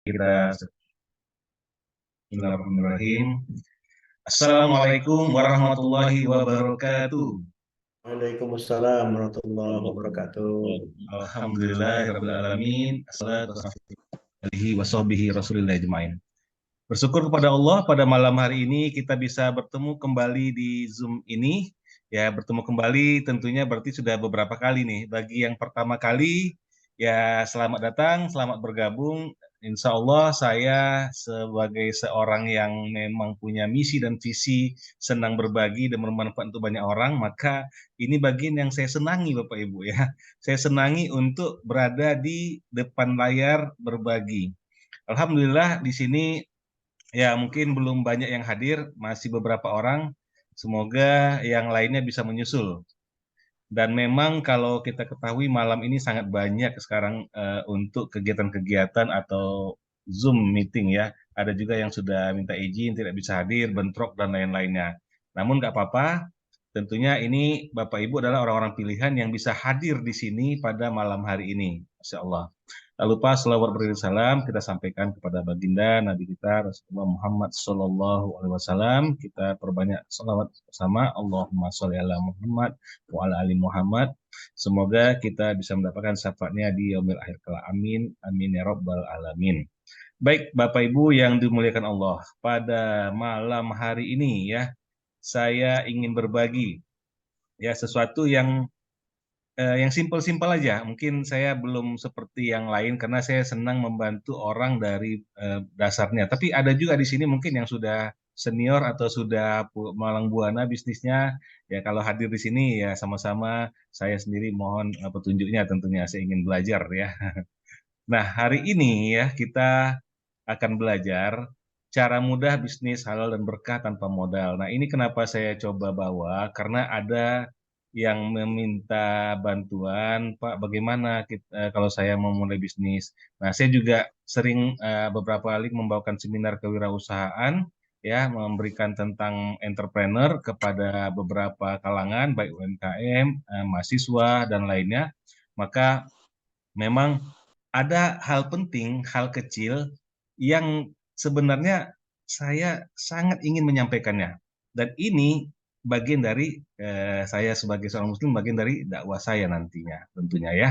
Kita Bismillahirrahmanirrahim. Assalamualaikum warahmatullahi wabarakatuh. Waalaikumsalam warahmatullahi wabarakatuh. Alhamdulillahirabbil alamin. Assalatu wassalamu rasulillah ajmain. Bersyukur kepada Allah pada malam hari ini kita bisa bertemu kembali di Zoom ini. Ya, bertemu kembali tentunya berarti sudah beberapa kali nih. Bagi yang pertama kali, ya selamat datang, selamat bergabung. Insya Allah saya sebagai seorang yang memang punya misi dan visi senang berbagi dan bermanfaat untuk banyak orang, maka ini bagian yang saya senangi Bapak Ibu ya. Saya senangi untuk berada di depan layar berbagi. Alhamdulillah di sini ya mungkin belum banyak yang hadir, masih beberapa orang. Semoga yang lainnya bisa menyusul. Dan memang kalau kita ketahui malam ini sangat banyak sekarang untuk kegiatan-kegiatan atau Zoom meeting ya. Ada juga yang sudah minta izin, tidak bisa hadir, bentrok dan lain-lainnya. Namun nggak apa-apa, tentunya ini Bapak Ibu adalah orang-orang pilihan yang bisa hadir di sini pada malam hari ini. Masya Allah. Tak lupa selawat beri salam kita sampaikan kepada baginda Nabi kita Rasulullah Muhammad Sallallahu Alaihi Wasallam. Kita perbanyak selawat bersama. Allahumma sholli ala Muhammad wa ala ali Muhammad. Semoga kita bisa mendapatkan syafaatnya di yaumil akhir kala. Amin. Amin ya rabbal alamin. Baik Bapak Ibu yang dimuliakan Allah, pada malam hari ini ya, saya ingin berbagi ya sesuatu yang simpel-simpel aja. Mungkin saya belum seperti yang lain karena saya senang membantu orang dari dasarnya. Tapi ada juga di sini mungkin yang sudah senior atau sudah malang buana bisnisnya. Ya kalau hadir di sini ya sama-sama saya sendiri mohon petunjuknya tentunya. Saya ingin belajar ya. Nah, hari ini ya kita akan belajar cara mudah bisnis halal dan berkah tanpa modal. Nah, ini kenapa saya coba bawa karena ada yang meminta bantuan, Pak, bagaimana kalau saya mau mulai bisnis. Nah, saya juga sering beberapa kali membawakan seminar kewirausahaan ya, memberikan tentang entrepreneur kepada beberapa kalangan baik UMKM, mahasiswa dan lainnya. Maka memang ada hal penting, hal kecil yang sebenarnya saya sangat ingin menyampaikannya. Dan ini bagian dari saya sebagai seorang muslim, bagian dari dakwah saya nantinya tentunya ya.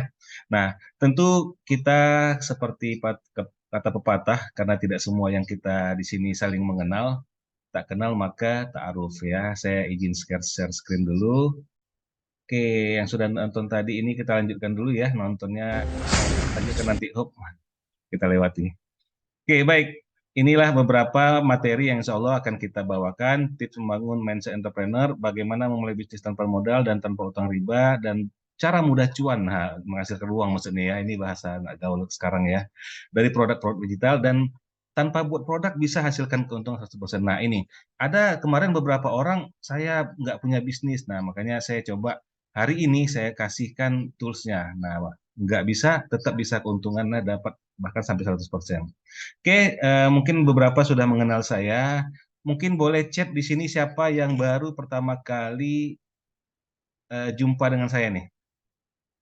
Nah, tentu kita seperti kata pepatah, karena tidak semua yang kita di sini saling mengenal, tak kenal maka ta'aruf ya. Saya izin share screen dulu. Oke, yang sudah nonton tadi ini kita lanjutkan dulu ya nontonnya. Lanjutkan nanti, kita lewati. Oke, baik. Inilah beberapa materi yang insya Allah akan kita bawakan. Tips membangun mindset entrepreneur, bagaimana memulai bisnis tanpa modal dan tanpa utang riba, dan cara mudah cuan, menghasilkan uang maksudnya ya. Ini bahasa anak gaul sekarang ya. Dari produk-produk digital dan tanpa buat produk bisa hasilkan keuntungan 100%. Nah ini, ada kemarin beberapa orang, saya nggak punya bisnis. Nah makanya saya coba hari ini saya kasihkan toolsnya. Nah nggak bisa, tetap bisa keuntungannya dapat bahkan sampai 100%. Oke, mungkin beberapa sudah mengenal saya. Mungkin boleh chat di sini siapa yang baru pertama kali jumpa dengan saya nih.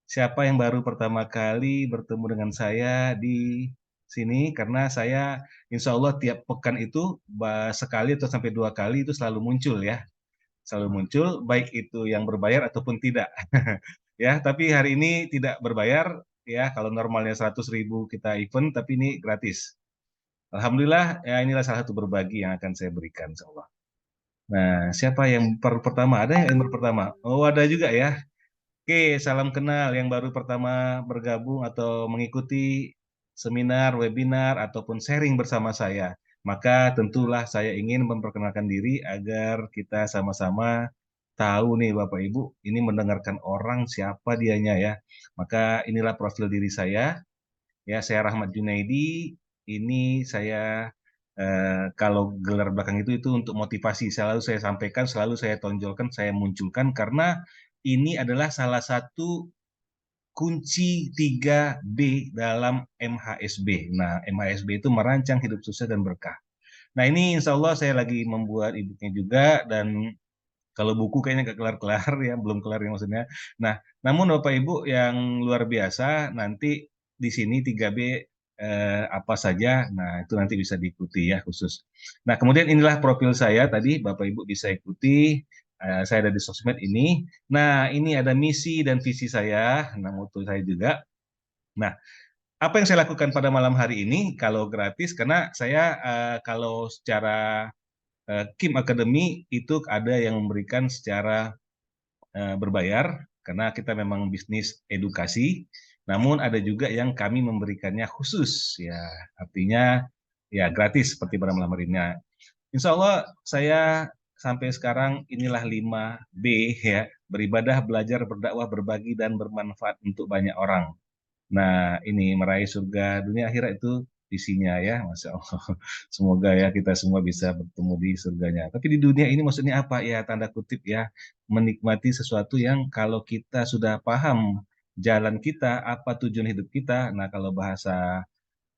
Siapa yang baru pertama kali bertemu dengan saya di sini, karena saya insya Allah tiap pekan itu sekali atau sampai 2 kali itu selalu muncul ya. Selalu muncul, baik itu yang berbayar ataupun tidak. Ya, tapi hari ini tidak berbayar ya. Kalau normalnya 100.000 kita event, tapi ini gratis. Alhamdulillah, ya inilah salah satu berbagi yang akan saya berikan, insya Allah. Nah, siapa yang pertama? Ada yang baru pertama? Oh, ada juga ya. Oke, salam kenal yang baru pertama bergabung atau mengikuti seminar, webinar, ataupun sharing bersama saya. Maka tentulah saya ingin memperkenalkan diri agar kita sama-sama tahu nih Bapak Ibu, ini mendengarkan orang siapa dianya ya. Maka inilah profil diri saya. Ya, saya Rahmat Junaidi. Ini saya kalau gelar belakang itu untuk motivasi. Selalu saya sampaikan, selalu saya tonjolkan, saya munculkan karena ini adalah salah satu kunci 3B dalam MHSB. Nah, MHSB itu merancang hidup sukses dan berkah. Nah, ini insya Allah saya lagi membuat e-booknya juga, dan kalau buku kayaknya nggak kelar-kelar ya, belum kelar ya maksudnya. Nah, namun Bapak Ibu yang luar biasa, nanti di sini 3B apa saja. Nah, itu nanti bisa diikuti ya khusus. Nah, kemudian inilah profil saya tadi, Bapak Ibu bisa ikuti. Saya ada di sosmed ini. Nah, ini ada misi dan visi saya, nah moto saya juga. Nah, apa yang saya lakukan pada malam hari ini kalau gratis karena saya kalau secara Kim Academy itu ada yang memberikan secara berbayar karena kita memang bisnis edukasi, namun ada juga yang kami memberikannya khusus ya, artinya ya gratis seperti pada malam hari ini. Insya Allah saya sampai sekarang inilah 5B ya, beribadah, belajar, berdakwah, berbagi, dan bermanfaat untuk banyak orang. Nah, ini meraih surga dunia akhirat itu visinya ya, Masya Allah. Semoga ya kita semua bisa bertemu di surganya. Tapi di dunia ini maksudnya apa ya, tanda kutip ya, menikmati sesuatu yang kalau kita sudah paham jalan kita, apa tujuan hidup kita. Nah, kalau bahasa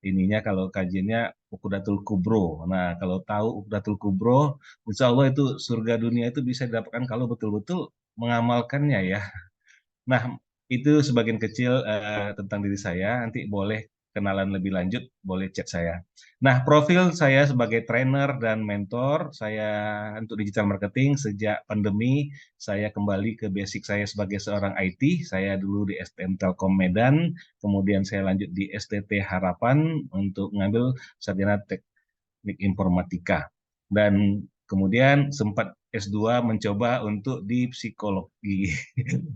ininya, kalau kajiannya Uqdatul Kubro. Nah, kalau tahu Uqdatul Kubro, insya Allah itu surga dunia itu bisa didapatkan kalau betul-betul mengamalkannya ya. Nah, itu sebagian kecil tentang diri saya. Nanti boleh kenalan lebih lanjut, boleh chat saya. Nah, profil saya sebagai trainer dan mentor, saya untuk digital marketing sejak pandemi, saya kembali ke basic saya sebagai seorang IT. Saya dulu di STM Telkom Medan, kemudian saya lanjut di STT Harapan untuk mengambil sarjana teknik informatika. Dan kemudian sempat S2 mencoba untuk di psikologi,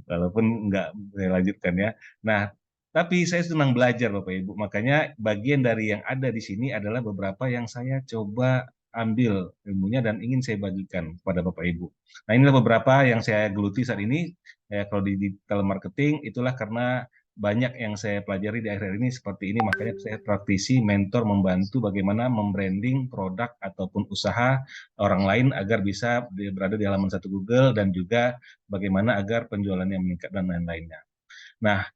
walaupun nggak saya lanjutkan ya. Nah, tapi saya senang belajar Bapak Ibu, makanya bagian dari yang ada di sini adalah beberapa yang saya coba ambil ilmunya dan ingin saya bagikan kepada Bapak Ibu. Nah, inilah beberapa yang saya geluti saat ini. Kalau di digital marketing, itulah karena banyak yang saya pelajari di akhir-akhir ini seperti ini, makanya saya praktisi, mentor, membantu bagaimana membranding produk ataupun usaha orang lain agar bisa berada di halaman satu Google dan juga bagaimana agar penjualannya meningkat dan lain-lainnya. Nah,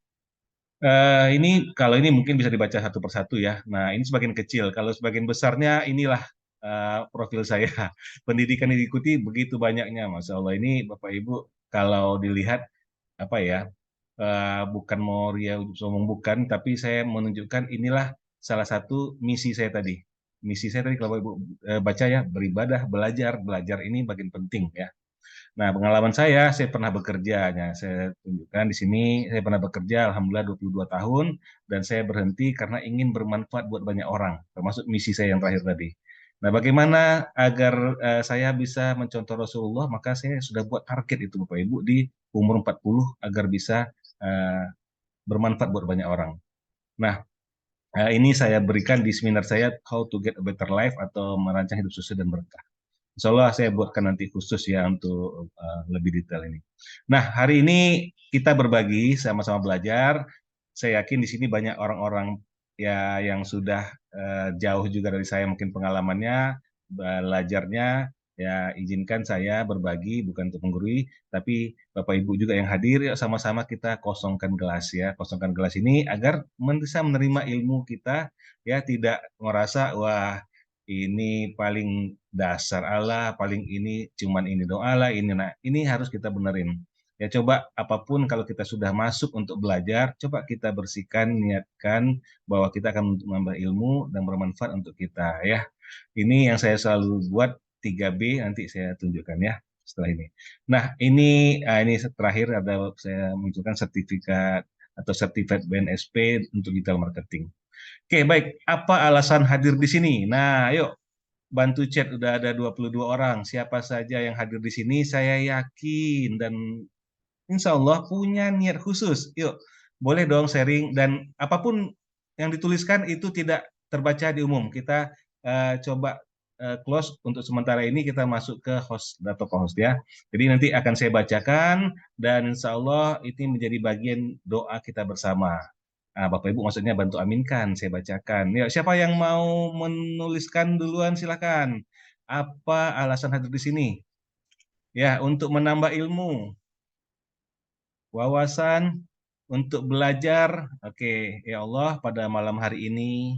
ini kalau ini mungkin bisa dibaca satu persatu ya. Nah, ini sebagian kecil. Kalau sebagian besarnya inilah profil saya. Pendidikan yang diikuti begitu banyaknya, Masya Allah. Ini Bapak Ibu kalau dilihat apa ya, bukan mau ria sombong bukan, tapi saya menunjukkan inilah salah satu misi saya tadi. Misi saya tadi kalau Ibu baca ya, beribadah, belajar, belajar ini bagian penting ya. Nah, pengalaman saya pernah bekerja, ya, saya tunjukkan di sini, saya pernah bekerja, Alhamdulillah 22 tahun, dan saya berhenti karena ingin bermanfaat buat banyak orang, termasuk misi saya yang terakhir tadi. Nah, bagaimana agar saya bisa mencontoh Rasulullah, maka saya sudah buat target itu Bapak Ibu di umur 40 agar bisa eh, bermanfaat buat banyak orang. Nah, ini saya berikan di seminar saya How to Get a Better Life atau merancang hidup sukses dan berkah. Insya Allah saya buatkan nanti khusus ya untuk lebih detail ini. Nah, hari ini kita berbagi sama-sama belajar. Saya yakin di sini banyak orang-orang ya yang sudah jauh juga dari saya mungkin pengalamannya, belajarnya. Ya, izinkan saya berbagi bukan untuk menggurui, tapi Bapak Ibu juga yang hadir, ya sama-sama kita kosongkan gelas ya, kosongkan gelas ini agar bisa menerima ilmu kita ya, tidak merasa wah ini paling dasar Allah, paling ini cuman ini doa lah ini. Nah, ini harus kita benerin. Ya coba apapun kalau kita sudah masuk untuk belajar, coba kita bersihkan, niatkan bahwa kita akan menambah ilmu dan bermanfaat untuk kita ya. Ini yang saya selalu buat 3B nanti saya tunjukkan ya setelah ini. Nah, ini terakhir ada saya munculkan sertifikat atau sertifikat BNSP untuk digital marketing. Oke, baik. Apa alasan hadir di sini? Nah, yuk bantu chat, udah ada 22 orang. Siapa saja yang hadir di sini, saya yakin dan insya Allah punya niat khusus. Yuk, boleh dong sharing dan apapun yang dituliskan itu tidak terbaca di umum. Kita coba close untuk sementara ini, kita masuk ke host atau co-host ya. Jadi nanti akan saya bacakan dan insya Allah ini menjadi bagian doa kita bersama. Nah, Bapak Ibu maksudnya bantu aminkan, saya bacakan. Ya, siapa yang mau menuliskan duluan silakan. Apa alasan hadir di sini? Ya, untuk menambah ilmu, wawasan, untuk belajar. Oke, ya Allah, pada malam hari ini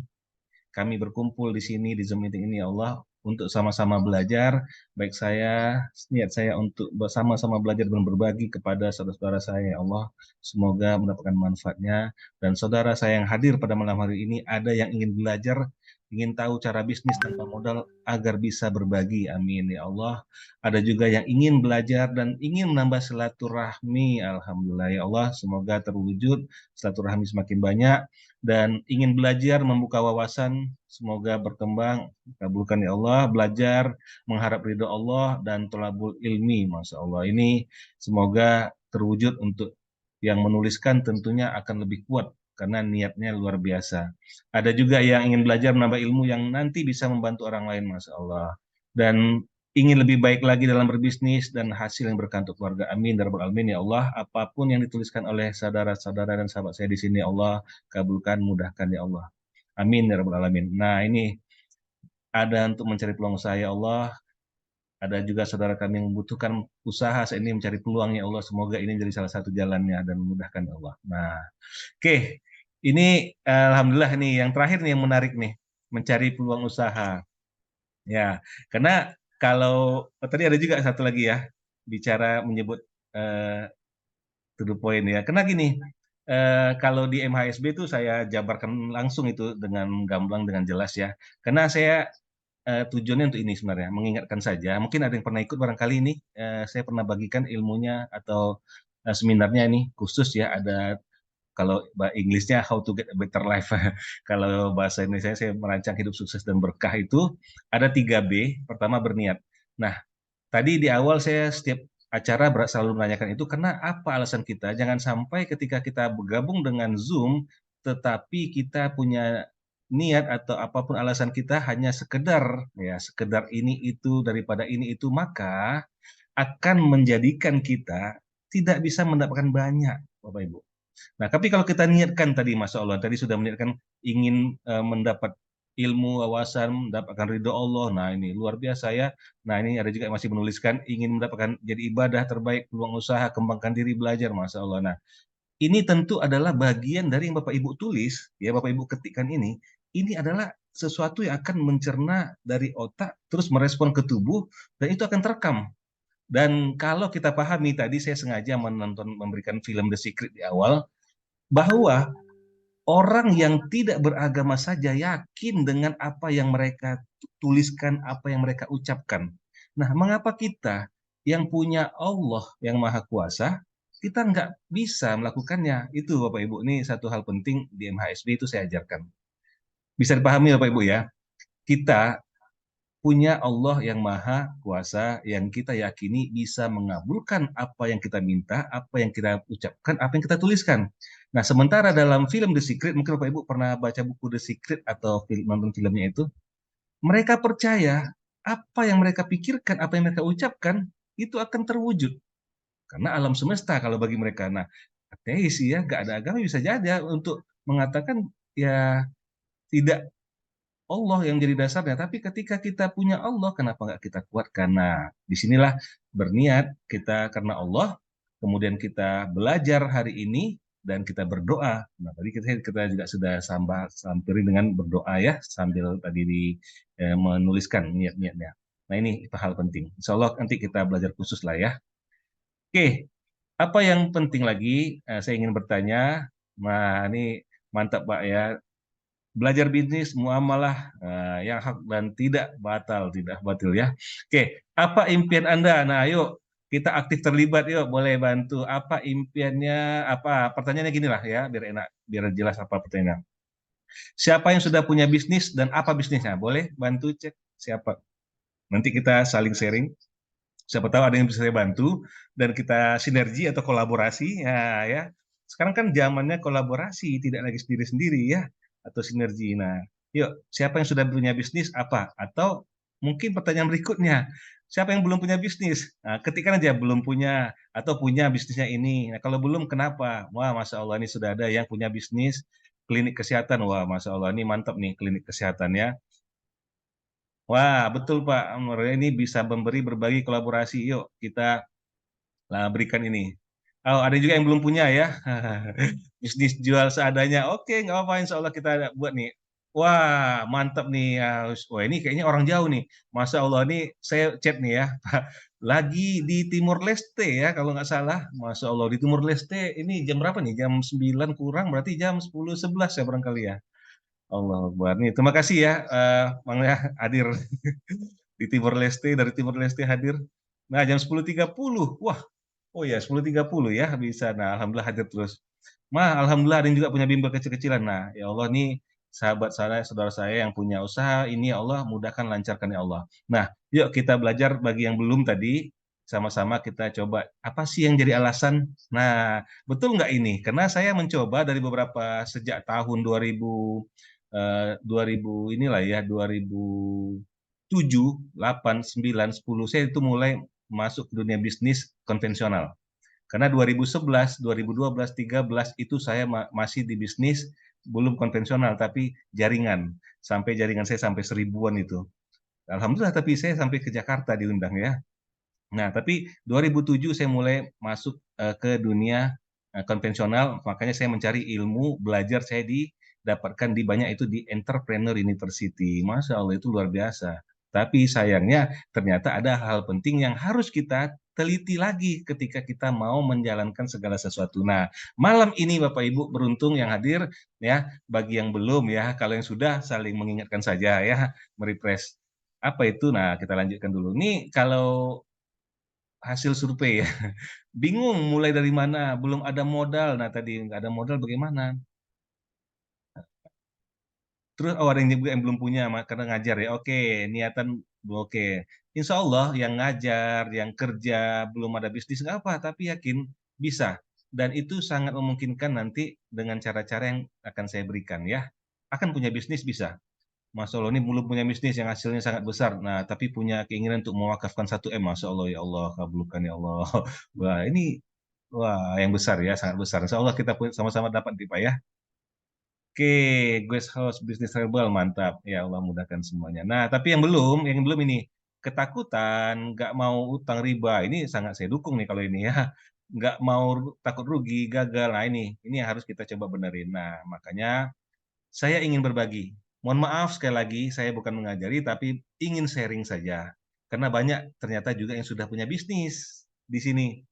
kami berkumpul di sini di Zoom meeting ini ya Allah untuk sama-sama belajar, baik saya, niat saya untuk bersama-sama belajar dan berbagi kepada saudara-saudara saya, ya Allah. Semoga mendapatkan manfaatnya. Dan saudara saya yang hadir pada malam hari ini, ada yang ingin belajar, ingin tahu cara bisnis tanpa modal agar bisa berbagi. Amin, ya Allah. Ada juga yang ingin belajar dan ingin menambah silaturahmi. Alhamdulillah, ya Allah. Semoga terwujud, silaturahmi semakin banyak. Dan ingin belajar, membuka wawasan, semoga berkembang. Kabulkan, ya Allah. Belajar, mengharap ridho Allah, dan tolabul ilmi. Masya Allah. Ini semoga terwujud. Untuk yang menuliskan tentunya akan lebih kuat karena niatnya luar biasa. Ada juga yang ingin belajar menambah ilmu yang nanti bisa membantu orang lain, Masya Allah. Dan ingin lebih baik lagi dalam berbisnis dan hasil yang berkah untuk keluarga. Amin. Ya Rabbal Alamin, ya Allah. Apapun yang dituliskan oleh saudara-saudara dan sahabat saya di sini, ya Allah, kabulkan, mudahkan, ya Allah. Amin, ya Rabbal Alamin. Nah, ini ada untuk mencari peluang usaha, ya Allah. Ada juga saudara kami yang membutuhkan usaha saat ini mencari peluang, ya Allah. Semoga ini jadi salah satu jalannya dan memudahkan, ya Allah. Nah, oke. Ini alhamdulillah nih yang terakhir nih yang menarik nih, mencari peluang usaha. Ya, karena kalau tadi ada juga satu lagi ya, bicara menyebut eh, to the point ya. Karena gini, kalau di MHSB itu saya jabarkan langsung itu dengan gamblang, dengan jelas ya. Karena saya tujuannya untuk ini sebenarnya, mengingatkan saja. Mungkin ada yang pernah ikut barangkali ini, saya pernah bagikan ilmunya atau seminarnya ini khusus ya. Ada kalau Inggrisnya How to Get a Better Life. Kalau bahasa Indonesia saya merancang hidup sukses dan berkah itu ada 3B. Pertama berniat. Nah, tadi di awal saya setiap acara selalu menanyakan itu karena apa alasan kita. Jangan sampai ketika kita bergabung dengan Zoom, tetapi kita punya niat atau apapun alasan kita hanya sekedar ya sekedar ini itu daripada ini itu, maka akan menjadikan kita tidak bisa mendapatkan banyak, Bapak Ibu. Nah, tapi kalau kita niatkan tadi, Masya Allah, tadi sudah meniatkan ingin mendapat ilmu, wawasan, mendapatkan ridho Allah. Nah, ini luar biasa ya. Nah, ini ada juga yang masih menuliskan ingin mendapatkan jadi ibadah terbaik, peluang usaha, kembangkan diri, belajar, Masya Allah. Nah, ini tentu adalah bagian dari yang Bapak Ibu tulis, ya Bapak Ibu ketikkan ini. Ini adalah sesuatu yang akan mencerna dari otak, terus merespon ke tubuh, dan itu akan terekam. Dan kalau kita pahami tadi saya sengaja memberikan film The Secret di awal, bahwa orang yang tidak beragama saja yakin dengan apa yang mereka tuliskan, apa yang mereka ucapkan. Nah, mengapa kita yang punya Allah yang Maha Kuasa, kita nggak bisa melakukannya? Itu Bapak Ibu, ini satu hal penting di MHSB itu saya ajarkan. Bisa dipahami Bapak Ibu ya, kita punya Allah yang Maha Kuasa yang kita yakini bisa mengabulkan apa yang kita minta, apa yang kita ucapkan, apa yang kita tuliskan. Nah, sementara dalam film The Secret, mungkin Bapak Ibu pernah baca buku The Secret atau nonton filmnya itu, mereka percaya apa yang mereka pikirkan, apa yang mereka ucapkan, itu akan terwujud. Karena alam semesta kalau bagi mereka. Nah, ateis ya, gak ada agama bisa jadi untuk mengatakan ya tidak Allah yang jadi dasarnya. Tapi ketika kita punya Allah, kenapa nggak kita kuatkan? Nah, disinilah berniat kita karena Allah, kemudian kita belajar hari ini dan kita berdoa. Nah, tadi kita juga sudah sampai dengan berdoa ya, sambil tadi menuliskan niat-niatnya. Nah, ini hal penting. Insya Allah nanti kita belajar khusus lah ya. Oke, apa yang penting lagi? Saya ingin bertanya. Nah, ini mantap Pak ya, belajar bisnis muamalah yang hak dan tidak batal, tidak batil ya. Oke, apa impian Anda? Nah, yuk kita aktif terlibat yuk, boleh bantu. Apa impiannya? Apa pertanyaannya gini lah ya, biar enak, biar jelas apa pertanyaannya. Siapa yang sudah punya bisnis dan apa bisnisnya? Boleh bantu cek siapa. Nanti kita saling sharing. Siapa tahu ada yang bisa saya bantu dan kita sinergi atau kolaborasi ya. Sekarang kan zamannya kolaborasi, tidak lagi sendiri-sendiri ya, atau sinergi. Nah, yuk siapa yang sudah punya bisnis apa? Atau mungkin pertanyaan berikutnya, siapa yang belum punya bisnis? Nah, ketikkan aja belum punya atau punya bisnisnya ini. Nah, kalau belum kenapa? Wah, Masya Allah ini sudah ada yang punya bisnis klinik kesehatan. Wah, Masya Allah ini mantap nih klinik kesehatan ya. Wah, betul Pak. Ini bisa memberi berbagi kolaborasi. Yuk, kita lah berikan ini. Oh, ada juga yang belum punya ya. Bisnis jual seadanya. Oke, nggak apa-apa. Insya Allah kita buat nih. Wah, mantap nih. Ya. Wah, ini kayaknya orang jauh nih. Masya Allah, ini saya chat nih ya. Lagi di Timur Leste ya, kalau nggak salah. Masya Allah, di Timur Leste ini jam berapa nih? Jam 9 kurang, berarti jam 10.11 ya barangkali ya. Allah Akbar. Nih, terima kasih ya, Bang ya, hadir di Timur Leste, dari Timur Leste hadir. Nah, jam 10.30. Wah, oh ya, 10.30 ya bisa. Nah, alhamdulillah hadir terus. Alhamdulillah ada yang juga punya bimbel kecil-kecilan. Nah, ya Allah nih sahabat saya, saudara saya yang punya usaha ini ya Allah mudahkan lancarkan ya Allah. Nah, yuk kita belajar bagi yang belum tadi sama-sama kita coba apa sih yang jadi alasan. Nah, betul nggak ini? Karena saya mencoba dari beberapa sejak tahun 2000 inilah ya 2007, 8, 9, 10 saya itu mulai masuk ke dunia bisnis konvensional. Karena 2011, 2012, 13 itu saya masih di bisnis belum konvensional tapi jaringan. Sampai jaringan saya sampai 1.000-an itu. Alhamdulillah tapi saya sampai ke Jakarta diundang ya. Nah, tapi 2007 saya mulai masuk ke dunia konvensional, makanya saya mencari ilmu, belajar saya didapatkan di banyak itu di Entrepreneur University. Masya Allah itu luar biasa. Tapi sayangnya ternyata ada hal penting yang harus kita teliti lagi ketika kita mau menjalankan segala sesuatu. Nah, malam ini Bapak Ibu beruntung yang hadir ya, bagi yang belum ya, kalau yang sudah saling mengingatkan saja ya, merefresh. Apa itu? Nah, kita lanjutkan dulu. Nih kalau hasil survei ya. Bingung mulai dari mana, belum ada modal. Nah tadi nggak ada modal bagaimana? Terus ada yang juga yang belum punya karena ngajar ya. Oke, niatan oke. Insya Allah yang ngajar, yang kerja, belum ada bisnis nggak apa, tapi yakin bisa. Dan itu sangat memungkinkan nanti dengan cara-cara yang akan saya berikan ya. Akan punya bisnis bisa. Masya Allah ini belum punya bisnis yang hasilnya sangat besar. Nah, tapi punya keinginan untuk mewakafkan 1 M. Masya Allah, ya Allah, kabulkan ya Allah. Wah, ini wah yang besar ya, sangat besar. Insya Allah kita sama-sama dapat nih Pak ya. Oke, Guest House Business Herbal, mantap. Ya Allah mudahkan semuanya. Nah, tapi yang belum ini, ketakutan, nggak mau utang riba. Ini sangat saya dukung nih kalau ini ya. Nggak mau takut rugi, gagal. Nah, ini yang harus kita coba benerin. Nah, makanya saya ingin berbagi. Mohon maaf sekali lagi, saya bukan mengajari, tapi ingin sharing saja. Karena banyak ternyata juga yang sudah punya bisnis di sini.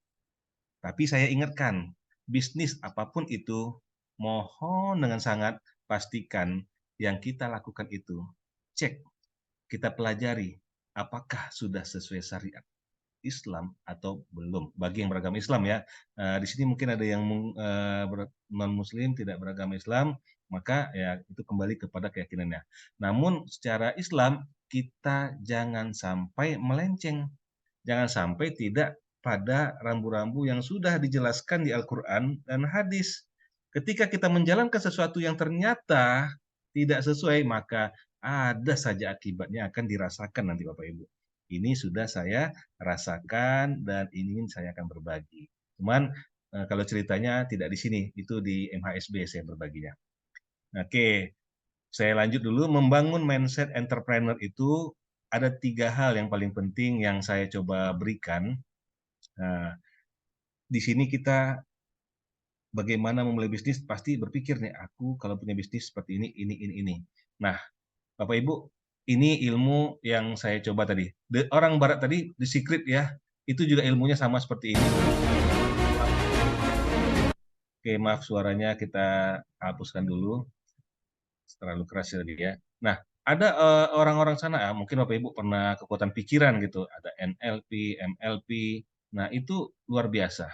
Tapi saya ingatkan, bisnis apapun itu, mohon dengan sangat pastikan yang kita lakukan itu. Cek, kita pelajari, apakah sudah sesuai syariat Islam atau belum. Bagi yang beragama Islam ya, di sini mungkin ada yang non-Muslim tidak beragama Islam, maka ya itu kembali kepada keyakinannya. Namun secara Islam kita jangan sampai melenceng, jangan sampai tidak pada rambu-rambu yang sudah dijelaskan di Al-Quran dan hadis. Ketika kita menjalankan sesuatu yang ternyata tidak sesuai, maka ada saja akibatnya akan dirasakan nanti Bapak Ibu. Ini sudah saya rasakan dan ingin saya akan berbagi. Cuman kalau ceritanya tidak di sini, itu di MHSB saya berbaginya. Oke, saya lanjut dulu. Membangun mindset entrepreneur itu ada 3 hal yang paling penting yang saya coba berikan. Nah, di sini kita bagaimana memulai bisnis pasti berpikir nih, aku kalau punya bisnis seperti ini. Nah, Bapak Ibu, ini ilmu yang saya coba tadi. Orang Barat tadi, The Secret ya, itu juga ilmunya sama seperti ini. Oke, maaf suaranya kita hapuskan dulu. Terlalu keras tadi ya. Nah, ada orang-orang sana, mungkin Bapak Ibu pernah kekuatan pikiran gitu, ada NLP, MLP. Nah, itu luar biasa.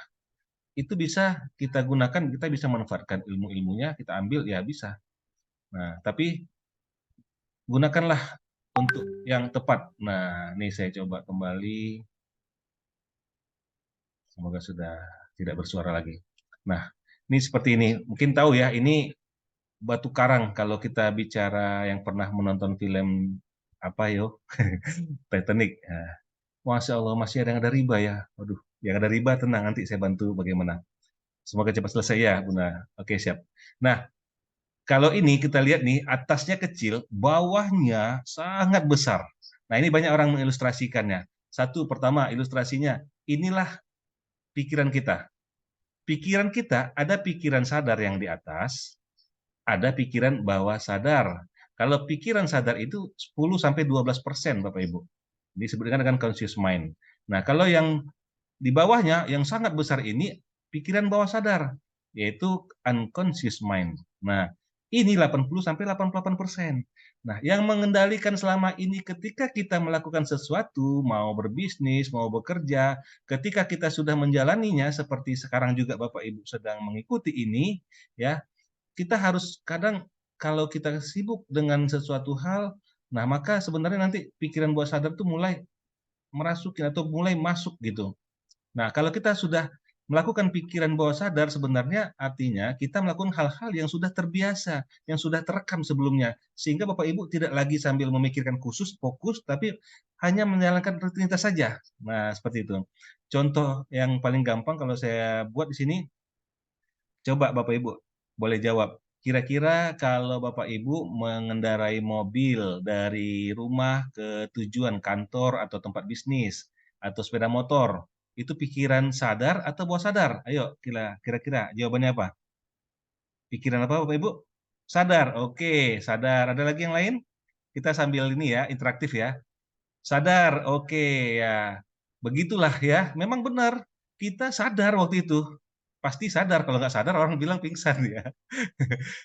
Itu bisa kita gunakan, kita bisa manfaatkan ilmu-ilmunya, kita ambil ya bisa. Nah, tapi gunakanlah untuk yang tepat. Nah, ini saya coba kembali. Semoga sudah tidak bersuara lagi. Nah, ini seperti ini. Mungkin tahu ya, ini batu karang kalau kita bicara yang pernah menonton film apa yo, Titanic. Nah, Masya Allah masih ada riba ya. Waduh, yang ada riba tenang nanti saya bantu bagaimana. Semoga cepat selesai ya, Bunda. Oke, siap. Nah, kalau ini kita lihat nih, atasnya kecil, bawahnya sangat besar. Nah, ini banyak orang mengilustrasikannya. Satu, pertama ilustrasinya, inilah pikiran kita. Pikiran kita, ada pikiran sadar yang di atas, ada pikiran bawah sadar. Kalau pikiran sadar itu 10-12% Bapak Ibu. Disebut dengan conscious mind. Nah, kalau yang di bawahnya yang sangat besar ini pikiran bawah sadar, yaitu unconscious mind. Nah, ini 80-88%. Nah, yang mengendalikan selama ini ketika kita melakukan sesuatu, mau berbisnis, mau bekerja, ketika kita sudah menjalaninya seperti sekarang juga Bapak Ibu sedang mengikuti ini, ya, kita harus kadang kalau kita sibuk dengan sesuatu hal, nah maka sebenarnya nanti pikiran bawah sadar tuh mulai merasuki atau mulai masuk gitu. Nah, kalau kita sudah melakukan pikiran bawah sadar sebenarnya artinya kita melakukan hal-hal yang sudah terbiasa, yang sudah terekam sebelumnya. Sehingga Bapak Ibu tidak lagi sambil memikirkan khusus, fokus, tapi hanya menjalankan rutinitas saja. Nah, seperti itu. Contoh yang paling gampang kalau saya buat di sini, coba Bapak Ibu boleh jawab. Kira-kira kalau Bapak Ibu mengendarai mobil dari rumah ke tujuan kantor atau tempat bisnis atau sepeda motor, itu pikiran sadar atau bawah sadar? Ayo, kira-kira jawabannya apa? Pikiran apa Bapak Ibu? Sadar. Oke, sadar. Ada lagi yang lain? Kita sambil ini ya, interaktif ya. Sadar. Oke, ya. Begitulah ya. Memang benar. Kita sadar waktu itu. Pasti sadar, kalau nggak sadar orang bilang pingsan ya.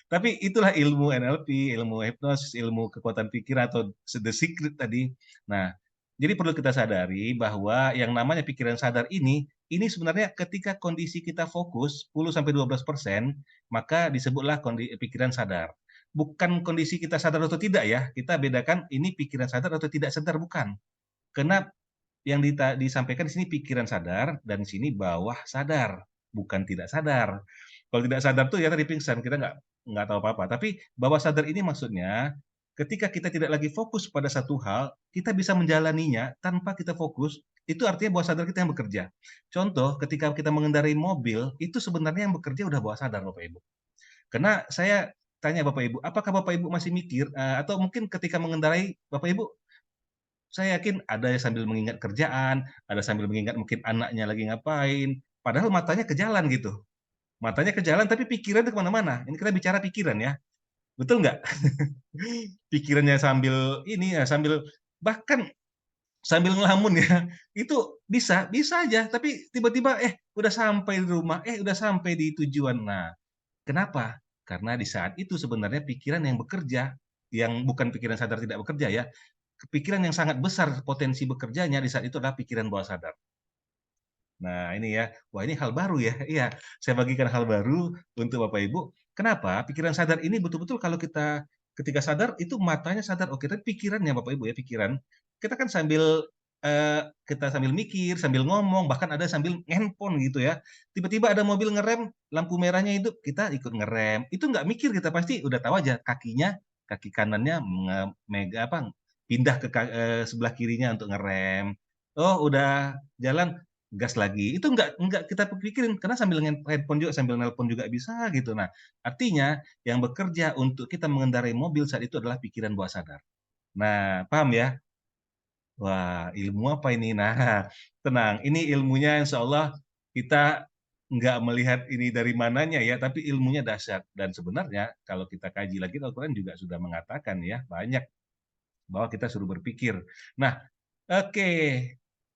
Tapi itulah ilmu NLP, ilmu hipnosis, ilmu kekuatan pikiran atau the secret tadi. Nah, jadi perlu kita sadari bahwa yang namanya pikiran sadar ini sebenarnya ketika kondisi kita fokus 10-12%, maka disebutlah pikiran sadar. Bukan kondisi kita sadar atau tidak ya, kita bedakan ini pikiran sadar atau tidak sadar, bukan. Karena yang disampaikan di sini pikiran sadar dan di sini bawah sadar, bukan tidak sadar. Kalau tidak sadar tuh ya tadi pingsan, kita nggak tahu apa-apa. Tapi bawah sadar ini maksudnya ketika kita tidak lagi fokus pada satu hal, kita bisa menjalaninya tanpa kita fokus, itu artinya bawah sadar kita yang bekerja. Contoh, ketika kita mengendarai mobil, itu sebenarnya yang bekerja udah bawah sadar Bapak Ibu. Karena saya tanya Bapak Ibu, apakah Bapak Ibu masih mikir, atau mungkin ketika mengendarai Bapak Ibu saya yakin ada yang sambil mengingat kerjaan, ada sambil mengingat mungkin anaknya lagi ngapain, padahal matanya ke jalan gitu. Matanya ke jalan tapi pikirannya ke mana-mana. Ini kita bicara pikiran ya, betul nggak? Pikirannya sambil ini ya, sambil bahkan sambil ngelamun ya, itu bisa bisa aja, tapi tiba-tiba, udah sampai di rumah, udah sampai di tujuan. Nah, kenapa? Karena di saat itu sebenarnya pikiran yang bekerja, yang bukan pikiran sadar tidak bekerja ya, pikiran yang sangat besar potensi bekerjanya di saat itu adalah pikiran bawah sadar. Nah ini ya, wah ini hal baru ya, iya, saya bagikan hal baru untuk Bapak Ibu. Kenapa? Pikiran sadar ini betul-betul kalau kita ketika sadar itu matanya sadar, oke, tapi pikirannya Bapak Ibu ya, pikiran, kita kan sambil, kita sambil mikir, sambil ngomong, bahkan ada sambil handphone gitu ya. Tiba-tiba ada mobil ngerem, lampu merahnya hidup, kita ikut ngerem. Itu nggak mikir kita, pasti udah tahu aja kakinya, kaki kanannya pindah ke sebelah kirinya untuk ngerem. Oh udah jalan, gas lagi. Itu nggak kita pikirin, karena sambil handphone juga, sambil nelpon juga bisa gitu. Nah, artinya yang bekerja untuk kita mengendarai mobil saat itu adalah pikiran bawah sadar. Nah, paham ya? Wah, ilmu apa ini? Nah, tenang, ini ilmunya insya Allah kita nggak melihat ini dari mananya ya, tapi ilmunya dahsyat. Dan sebenarnya kalau kita kaji lagi, Al-Quran juga sudah mengatakan ya, banyak bahwa kita suruh berpikir. Nah, oke,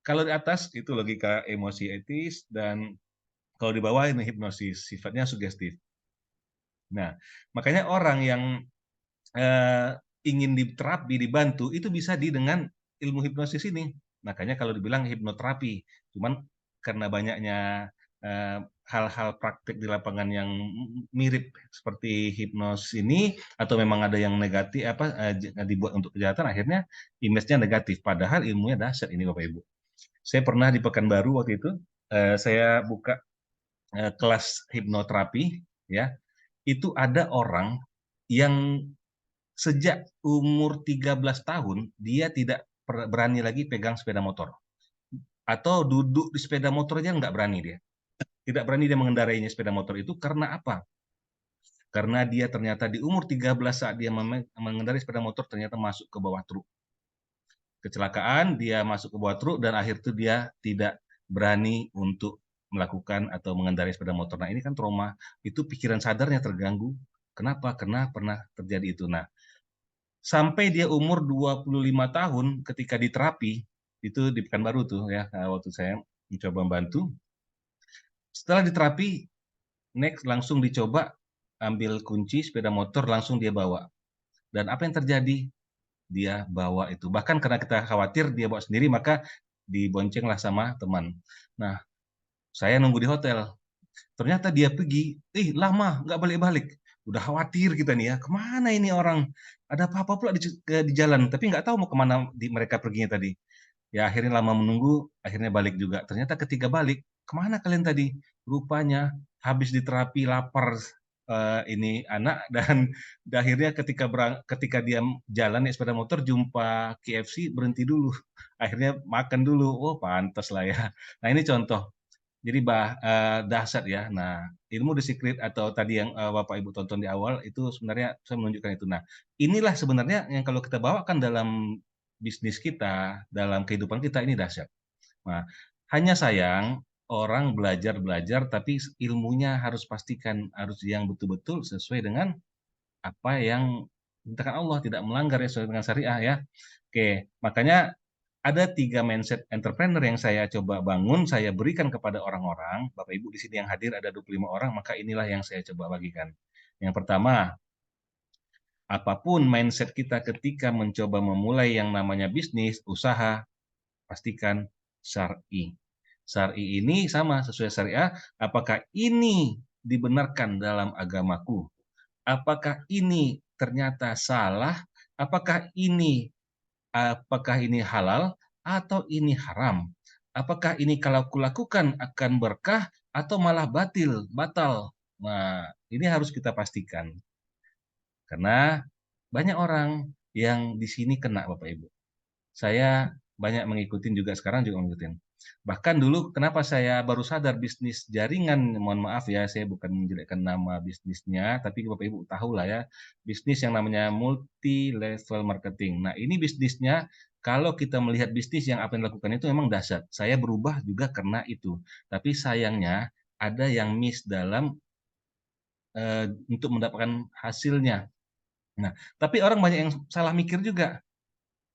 kalau di atas itu logika emosi etis dan kalau di bawah ini hipnosis, sifatnya sugestif. Nah, makanya orang yang ingin diterapi, dibantu, itu bisa dengan ilmu hipnosis ini. Makanya kalau dibilang hipnoterapi, cuman karena banyaknya hal-hal praktik di lapangan yang mirip seperti hipnosis ini, atau memang ada yang negatif dibuat untuk kejahatan, akhirnya image-nya negatif. Padahal ilmunya dahsyat ini Bapak Ibu. Saya pernah di Pekanbaru waktu itu, saya buka kelas hipnoterapi, ya, itu ada orang yang sejak umur 13 tahun, dia tidak berani lagi pegang sepeda motor. Atau duduk di sepeda motor aja nggak berani dia. Tidak berani dia mengendarainya sepeda motor itu karena apa? Karena dia ternyata di umur 13 saat dia mengendarai sepeda motor ternyata masuk ke bawah truk. Kecelakaan, dia masuk ke bawah truk dan akhir itu dia tidak berani untuk melakukan atau mengendarai sepeda motor. Nah, ini kan trauma, itu pikiran sadarnya terganggu. Kenapa? Karena pernah terjadi itu. Nah, sampai dia umur 25 tahun ketika di terapi, itu di Pekanbaru tuh ya, waktu saya mencoba membantu. Setelah di terapi, next langsung dicoba ambil kunci sepeda motor langsung dia bawa. Dan apa yang terjadi? Dia bawa itu. Bahkan karena kita khawatir dia bawa sendiri, maka diboncenglah sama teman. Nah, saya nunggu di hotel. Ternyata dia pergi, lama, nggak balik-balik. Udah khawatir kita nih ya, kemana ini orang? Ada apa-apa pula di jalan, tapi nggak tahu mau kemana mereka perginya tadi. Ya akhirnya lama menunggu, akhirnya balik juga. Ternyata ketika balik, kemana kalian tadi? Rupanya habis diterapi lapar ini anak dan akhirnya ketika dia jalan naik sepeda motor jumpa KFC berhenti dulu. Akhirnya makan dulu. Oh, pantas lah ya. Nah, ini contoh. Jadi dahsyat ya. Nah, ilmu The Secret atau tadi yang Bapak Ibu tonton di awal itu sebenarnya saya menunjukkan itu. Nah, inilah sebenarnya yang kalau kita bawakan dalam bisnis kita, dalam kehidupan kita ini dahsyat. Nah, hanya sayang orang belajar-belajar tapi ilmunya harus pastikan harus yang betul-betul sesuai dengan apa yang diperintahkan Allah, tidak melanggar ya sesuai dengan syariah ya. Oke, makanya ada 3 mindset entrepreneur yang saya coba bangun, saya berikan kepada orang-orang. Bapak Ibu di sini yang hadir ada 25 orang, maka inilah yang saya coba bagikan. Yang pertama, apapun mindset kita ketika mencoba memulai yang namanya bisnis, usaha, pastikan syar'i. Syar'i ini sama sesuai syariah, apakah ini dibenarkan dalam agamaku? Apakah ini ternyata salah? Apakah ini halal atau ini haram? Apakah ini kalau kulakukan akan berkah atau malah batal? Nah, ini harus kita pastikan. Karena banyak orang yang di sini kena Bapak Ibu. Saya banyak mengikutin juga sekarang juga ngikutin. Bahkan dulu kenapa saya baru sadar bisnis jaringan, mohon maaf ya, saya bukan menjelekkan nama bisnisnya, tapi Bapak Ibu tahu lah ya, bisnis yang namanya multi level marketing. Nah, ini bisnisnya kalau kita melihat bisnis yang apa yang dilakukan itu memang dahsyat. Saya berubah juga karena itu. Tapi sayangnya ada yang miss dalam untuk mendapatkan hasilnya. Nah, tapi orang banyak yang salah mikir juga.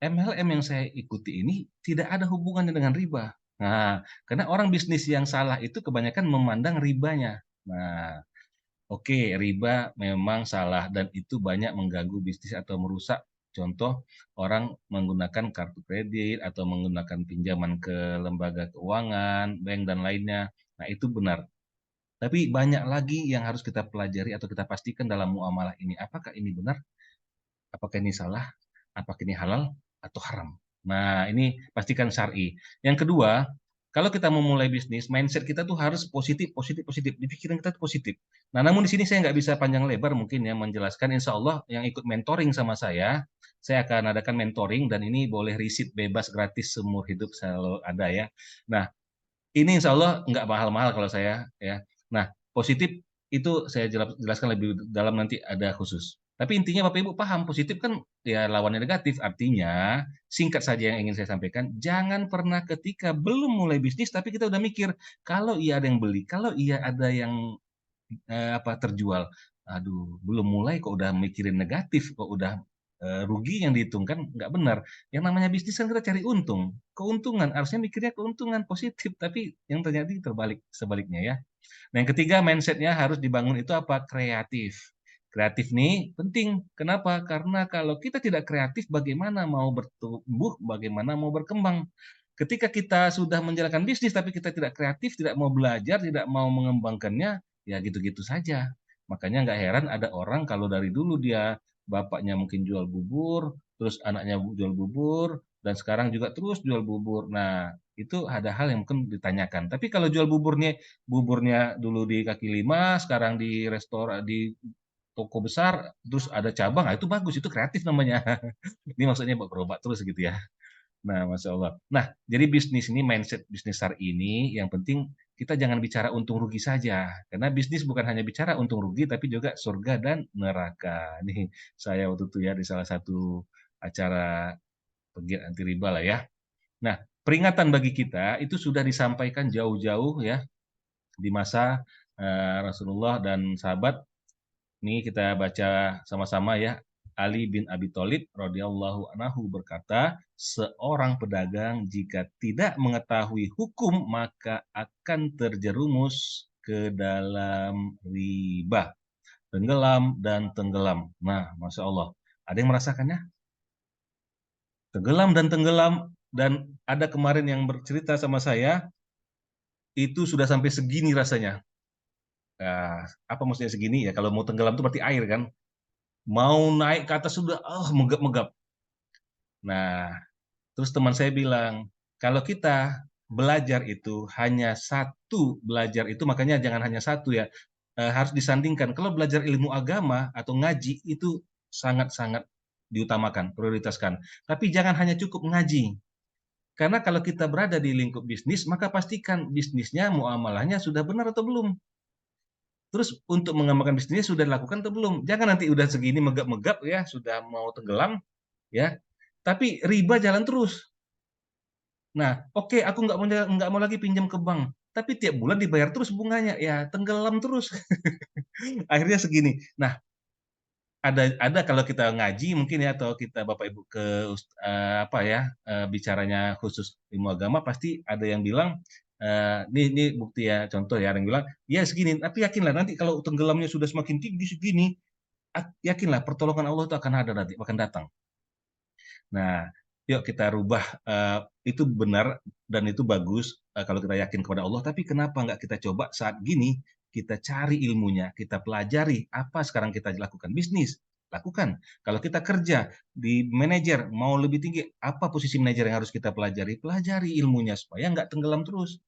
MLM yang saya ikuti ini tidak ada hubungannya dengan riba. Nah, karena orang bisnis yang salah itu kebanyakan memandang ribanya. Nah, oke, riba memang salah dan itu banyak mengganggu bisnis atau merusak. Contoh, orang menggunakan kartu kredit atau menggunakan pinjaman ke lembaga keuangan, bank dan lainnya. Nah, itu benar. Tapi banyak lagi yang harus kita pelajari atau kita pastikan dalam muamalah ini. Apakah ini benar? Apakah ini salah? Apakah ini halal atau haram? Nah, ini pastikan syar'i. Yang kedua, kalau kita mau mulai bisnis, mindset kita tuh harus positif, positif, positif. Di pikiran kita tuh positif. Nah, namun di sini saya nggak bisa panjang lebar mungkin ya menjelaskan. Insya Allah yang ikut mentoring sama saya akan adakan mentoring dan ini boleh riset bebas gratis seumur hidup selalu ada ya. Nah, ini insya Allah nggak mahal-mahal kalau saya ya. Nah, positif itu saya jelaskan lebih dalam nanti ada khusus. Tapi intinya Bapak Ibu paham, positif kan ya lawannya negatif. Artinya, singkat saja yang ingin saya sampaikan, jangan pernah ketika belum mulai bisnis tapi kita udah mikir, kalau iya ada yang beli, kalau iya ada yang terjual. Aduh, belum mulai kok udah mikirin negatif, kok udah rugi yang dihitung kan nggak benar. Yang namanya bisnis kan kita cari untung, keuntungan. Harusnya mikirnya keuntungan positif, tapi yang terjadi sebaliknya ya. Nah, yang ketiga mindsetnya harus dibangun itu apa? Kreatif. Kreatif nih penting. Kenapa? Karena kalau kita tidak kreatif, bagaimana mau bertumbuh, bagaimana mau berkembang. Ketika kita sudah menjalankan bisnis, tapi kita tidak kreatif, tidak mau belajar, tidak mau mengembangkannya, ya gitu-gitu saja. Makanya nggak heran ada orang kalau dari dulu dia bapaknya mungkin jual bubur, terus anaknya jual bubur, dan sekarang juga terus jual bubur. Nah, itu ada hal yang mungkin ditanyakan. Tapi kalau jual buburnya dulu di kaki lima, sekarang di restoran, di toko besar, terus ada cabang, nah itu bagus, itu kreatif namanya. Ini maksudnya berobat terus gitu ya. Nah, Masya Allah. Nah, jadi bisnis ini, mindset bisnis SAR ini, yang penting kita jangan bicara untung rugi saja. Karena bisnis bukan hanya bicara untung rugi, tapi juga surga dan neraka. Nih, saya waktu itu ya di salah satu acara pegiat anti riba lah ya. Nah, peringatan bagi kita itu sudah disampaikan jauh-jauh ya di masa Rasulullah dan sahabat. Ini kita baca sama-sama ya. Ali bin Abi Thalib radhiyallahu anhu berkata, seorang pedagang jika tidak mengetahui hukum maka akan terjerumus ke dalam riba, tenggelam dan tenggelam. Nah, Masya Allah. Ada yang merasakannya? Tenggelam dan tenggelam, dan ada kemarin yang bercerita sama saya, itu sudah sampai segini rasanya. Nah, apa maksudnya segini ya? Kalau mau tenggelam itu berarti air kan? Mau naik ke atas sudah, megap-megap. Nah, terus teman saya bilang, kalau kita belajar itu hanya satu belajar itu, makanya jangan hanya satu ya, harus disandingkan. Kalau belajar ilmu agama atau ngaji itu sangat-sangat diutamakan, prioritaskan. Tapi jangan hanya cukup ngaji. Karena kalau kita berada di lingkup bisnis, maka pastikan bisnisnya, muamalahnya sudah benar atau belum. Terus untuk mengembangkan bisnisnya sudah dilakukan atau belum. Jangan nanti udah segini megap-megap ya, sudah mau tenggelam ya, tapi riba jalan terus. Nah, oke, aku nggak mau lagi pinjam ke bank, tapi tiap bulan dibayar terus bunganya, ya tenggelam terus. Akhirnya segini. Nah, ada kalau kita ngaji mungkin ya, atau kita Bapak Ibu ke apa ya, bicaranya khusus ilmu agama, pasti ada yang bilang, ini bukti ya, contoh ya, ada yang bilang, "Ya segini, tapi yakinlah nanti kalau tenggelamnya sudah semakin tinggi segini, yakinlah pertolongan Allah itu akan ada nanti, akan datang." Nah, yuk kita rubah, itu benar dan itu bagus, kalau kita yakin kepada Allah, tapi kenapa nggak kita coba saat gini, kita cari ilmunya, kita pelajari, apa sekarang kita lakukan? Bisnis, lakukan. Kalau kita kerja di manajer, mau lebih tinggi, apa posisi manajer yang harus kita pelajari? Pelajari ilmunya supaya nggak tenggelam terus,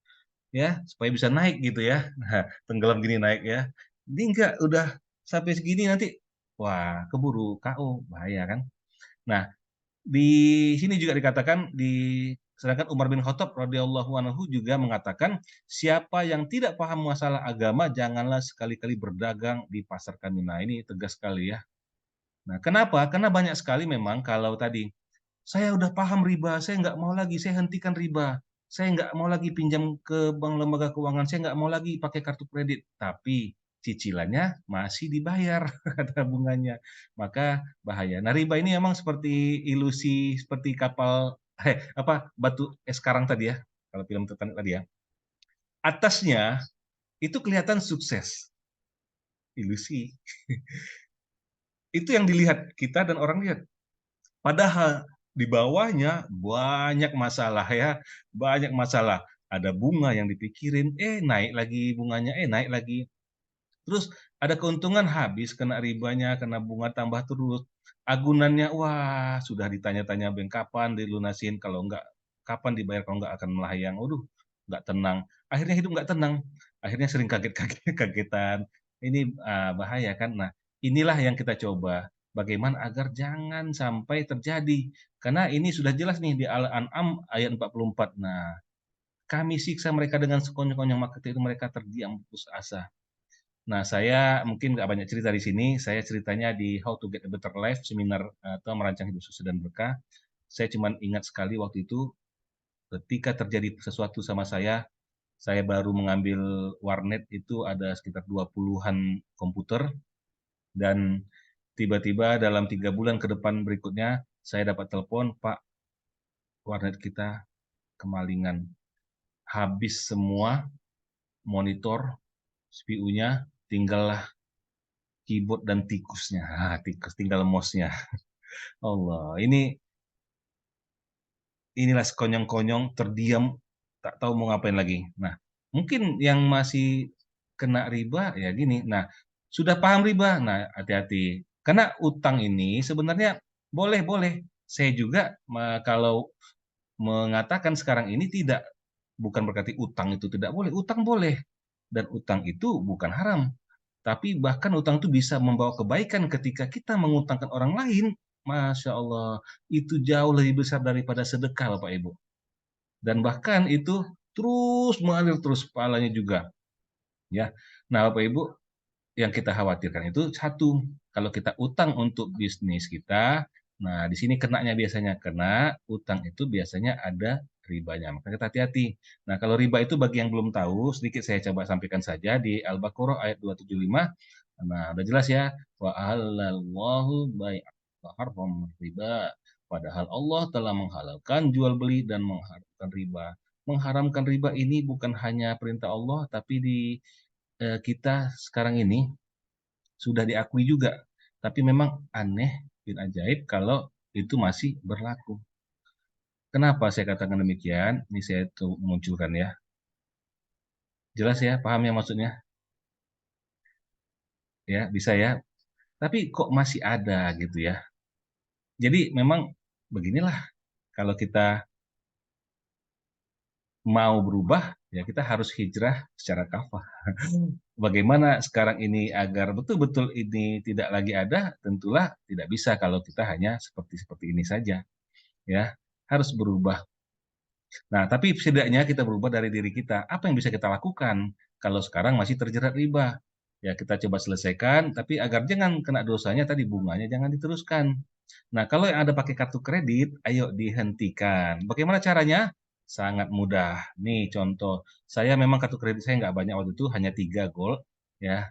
ya, supaya bisa naik gitu ya. Nah, tenggelam gini naik ya. Ini enggak, udah sampai segini nanti, wah keburu KO, bahaya kan. Nah, di sini juga dikatakan sedangkan Umar bin Khattab radhiyallahu anhu juga mengatakan, "Siapa yang tidak paham masalah agama janganlah sekali-kali berdagang di pasar kami." Nah, ini tegas sekali ya. Nah, kenapa? Karena banyak sekali memang kalau tadi, "Saya udah paham riba, saya nggak mau lagi, saya hentikan riba. Saya nggak mau lagi pinjam ke bank lembaga keuangan, saya nggak mau lagi pakai kartu kredit." Tapi cicilannya masih dibayar, ada bunganya. Maka bahaya. Nah, riba ini memang seperti ilusi, seperti kapal apa, batu es karang tadi ya, kalau film Titanic tadi ya. Atasnya itu kelihatan sukses, ilusi. Itu yang dilihat kita dan orang lihat. Padahal di bawahnya banyak masalah ya, banyak masalah. Ada bunga yang dipikirin, naik lagi bunganya, naik lagi. Terus ada keuntungan habis, kena ribanya, kena bunga tambah terus. Agunannya, wah sudah ditanya-tanya bank kapan dilunasin, kalau enggak kapan dibayar, kalau enggak akan melayang. Waduh, enggak tenang. Akhirnya hidup enggak tenang. Akhirnya sering kagetan. Ini bahaya kan. Nah, inilah yang kita coba. Bagaimana agar jangan sampai terjadi. Karena ini sudah jelas nih di Al-An'am ayat 44. Nah, kami siksa mereka dengan sekonyong-konyong, maka itu mereka terdiam putus asa. Nah, saya mungkin nggak banyak cerita di sini, saya ceritanya di How to Get a Better Life, seminar atau merancang hidup sukses dan berkah. Saya cuma ingat sekali waktu itu, ketika terjadi sesuatu sama saya baru mengambil warnet itu ada sekitar 20-an komputer, dan tiba-tiba dalam 3 bulan ke depan berikutnya, saya dapat telepon, "Pak, warnet kita kemalingan. Habis semua monitor, CPU-nya, tinggallah keyboard dan tikusnya." Tikus, tinggal mouse-nya. Allah, inilah sekonyong-konyong, terdiam, tak tahu mau ngapain lagi. Nah, mungkin yang masih kena riba ya gini, nah, sudah paham riba, nah hati-hati. Karena utang ini sebenarnya boleh-boleh. Saya juga kalau mengatakan sekarang ini tidak, bukan berarti utang itu tidak boleh, utang boleh. Dan utang itu bukan haram. Tapi bahkan utang itu bisa membawa kebaikan ketika kita mengutangkan orang lain, Masya Allah, itu jauh lebih besar daripada sedekah Bapak Ibu. Dan bahkan itu terus mengalir terus pahalanya juga. Ya. Nah Bapak Ibu, yang kita khawatirkan itu satu, kalau kita utang untuk bisnis kita, nah di sini kenanya biasanya, kena utang itu biasanya ada ribanya, maka kita hati-hati. Nah kalau riba itu bagi yang belum tahu, sedikit saya coba sampaikan saja di Al-Baqarah ayat 275. Nah udah jelas ya, wa halallahu bai'. haram riba. Padahal Allah telah menghalalkan jual beli dan mengharamkan riba. Mengharamkan riba ini bukan hanya perintah Allah, tapi di kita sekarang ini sudah diakui juga. Tapi memang aneh bin ajaib kalau itu masih berlaku. Kenapa saya katakan demikian? Ini saya tuh munculkan ya. Jelas ya, paham ya maksudnya? Ya, bisa ya. Tapi kok masih ada gitu ya. Jadi memang beginilah, kalau kita mau berubah, ya kita harus hijrah secara kafah. Bagaimana sekarang ini agar betul-betul ini tidak lagi ada, tentulah tidak bisa kalau kita hanya seperti ini saja, ya. Harus berubah. Nah, tapi setidaknya kita berubah dari diri kita. Apa yang bisa kita lakukan kalau sekarang masih terjerat riba? Ya, kita coba selesaikan, tapi agar jangan kena dosanya tadi, bunganya jangan diteruskan. Nah, kalau yang ada pakai kartu kredit, ayo dihentikan. Bagaimana caranya? Sangat mudah. Nih contoh, saya memang kartu kredit saya nggak banyak waktu itu, hanya 3 gold, ya.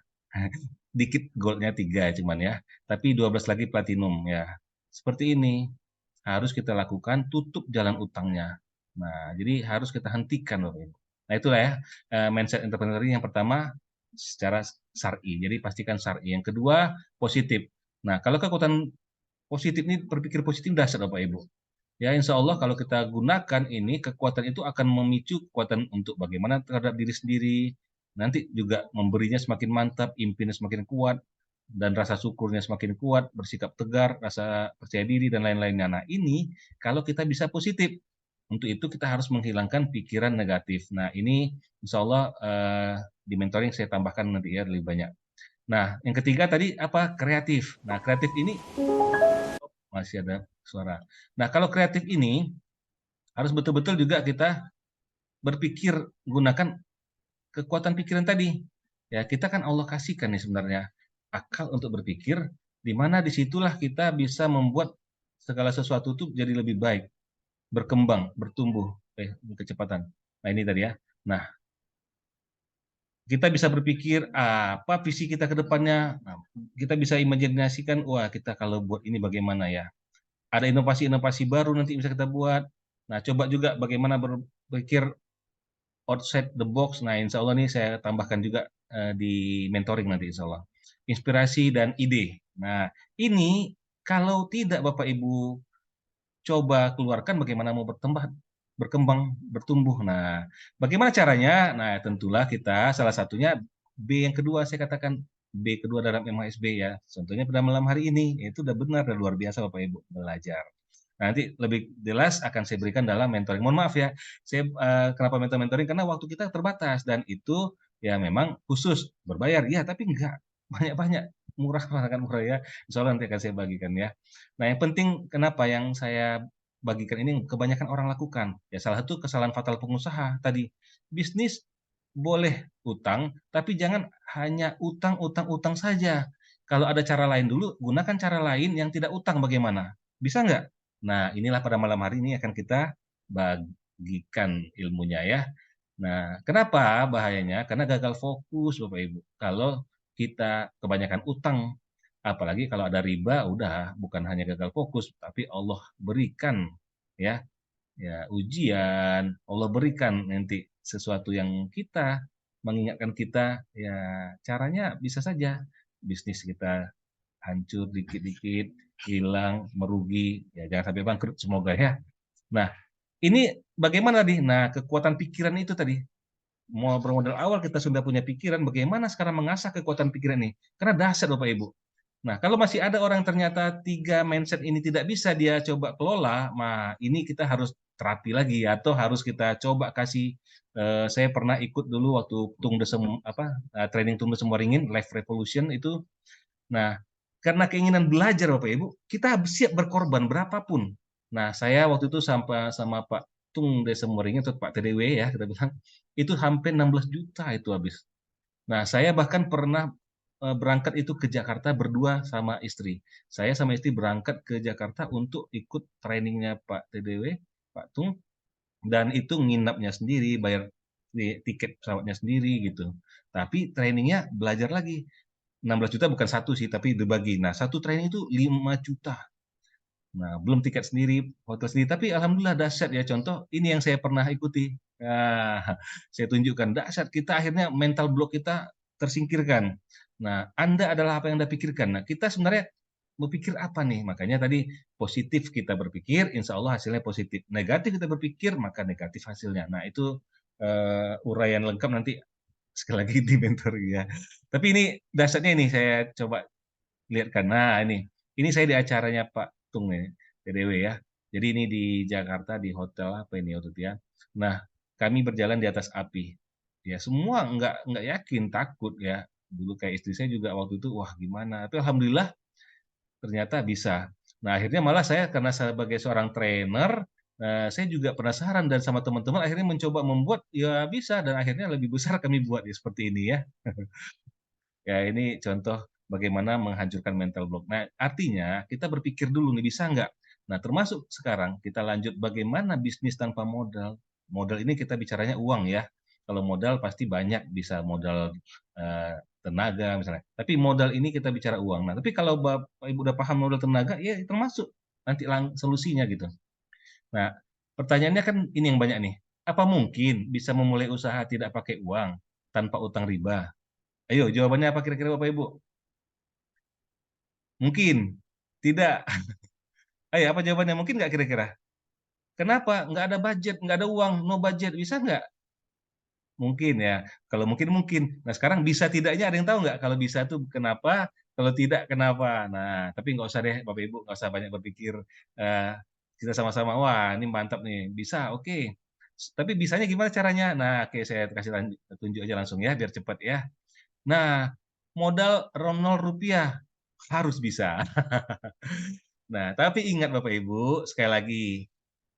Dikit goldnya 3 cuman ya, tapi 12 lagi platinum ya. Seperti ini, harus kita lakukan, tutup jalan utangnya. Nah, jadi harus kita hentikan Bapak Ibu. Nah, itulah ya, mindset entrepreneur yang pertama secara syar'i. Jadi pastikan syar'i. Yang kedua, positif. Nah, kalau kekuatan positif ini berpikir positif dasar Bapak Ibu. Ya, insya Allah kalau kita gunakan ini, kekuatan itu akan memicu kekuatan untuk bagaimana terhadap diri sendiri, nanti juga memberinya semakin mantap, impiannya semakin kuat, dan rasa syukurnya semakin kuat, bersikap tegar, rasa percaya diri, dan lain-lainnya. Nah, ini kalau kita bisa positif. Untuk itu kita harus menghilangkan pikiran negatif. Nah, ini insya Allah di mentoring saya tambahkan nanti ya lebih banyak. Nah, yang ketiga tadi apa? Kreatif. Nah, kreatif ini masih ada suara. Nah, kalau kreatif ini harus betul-betul juga kita berpikir gunakan kekuatan pikiran tadi. Ya, kita kan Allah kasihkan nih sebenarnya akal untuk berpikir, di mana disitulah kita bisa membuat segala sesuatu itu jadi lebih baik, berkembang, bertumbuh, kecepatan. Nah, ini tadi ya. Nah, kita bisa berpikir apa visi kita ke depannya. Nah, kita bisa imajinasikan, wah kita kalau buat ini bagaimana ya? Ada inovasi-inovasi baru nanti bisa kita buat. Nah, coba juga bagaimana berpikir outside the box. Nah, insya Allah nih saya tambahkan juga di mentoring nanti insya Allah. Inspirasi dan ide. Nah, ini kalau tidak Bapak Ibu coba keluarkan bagaimana mau berkembang, bertumbuh. Nah, bagaimana caranya? Nah, tentulah kita salah satunya B yang kedua saya katakan B kedua dalam MHSB ya. Contohnya pada malam hari ini, itu udah benar, udah luar biasa Bapak Ibu belajar. Nanti lebih jelas akan saya berikan dalam mentoring. Mohon maaf ya, saya kenapa mentoring karena waktu kita terbatas dan itu ya memang khusus berbayar ya, tapi enggak banyak-banyak murah sangat murah ya. Insya Allah nanti akan saya bagikan ya. Nah, yang penting kenapa yang saya bagikan ini kebanyakan orang lakukan. Ya salah satu kesalahan fatal pengusaha tadi. Bisnis boleh utang, tapi jangan hanya utang, utang, utang saja. Kalau ada cara lain dulu, gunakan cara lain yang tidak utang bagaimana? Bisa nggak? Nah, inilah pada malam hari ini akan kita bagikan ilmunya ya. Nah, kenapa bahayanya? Karena gagal fokus Bapak Ibu. Kalau kita kebanyakan utang, apalagi kalau ada riba, udah bukan hanya gagal fokus, tapi Allah berikan ya, ya ujian, Allah berikan nanti sesuatu yang kita mengingatkan kita, ya caranya bisa saja bisnis kita hancur dikit-dikit, hilang, merugi, ya jangan sampai bangkrut semoga ya. Nah, ini bagaimana nih? Nah, kekuatan pikiran itu tadi, mau bermodal awal kita sudah punya pikiran, bagaimana sekarang mengasah kekuatan pikiran ini? Karena dahsyat Bapak Ibu. Nah, kalau masih ada orang ternyata 3 mindset ini tidak bisa dia coba kelola, nah ini kita harus terapi lagi atau harus kita coba kasih saya pernah ikut dulu waktu Tung Desem apa training Tung Desem Waringin Life Revolution itu. Nah, karena keinginan belajar Bapak Ibu, kita siap berkorban berapapun. Nah, saya waktu itu sampai sama Pak Tung Desem Waringin atau Pak TDW ya kita bilang, itu hampir 16 juta itu habis. Nah, saya bahkan pernah berangkat itu ke Jakarta berdua sama istri. Saya sama istri berangkat ke Jakarta untuk ikut trainingnya Pak TDW, Pak Tung, dan itu nginapnya sendiri, bayar tiket pesawatnya sendiri gitu. Tapi trainingnya belajar lagi. 16 juta bukan satu sih, tapi dibagi. Nah, satu training itu 5 juta. Nah, belum tiket sendiri, hotel sendiri, tapi alhamdulillah dahsyat ya, contoh ini yang saya pernah ikuti. Nah, saya tunjukkan dahsyat kita akhirnya mental block kita tersingkirkan. Nah, Anda adalah apa yang Anda pikirkan. Nah, kita sebenarnya berpikir apa nih? Makanya tadi positif kita berpikir, insya Allah hasilnya positif. Negatif kita berpikir, maka negatif hasilnya. Nah, itu uraian lengkap nanti sekali lagi di mentor ya. Tapi ini dahsyatnya ini saya coba lihatkan. Nah, ini saya di acaranya Pak Tung nih, TDW ya. Jadi ini di Jakarta di hotel apa ini waktu itu ya. Nah, kami berjalan di atas api. Ya semua nggak yakin, takut ya. Dulu kayak istri saya juga waktu itu, wah gimana. Tapi alhamdulillah ternyata bisa. Nah, akhirnya malah saya karena sebagai seorang trainer, saya juga penasaran dan sama teman-teman akhirnya mencoba membuat, ya bisa dan akhirnya lebih besar kami buat ya seperti ini ya. Ya, ini contoh bagaimana menghancurkan mental block. Nah, artinya kita berpikir dulu nih, bisa nggak? Nah, termasuk sekarang kita lanjut bagaimana bisnis tanpa modal. Modal ini kita bicaranya uang ya. Kalau modal pasti banyak, bisa modal tenaga misalnya. Tapi modal ini kita bicara uang. Nah, tapi kalau Bapak Ibu udah paham modal tenaga, ya termasuk nanti solusinya gitu. Nah, pertanyaannya kan ini yang banyak nih. Apa mungkin bisa memulai usaha tidak pakai uang tanpa utang riba? Ayo, jawabannya apa kira-kira Bapak Ibu? Mungkin? Tidak? Ayo, apa jawabannya? Mungkin nggak kira-kira? Kenapa? Nggak ada budget, nggak ada uang, no budget. Bisa nggak? Mungkin ya. Kalau mungkin, mungkin. Nah, sekarang bisa tidaknya ada yang tahu nggak? Kalau bisa tuh kenapa? Kalau tidak kenapa? Nah, tapi nggak usah deh Bapak Ibu, nggak usah banyak berpikir. Eh, kita sama-sama, wah ini mantap nih, bisa, oke. Tapi bisanya gimana caranya? Nah, oke saya kasih tunjuk aja langsung ya, biar cepat ya. Nah, modal Rp0 harus bisa. Nah, tapi ingat Bapak Ibu, sekali lagi,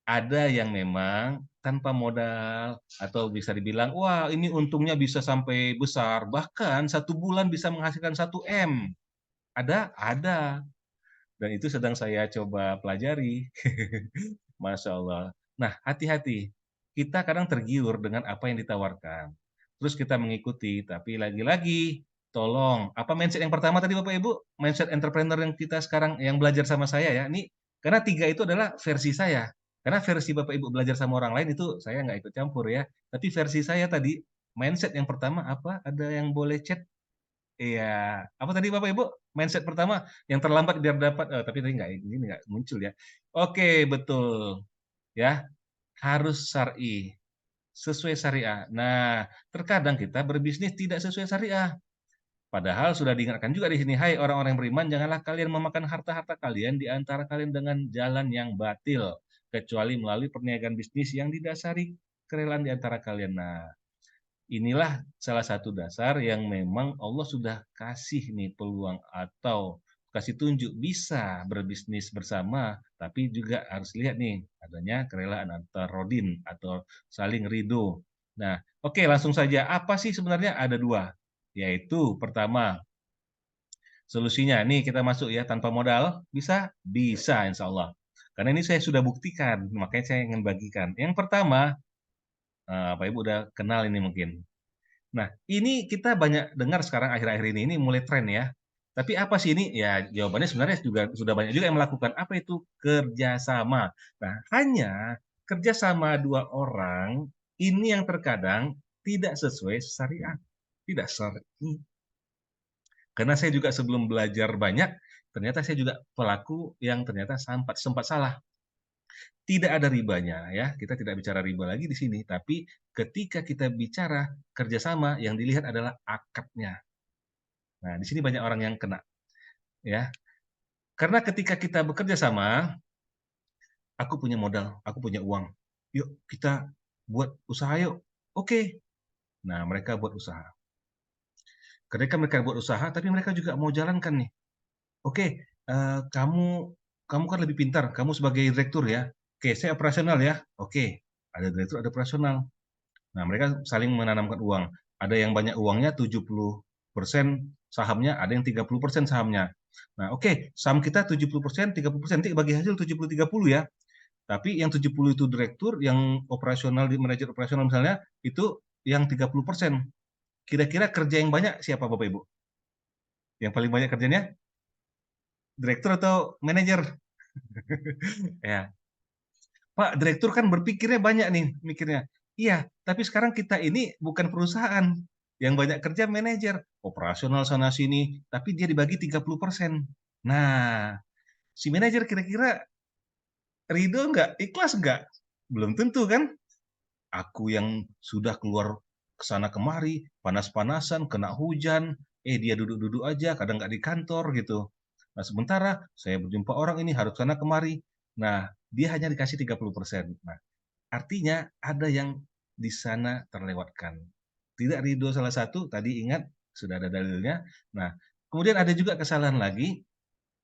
ada yang memang tanpa modal atau bisa dibilang, wah ini untungnya bisa sampai besar, bahkan 1 bulan bisa menghasilkan 1 M. Ada? Ada. Dan itu sedang saya coba pelajari. Masya Allah. Nah, hati-hati. Kita kadang tergiur dengan apa yang ditawarkan. Terus kita mengikuti, tapi lagi-lagi, tolong, apa mindset yang pertama tadi Bapak Ibu? Mindset entrepreneur yang kita sekarang, yang belajar sama saya ya. Ini, karena 3 itu adalah versi saya. Karena versi Bapak Ibu belajar sama orang lain itu saya nggak ikut campur ya. Tapi versi saya tadi, mindset yang pertama apa? Ada yang boleh chat? Iya, apa tadi Bapak Ibu? Mindset pertama, yang terlambat biar dapat, tapi tadi nggak ini nggak muncul ya. Oke, betul, ya, harus syar'i, sesuai syariah. Nah, terkadang kita berbisnis tidak sesuai syariah. Padahal sudah diingatkan juga di sini, "Hai orang-orang yang beriman, janganlah kalian memakan harta-harta kalian di antara kalian dengan jalan yang batil, kecuali melalui perniagaan bisnis yang didasari kerelaan di antara kalian." Nah, inilah salah satu dasar yang memang Allah sudah kasih nih peluang atau kasih tunjuk bisa berbisnis bersama, tapi juga harus lihat nih adanya kerelaan antar rodin atau saling ridho. Nah, oke langsung saja. Apa sih sebenarnya? Ada dua, yaitu pertama solusinya. Nih kita masuk ya tanpa modal, bisa? Bisa insya Allah. Karena ini saya sudah buktikan, makanya saya ingin bagikan. Yang pertama, Pak Ibu udah kenal ini mungkin. Nah, ini kita banyak dengar sekarang akhir-akhir ini mulai tren ya. Tapi apa sih ini? Ya, jawabannya sebenarnya juga sudah banyak juga yang melakukan. Apa itu? Kerjasama. Nah, hanya kerjasama 2 orang ini yang terkadang tidak sesuai syariat. Tidak syar'i. Karena saya juga sebelum belajar banyak, ternyata saya juga pelaku yang ternyata sempat sempat salah. Tidak ada ribanya ya, kita tidak bicara riba lagi di sini, tapi ketika kita bicara kerjasama yang dilihat adalah akadnya. Nah, di sini banyak orang yang kena ya. Karena ketika kita bekerja sama, aku punya modal, aku punya uang. Yuk kita buat usaha yuk. Oke. Nah, mereka buat usaha. Ketika mereka buat usaha, tapi mereka juga mau jalankan nih. Oke, kamu kamu kan lebih pintar, kamu sebagai direktur ya. Oke, saya operasional ya. Oke, ada direktur, ada operasional. Nah, mereka saling menanamkan uang. Ada yang banyak uangnya 70% sahamnya, ada yang 30% sahamnya. Nah, oke, saham kita 70%, 30%, nanti bagi hasil 70-30 ya. Tapi yang 70 itu direktur, yang operasional di manajer operasional misalnya, itu yang 30%. Kira-kira kerja yang banyak siapa Bapak Ibu? Yang paling banyak kerjanya? Direktur atau manajer? Ya, Pak Direktur kan berpikirnya banyak nih, mikirnya. Iya, tapi sekarang kita ini bukan perusahaan, yang banyak kerja manajer, operasional sana sini, tapi dia dibagi 30%. Nah, si manajer kira-kira ridho nggak? Ikhlas nggak? Belum tentu kan? Aku yang sudah keluar ke sana kemari, panas-panasan, kena hujan, dia duduk-duduk aja, kadang nggak di kantor gitu. Nah, sementara saya berjumpa orang ini harus sana kemari. Nah, dia hanya dikasih 30%. Nah, artinya ada yang di sana terlewatkan. Tidak ridho salah satu, tadi ingat sudah ada dalilnya. Nah, kemudian ada juga kesalahan lagi,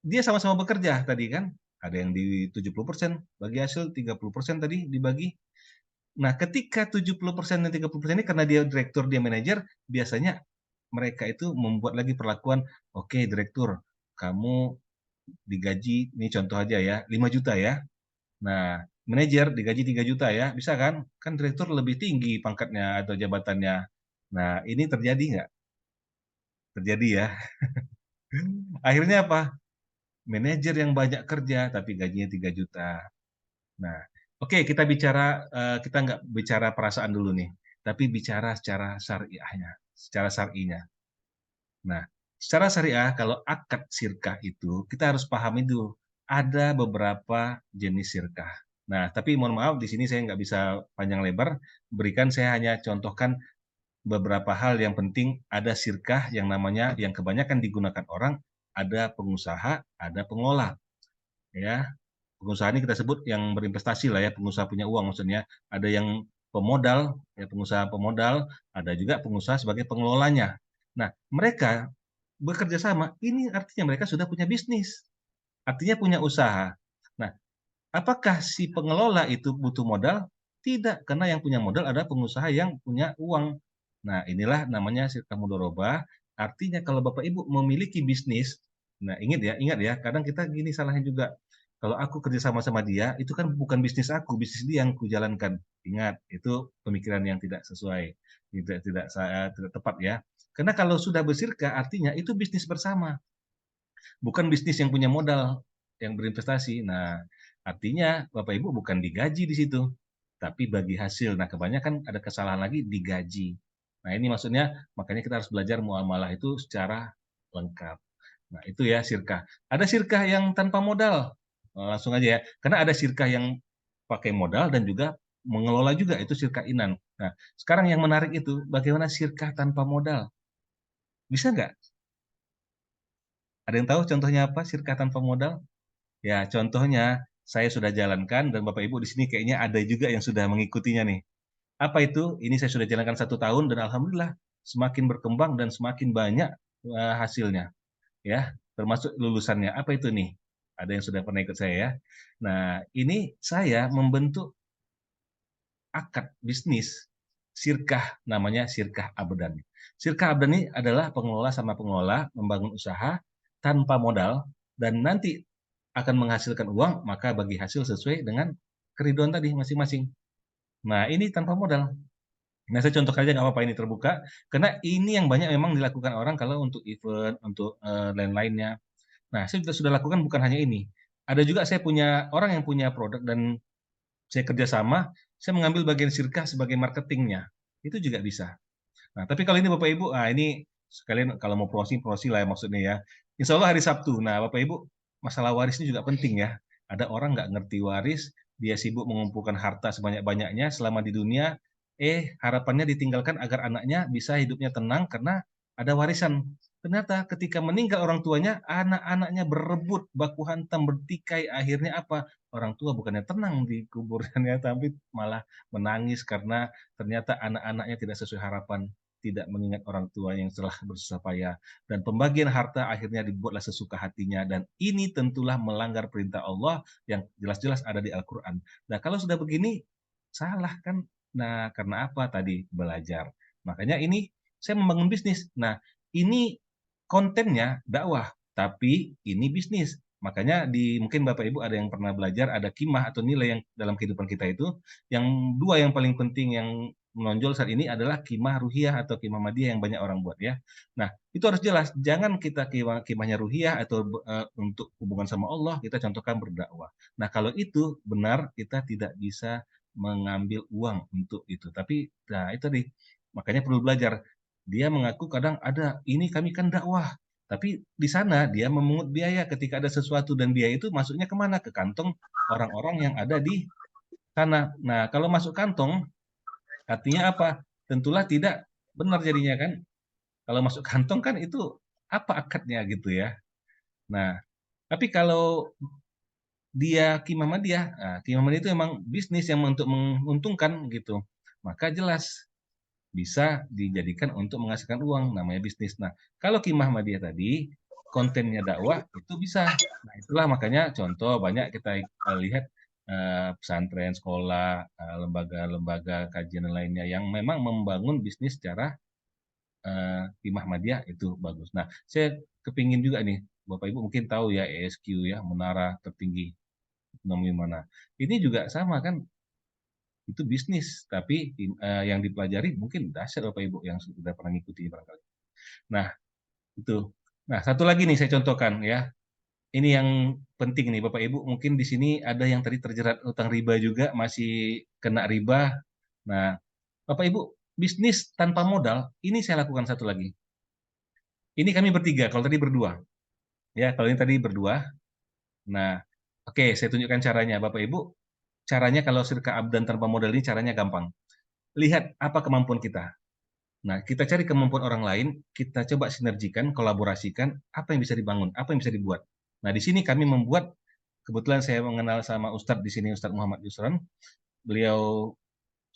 dia sama-sama bekerja tadi kan, ada yang di 70% bagi hasil, 30% tadi dibagi. Nah, ketika 70% dan 30% ini karena dia direktur, dia manajer, biasanya mereka itu membuat lagi perlakuan, "Oke direktur, kamu digaji," ini contoh aja ya, 5 juta ya. Nah, manajer digaji 3 juta ya, bisa kan? Kan direktur lebih tinggi pangkatnya atau jabatannya. Nah, ini terjadi nggak? Terjadi ya. Akhirnya apa? Manajer yang banyak kerja tapi gajinya 3 juta. Nah, oke kita bicara, kita nggak bicara perasaan dulu nih, tapi bicara secara syariahnya, secara syar'inya. Nah, secara syariah kalau akad sirkah itu kita harus pahami dulu, ada beberapa jenis sirkah. Nah, tapi mohon maaf di sini saya nggak bisa panjang lebar, saya hanya contohkan beberapa hal yang penting. Ada sirkah yang namanya yang kebanyakan digunakan orang, ada pengusaha, ada pengelola, ya. Pengusaha ini kita sebut yang berinvestasi lah ya, pengusaha punya uang maksudnya. Ada yang pemodal, ya pengusaha pemodal, ada juga pengusaha sebagai pengelolanya. Nah, mereka bekerja sama, ini artinya mereka sudah punya bisnis, artinya punya usaha. Nah, apakah si pengelola itu butuh modal? Tidak, karena yang punya modal adalah pengusaha yang punya uang. Nah, inilah namanya sirkah mudharabah. Artinya kalau Bapak Ibu memiliki bisnis, nah ingat ya, kadang kita gini salahnya juga. Kalau aku kerja sama dia, itu kan bukan bisnis aku, bisnis dia yang kujalankan. Ingat, itu pemikiran yang tidak sesuai, tidak tepat ya. Karena kalau sudah bersirkah, artinya itu bisnis bersama, bukan bisnis yang punya modal, yang berinvestasi. Nah, artinya Bapak Ibu bukan digaji di situ, tapi bagi hasil. Nah, kebanyakan ada kesalahan lagi digaji. Nah, ini maksudnya makanya kita harus belajar muamalah itu secara lengkap. Nah, itu ya sirkah. Ada sirkah yang tanpa modal. Langsung aja ya. Karena ada sirkah yang pakai modal dan juga mengelola juga, itu sirkah inan. Nah, sekarang yang menarik itu bagaimana sirkah tanpa modal? Bisa nggak? Ada yang tahu contohnya apa sirkah tanpa modal? Ya, contohnya saya sudah jalankan dan Bapak Ibu di sini kayaknya ada juga yang sudah mengikutinya nih. Apa itu? Ini saya sudah jalankan 1 tahun dan alhamdulillah semakin berkembang dan semakin banyak, hasilnya, ya, termasuk lulusannya. Apa itu nih? Ada yang sudah pernah ikut saya ya. Nah, ini saya membentuk akad bisnis sirkah, namanya sirkah abdan. Sirkah abdan ini adalah pengelola sama pengelola membangun usaha tanpa modal dan nanti akan menghasilkan uang, maka bagi hasil sesuai dengan keridhaan tadi masing-masing. Nah, ini tanpa modal. Nah, saya contoh aja nggak apa-apa ini terbuka, karena ini yang banyak memang dilakukan orang kalau untuk event, untuk, lain-lainnya. Nah, saya sudah lakukan bukan hanya ini. Ada juga saya punya orang yang punya produk dan saya kerjasama, saya mengambil bagian sirkah sebagai marketingnya, itu juga bisa. Nah, tapi kalau ini Bapak Ibu, ini sekalian kalau mau promosi, promosi lah ya maksudnya ya. Insya Allah hari Sabtu. Nah, Bapak Ibu, masalah waris ini juga penting ya. Ada orang nggak ngerti waris, dia sibuk mengumpulkan harta sebanyak-banyaknya selama di dunia, harapannya ditinggalkan agar anaknya bisa hidupnya tenang karena ada warisan. Ternyata ketika meninggal orang tuanya, anak-anaknya berebut, baku hantam, bertikai, akhirnya apa? Orang tua bukannya tenang di kuburannya, tapi malah menangis karena ternyata anak-anaknya tidak sesuai harapan, tidak mengingat orang tua yang telah bersusah payah, dan pembagian harta akhirnya dibuatlah sesuka hatinya, dan ini tentulah melanggar perintah Allah yang jelas-jelas ada di Al-Quran. Nah, kalau sudah begini, salah kan? Nah, karena apa tadi? Belajar. Makanya ini saya membangun bisnis. Nah, ini kontennya dakwah, tapi ini bisnis. Makanya mungkin Bapak Ibu ada yang pernah belajar, ada qimah atau nilai yang dalam kehidupan kita itu, yang dua yang paling penting yang menonjol saat ini adalah Qimah Ruhiyah atau Qimah Madiyah yang banyak orang buat ya. Nah, itu harus jelas, jangan kita qimahnya Ruhiyah atau untuk hubungan sama Allah, kita contohkan berdakwah. Nah, kalau itu benar, kita tidak bisa mengambil uang untuk itu. Tapi, nah itu tadi, makanya perlu belajar. Dia mengaku kadang ada, ini kami kan dakwah, tapi di sana dia memungut biaya ketika ada sesuatu dan biaya itu masuknya kemana? Ke kantong orang-orang yang ada di sana. Nah, kalau masuk kantong, artinya apa? Tentulah tidak benar jadinya kan. Kalau masuk kantong kan itu apa akadnya gitu ya. Nah, tapi kalau dia Qimah Madiyah, nah, Qimah Madiyah itu memang bisnis yang untuk menguntungkan gitu. Maka jelas bisa dijadikan untuk menghasilkan uang, namanya bisnis. Nah, kalau Qimah Madiyah tadi kontennya dakwah itu bisa. Nah, itulah makanya contoh banyak kita lihat pesantren, sekolah, lembaga-lembaga kajian lainnya yang memang membangun bisnis secara Qimah Madiyah itu bagus. Nah, saya kepingin juga nih, Bapak Ibu mungkin tahu ya ESQ ya, menara tertinggi ekonomi mana. Ini juga sama kan, itu bisnis, tapi yang dipelajari mungkin dahsyat Bapak Ibu yang sudah pernah ngikuti barangkali. Nah, itu. Nah, satu lagi nih saya contohkan ya. Ini yang penting nih Bapak Ibu, mungkin di sini ada yang tadi terjerat utang riba juga, masih kena riba. Nah, Bapak Ibu, bisnis tanpa modal, ini saya lakukan satu lagi. Ini kami bertiga, kalau tadi berdua. Ya, kalau ini tadi berdua. Nah, oke, saya tunjukkan caranya. Bapak Ibu, caranya kalau Sirka Abdan tanpa modal ini caranya gampang. Lihat apa kemampuan kita. Nah, kita cari kemampuan orang lain, kita coba sinergikan, kolaborasikan, apa yang bisa dibangun, apa yang bisa dibuat. Nah, di sini kami membuat, kebetulan saya mengenal sama Ustadz di sini, Ustadz Muhammad Yusran. Beliau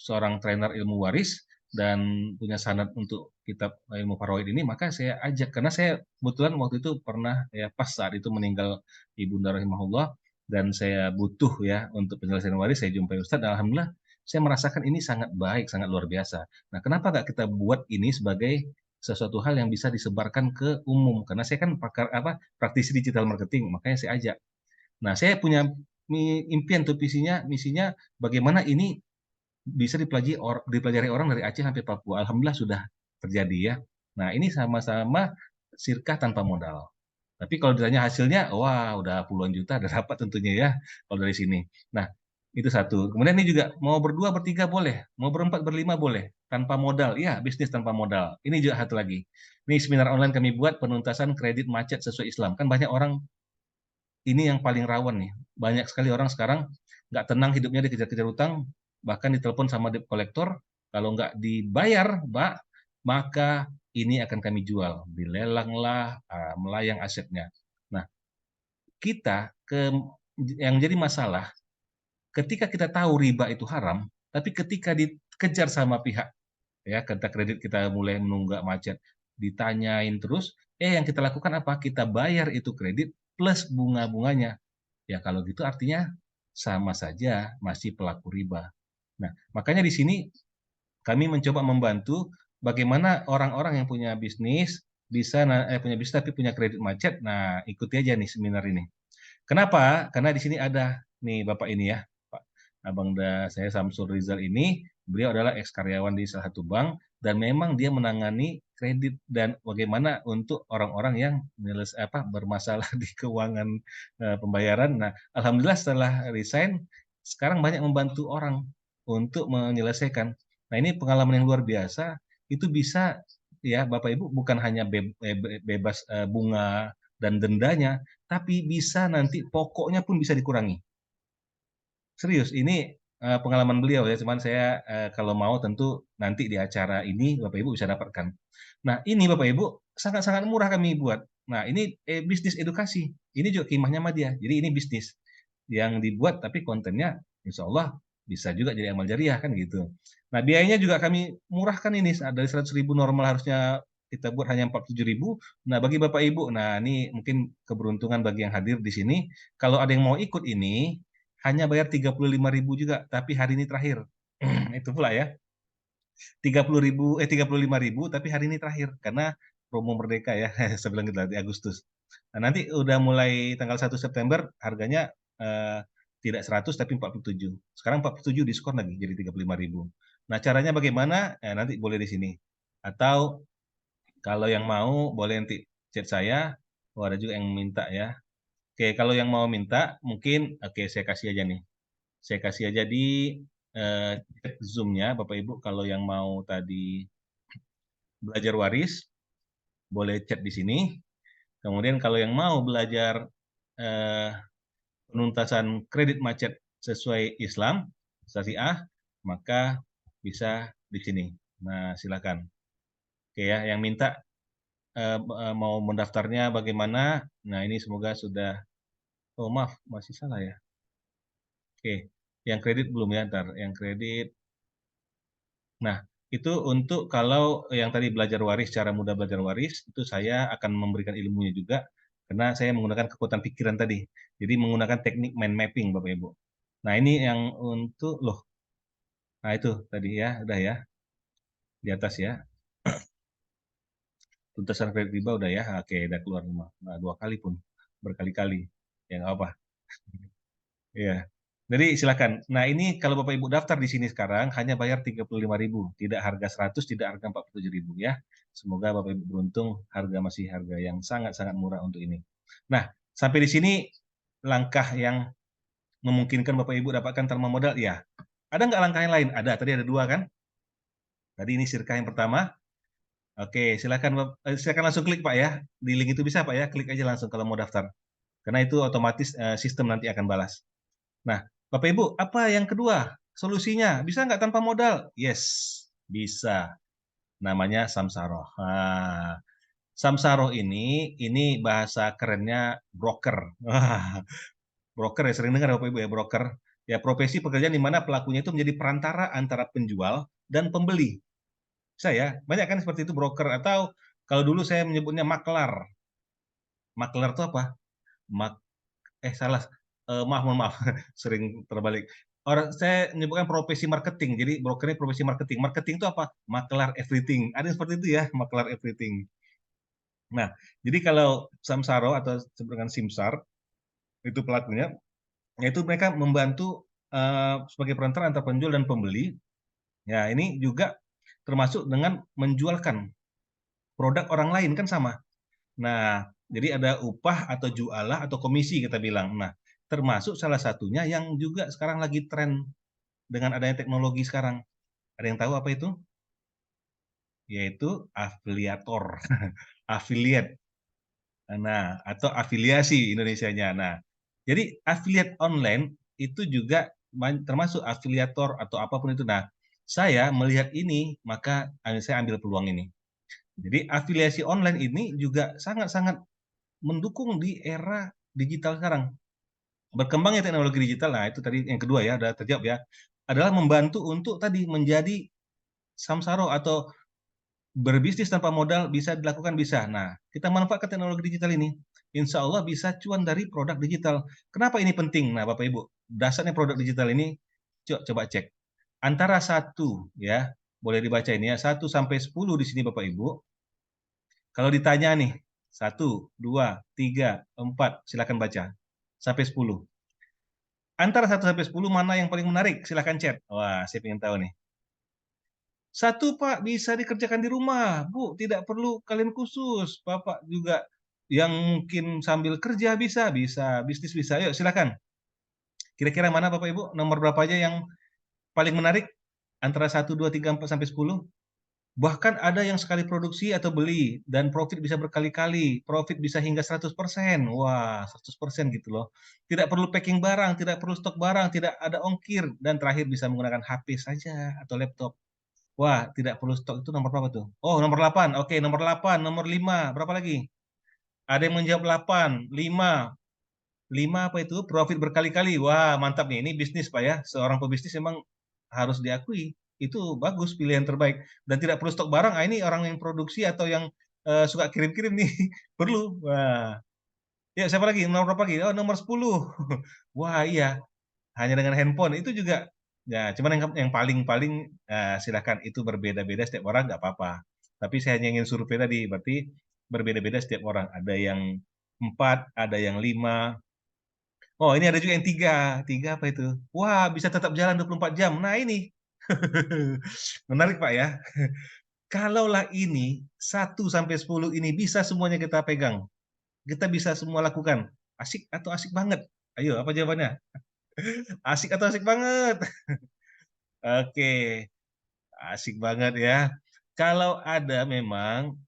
seorang trainer ilmu waris dan punya sanad untuk kitab ilmu faraid ini, maka saya ajak karena saya kebetulan waktu itu pernah ya pas saat itu meninggal ibunda rahimahullah dan saya butuh ya untuk penyelesaian waris, saya jumpai Ustadz, alhamdulillah saya merasakan ini sangat baik, sangat luar biasa. Nah, kenapa nggak kita buat ini sebagai sesuatu hal yang bisa disebarkan ke umum? Karena saya kan pakar praktisi digital marketing, makanya saya ajak. Nah, saya punya impian tuh misinya bagaimana ini bisa dipelajari orang dari Aceh sampai Papua. Alhamdulillah sudah terjadi ya. Nah, ini sama-sama sirkah tanpa modal. Tapi kalau ditanya hasilnya, wah udah puluhan juta, udah dapat tentunya ya kalau dari sini. Nah, itu satu. Kemudian ini juga mau berdua, bertiga boleh, mau berempat, berlima boleh, tanpa modal. Ya, bisnis tanpa modal. Ini juga satu lagi. Ini seminar online kami buat penuntasan kredit macet sesuai Islam. Kan banyak orang ini yang paling rawan nih. Banyak sekali orang sekarang nggak tenang hidupnya dikejar-kejar utang, bahkan ditelepon sama debt collector, kalau nggak dibayar, Mbak, maka ini akan kami jual. Dilelanglah, melayang asetnya. Nah, kita yang jadi masalah, ketika kita tahu riba itu haram, tapi ketika dikejar sama pihak, ya kata kredit kita mulai menunggak macet, ditanyain terus, yang kita lakukan apa? Kita bayar itu kredit plus bunga-bunganya. Ya kalau gitu artinya sama saja masih pelaku riba. Nah, makanya di sini kami mencoba membantu bagaimana orang-orang yang punya bisnis bisa punya bisnis tapi punya kredit macet. Nah, ikuti aja nih seminar ini. Kenapa? Karena di sini ada nih Bapak ini ya, Pak Abang saya Samsul Rizal ini, beliau adalah eks karyawan di salah satu bank dan memang dia menangani kredit dan bagaimana untuk orang-orang yang bermasalah di keuangan pembayaran. Nah, alhamdulillah setelah resign sekarang banyak membantu orang untuk menyelesaikan. Nah, ini pengalaman yang luar biasa. Itu bisa ya Bapak Ibu bukan hanya bebas bunga dan dendanya, tapi bisa nanti pokoknya pun bisa dikurangi. Serius, ini pengalaman beliau ya, cuman saya kalau mau tentu nanti di acara ini Bapak Ibu bisa dapatkan. Nah, ini Bapak Ibu sangat-sangat murah kami buat. Nah, ini bisnis edukasi. Ini juga Qimahnya Madiyah. Jadi ini bisnis yang dibuat tapi kontennya insya Allah bisa juga jadi amal jariah kan gitu. Nah, biayanya juga kami murahkan ini dari 100.000 normal harusnya kita buat hanya 47.000. Nah, bagi Bapak Ibu, nah ini mungkin keberuntungan bagi yang hadir di sini. Kalau ada yang mau ikut ini, hanya bayar 35.000 juga, tapi hari ini terakhir. Itu pula ya. 35.000 tapi hari ini terakhir karena promo Merdeka ya. Saya bilang gitu di Agustus. Nah, nanti udah mulai tanggal 1 September harganya Tidak 100 tapi 47. Sekarang 47 diskon lagi jadi 35.000. Nah, caranya bagaimana? Nanti boleh di sini. Atau kalau yang mau boleh nanti chat saya. Oh, ada juga yang minta ya. Oke, kalau yang mau minta mungkin oke saya kasih aja nih. Saya kasih aja di chat Zoom-nya Bapak Ibu kalau yang mau tadi belajar waris boleh chat di sini. Kemudian kalau yang mau belajar eh, penuntasan kredit macet sesuai Islam, syariah, maka bisa di sini. Nah, silakan. Oke ya, yang minta mau mendaftarnya bagaimana? Nah, ini semoga sudah. Oh, maaf, masih salah ya. Oke, yang kredit belum ya, ntar. Yang kredit. Nah, itu untuk kalau yang tadi belajar waris, cara mudah belajar waris, itu saya akan memberikan ilmunya juga, karena saya menggunakan kekuatan pikiran tadi. Jadi menggunakan teknik mind mapping, Bapak Ibu. Nah, ini yang untuk, loh, nah itu tadi ya, udah ya, di atas ya. Tuntutan kredit riba udah ya, oke, udah keluar semua. Nah, 2 kali pun, berkali-kali. Ya, nggak apa. Iya. Jadi silakan. Nah, ini kalau Bapak Ibu daftar di sini sekarang hanya bayar 35.000, tidak harga 100, tidak harga 47.000 ya. Semoga Bapak Ibu beruntung, harga masih harga yang sangat-sangat murah untuk ini. Nah, sampai di sini langkah yang memungkinkan Bapak Ibu dapatkan tanpa modal, ya. Ada nggak langkah yang lain? Ada, tadi ada 2 kan? Tadi ini sirkah yang pertama. Oke, silakan silakan langsung klik Pak ya. Di link itu bisa Pak ya, klik aja langsung kalau mau daftar. Karena itu otomatis sistem nanti akan balas. Nah, Bapak Ibu, apa yang kedua? Solusinya, bisa nggak tanpa modal? Yes, bisa. Namanya Samsaro. Nah, Samsaro ini bahasa kerennya broker. Wah, broker ya, sering dengar Bapak Ibu ya, broker. Ya, profesi pekerjaan di mana pelakunya itu menjadi perantara antara penjual dan pembeli. Saya, banyak kan seperti itu broker, atau kalau dulu saya menyebutnya maklar. Maklar itu apa? Mak salah, maaf, mohon maaf, sering terbalik. Saya menyebutkan profesi marketing, jadi brokernya profesi marketing. Marketing itu apa? Maklar everything. Ada yang seperti itu ya, maklar everything. Nah, jadi kalau Samsaro atau disebut dengan Simsar, itu pelakunya, yaitu mereka membantu sebagai perantara antara penjual dan pembeli. Ya, ini juga termasuk dengan menjualkan produk orang lain kan sama. Nah, jadi ada upah atau jualah atau komisi kita bilang. Nah, termasuk salah satunya yang juga sekarang lagi tren dengan adanya teknologi sekarang. Ada yang tahu apa itu? Yaitu afiliator, affiliate. Nah, atau afiliasi Indonesianya. Nah, jadi affiliate online itu juga termasuk afiliator atau apapun itu. Nah, saya melihat ini, maka saya ambil peluang ini. Jadi afiliasi online ini juga sangat-sangat mendukung di era digital sekarang. Berkembangnya teknologi digital, nah itu tadi yang kedua ya, ada terjawab ya, adalah membantu untuk tadi menjadi samsaro atau berbisnis tanpa modal bisa dilakukan bisa. Nah, kita manfaatkan teknologi digital ini. Insya Allah bisa cuan dari produk digital. Kenapa ini penting? Nah, Bapak Ibu, dasarnya produk digital ini, coba cek. Antara satu ya, boleh dibaca ini ya, 1 sampai 10 di sini Bapak Ibu. Kalau ditanya nih, 1, 2, 3, 4, silakan baca. Sampai 10. Antara 1 sampai 10 mana yang paling menarik? Silakan chat. Wah, saya ingin tahu nih. 1 Pak, bisa dikerjakan di rumah. Bu, tidak perlu kalian khusus. Bapak juga yang mungkin sambil kerja bisa, bisnis bisa. Yuk, silakan. Kira-kira mana Bapak Ibu? Nomor berapa aja yang paling menarik? Antara 1, 2, 3, 4 sampai 10. Bahkan ada yang sekali produksi atau beli dan profit bisa berkali-kali, profit bisa hingga 100%. Wah, 100% gitu loh. Tidak perlu packing barang, tidak perlu stok barang, tidak ada ongkir, dan terakhir bisa menggunakan HP saja atau laptop. Wah, tidak perlu stok itu nomor berapa tuh? Oh, nomor 8. Oke, nomor 8, nomor 5. Berapa lagi? Ada yang menjawab 8, 5. 5 apa itu? Profit berkali-kali. Wah, mantap nih. Ini bisnis, Pak ya. Seorang pebisnis memang harus diakui. Itu bagus, pilihan terbaik. Dan tidak perlu stok barang. Ah, ini orang yang produksi atau yang suka kirim-kirim nih. Perlu. Wah. Ya, siapa lagi? Nomor berapa lagi? Oh, nomor 10. Wah, iya. Hanya dengan handphone. Itu juga. Ya, cuman yang paling-paling silakan. Itu berbeda-beda setiap orang, nggak apa-apa. Tapi saya hanya ingin survei tadi. Berarti berbeda-beda setiap orang. Ada yang 4, ada yang 5. Oh, ini ada juga yang 3. 3 apa itu? Wah, bisa tetap jalan 24 jam. Nah, ini. Menarik, Pak, ya. Kalaulah ini 1 sampai 10 ini bisa semuanya kita pegang, kita bisa semua lakukan, asik atau asik banget? Ayo, apa jawabannya? Asik atau asik banget? Oke, asik banget ya. Kalau ada memang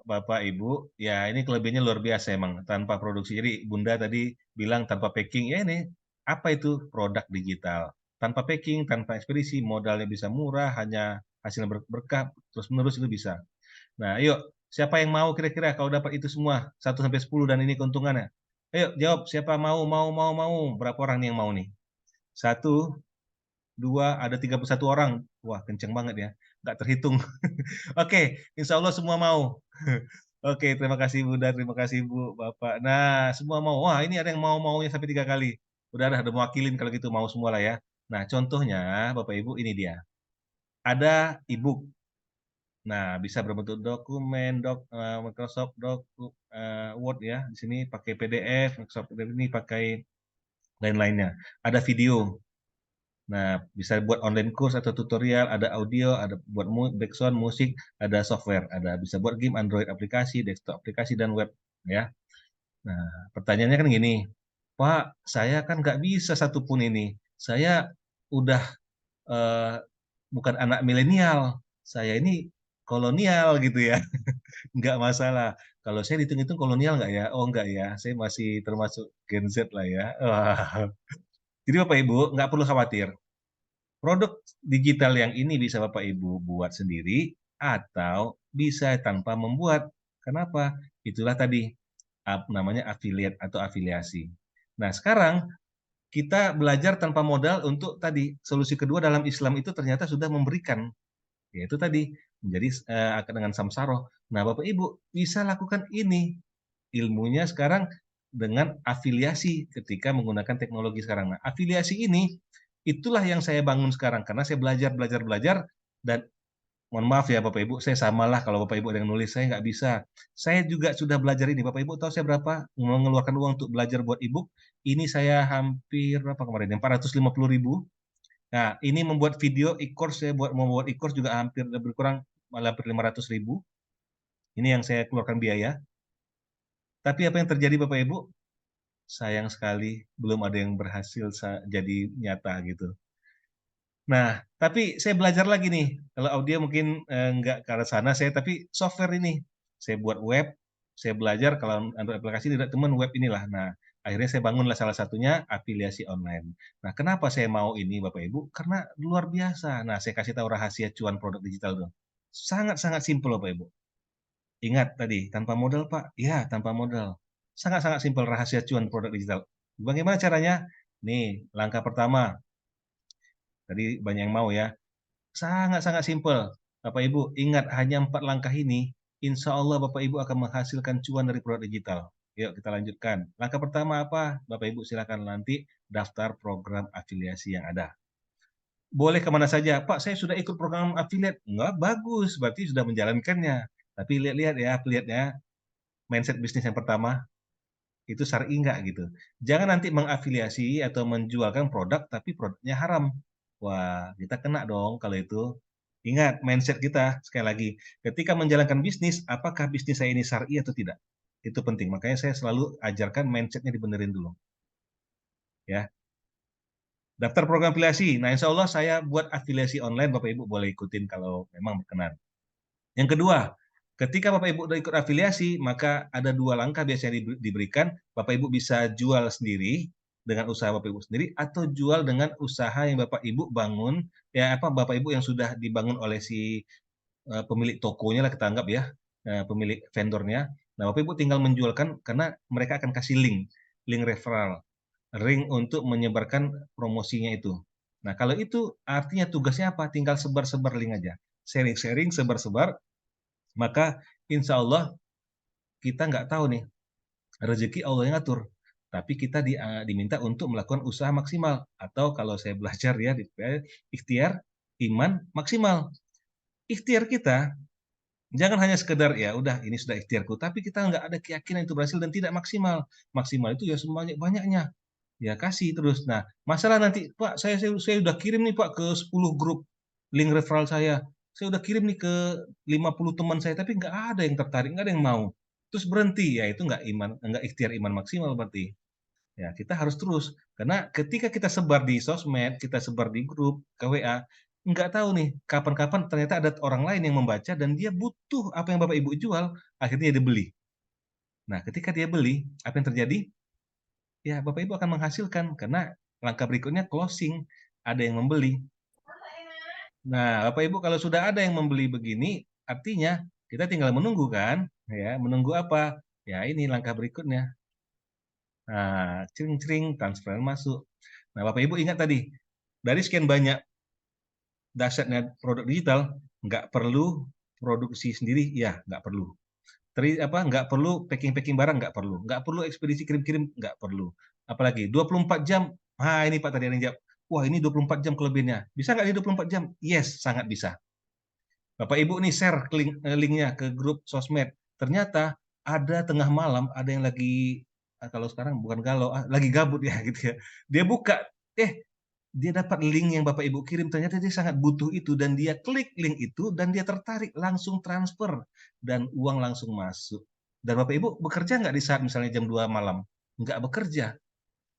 Bapak, Ibu, ya ini kelebihannya luar biasa emang, tanpa produksi. Jadi Bunda tadi bilang tanpa packing, ya ini, apa itu produk digital. Tanpa packing, tanpa ekspedisi, modalnya bisa murah, hanya hasilnya berkah, terus-menerus itu bisa. Nah, ayo, siapa yang mau kira-kira kalau dapat itu semua, 1 sampai 10 dan ini keuntungannya? Ayo jawab, siapa mau? Berapa orang nih yang mau nih? 1, 2, ada 31 orang. Wah, kenceng banget ya, nggak terhitung. Oke, insya Allah semua mau. Oke, terima kasih Bunda, terima kasih Bu, Bapak. Nah, semua mau. Wah, ini ada yang mau-maunya sampai 3 kali. Udah mewakilin kalau gitu, mau semua lah ya. Nah, contohnya Bapak Ibu ini dia, ada e-book. Nah, bisa berbentuk dokumen, Microsoft Word ya, di sini pakai PDF, Microsoft Word ini pakai lain-lainnya. Ada video. Nah, bisa buat online course atau tutorial, ada audio, ada buat background musik, ada software, ada bisa buat game Android aplikasi, desktop aplikasi, dan web, ya. Nah, pertanyaannya kan gini, "Pak, saya kan nggak bisa satupun ini. Saya udah, eee, bukan anak milenial, saya ini kolonial," gitu ya. Nggak masalah. Kalau saya dihitung-hitung kolonial nggak ya? Oh, nggak ya, saya masih termasuk Gen Z lah ya. Wah. Jadi Bapak Ibu, nggak perlu khawatir. Produk digital yang ini bisa Bapak Ibu buat sendiri atau bisa tanpa membuat. Kenapa? Itulah tadi, namanya affiliate atau afiliasi. Nah, sekarang kita belajar tanpa modal untuk tadi, solusi kedua dalam Islam itu ternyata sudah memberikan, yaitu tadi, menjadi dengan samsaroh. Nah, Bapak Ibu bisa lakukan ini, ilmunya sekarang dengan afiliasi ketika menggunakan teknologi sekarang. Nah, afiliasi ini, itulah yang saya bangun sekarang, karena saya belajar, dan mohon maaf ya Bapak Ibu, saya samalah kalau Bapak Ibu ada yang nulis, saya nggak bisa. Saya juga sudah belajar ini, Bapak Ibu tahu saya berapa mengeluarkan uang untuk belajar buat e-book? Ini saya hampir berapa kemarin ya, 450.000. Nah, ini membuat video e-course, saya membuat e-course juga hampir lebih kurang malah hampir 500.000. Ini yang saya keluarkan biaya. Tapi apa yang terjadi Bapak Ibu? Sayang sekali belum ada yang berhasil jadi nyata gitu. Nah, tapi saya belajar lagi nih, kalau audio mungkin, nggak ke arah sana saya, tapi software ini. Saya buat web, saya belajar kalau Android aplikasi tidak, teman web inilah. Nah, akhirnya saya bangunlah salah satunya afiliasi online. Nah, kenapa saya mau ini Bapak Ibu? Karena luar biasa. Nah, saya kasih tahu rahasia cuan produk digital tuh. Sangat-sangat simpel Bapak Ibu. Ingat tadi, tanpa modal Pak? Iya, tanpa modal. Sangat-sangat simpel rahasia cuan produk digital. Bagaimana caranya? Nih, langkah pertama, tadi banyak yang mau ya. Sangat-sangat simpel. Bapak Ibu, ingat hanya 4 langkah ini, insya Allah Bapak Ibu akan menghasilkan cuan dari produk digital. Yuk kita lanjutkan. Langkah pertama apa? Bapak Ibu silakan nanti daftar program afiliasi yang ada. Boleh kemana saja, Pak saya sudah ikut program affiliate. Enggak, bagus, berarti sudah menjalankannya. Tapi lihat-lihat ya, lihatnya mindset bisnis yang pertama, itu syar'i enggak gitu. Jangan nanti mengafiliasi atau menjualkan produk tapi produknya haram. Wah, kita kena dong kalau itu. Ingat mindset kita, sekali lagi, ketika menjalankan bisnis, apakah bisnis saya ini syar'i atau tidak? Itu penting, makanya saya selalu ajarkan mindset-nya dibenerin dulu, ya. Daftar program afiliasi, nah insya Allah saya buat afiliasi online, Bapak Ibu boleh ikutin kalau memang berkenan. Yang kedua, ketika Bapak Ibu udah ikut afiliasi, maka ada 2 langkah biasanya diberikan. Bapak Ibu bisa jual sendiri dengan usaha Bapak Ibu sendiri atau jual dengan usaha yang Bapak Ibu bangun, ya apa Bapak Ibu yang sudah dibangun oleh si pemilik tokonya lah kita anggap ya, pemilik vendornya. Nah, Bapak Ibu tinggal menjualkan karena mereka akan kasih link, link referral, link untuk menyebarkan promosinya itu. Nah, kalau itu artinya tugasnya apa? Tinggal sebar-sebar link aja. Sharing-sharing, sebar-sebar, maka insya Allah kita nggak tahu nih, rezeki Allah yang ngatur. Tapi kita diminta untuk melakukan usaha maksimal. Atau kalau saya belajar ya, di ikhtiar, iman, maksimal. Ikhtiar kita jangan hanya sekedar, ya udah ini sudah ikhtiarku, tapi kita nggak ada keyakinan itu berhasil dan tidak maksimal. Maksimal itu ya sebanyak-banyaknya. ya kasih terus. Nah, masalah nanti, Pak, saya udah kirim nih Pak ke 10 grup link referral saya udah kirim nih ke 50 teman saya, tapi nggak ada yang tertarik, nggak ada yang mau. Terus berhenti, ya itu nggak ikhtiar iman maksimal berarti. Ya, kita harus terus. Karena ketika kita sebar di sosmed, kita sebar di grup, ke WA, nggak tahu nih, kapan-kapan ternyata ada orang lain yang membaca dan dia butuh apa yang Bapak Ibu jual, akhirnya dia beli. Nah, ketika dia beli, apa yang terjadi? Ya, Bapak Ibu akan menghasilkan karena langkah berikutnya closing, ada yang membeli. Nah, Bapak Ibu kalau sudah ada yang membeli begini, artinya kita tinggal menunggu kan, ya, menunggu apa? Ya ini langkah berikutnya. Nah, cering-cering transferan masuk. Nah, Bapak Ibu ingat tadi, dari sekian banyak dahsyatnya produk digital, nggak perlu produksi sendiri, ya nggak perlu. Nggak perlu packing-packing barang, nggak perlu ekspedisi kirim-kirim, nggak perlu. Apalagi 24 jam, ini Pak tadi yang jawab, wah ini 24 jam kelebihannya. Bisa nggak di 24 jam? Yes, sangat bisa. Bapak Ibu nih share linknya ke grup sosmed. Ternyata ada tengah malam, ada yang lagi, kalau sekarang bukan galau, lagi gabut ya gitu ya. Dia buka, dia dapat link yang Bapak Ibu kirim, ternyata dia sangat butuh itu, dan dia klik link itu, dan dia tertarik, langsung transfer, dan uang langsung masuk. Dan Bapak Ibu bekerja nggak di saat misalnya jam 2 malam? Nggak bekerja.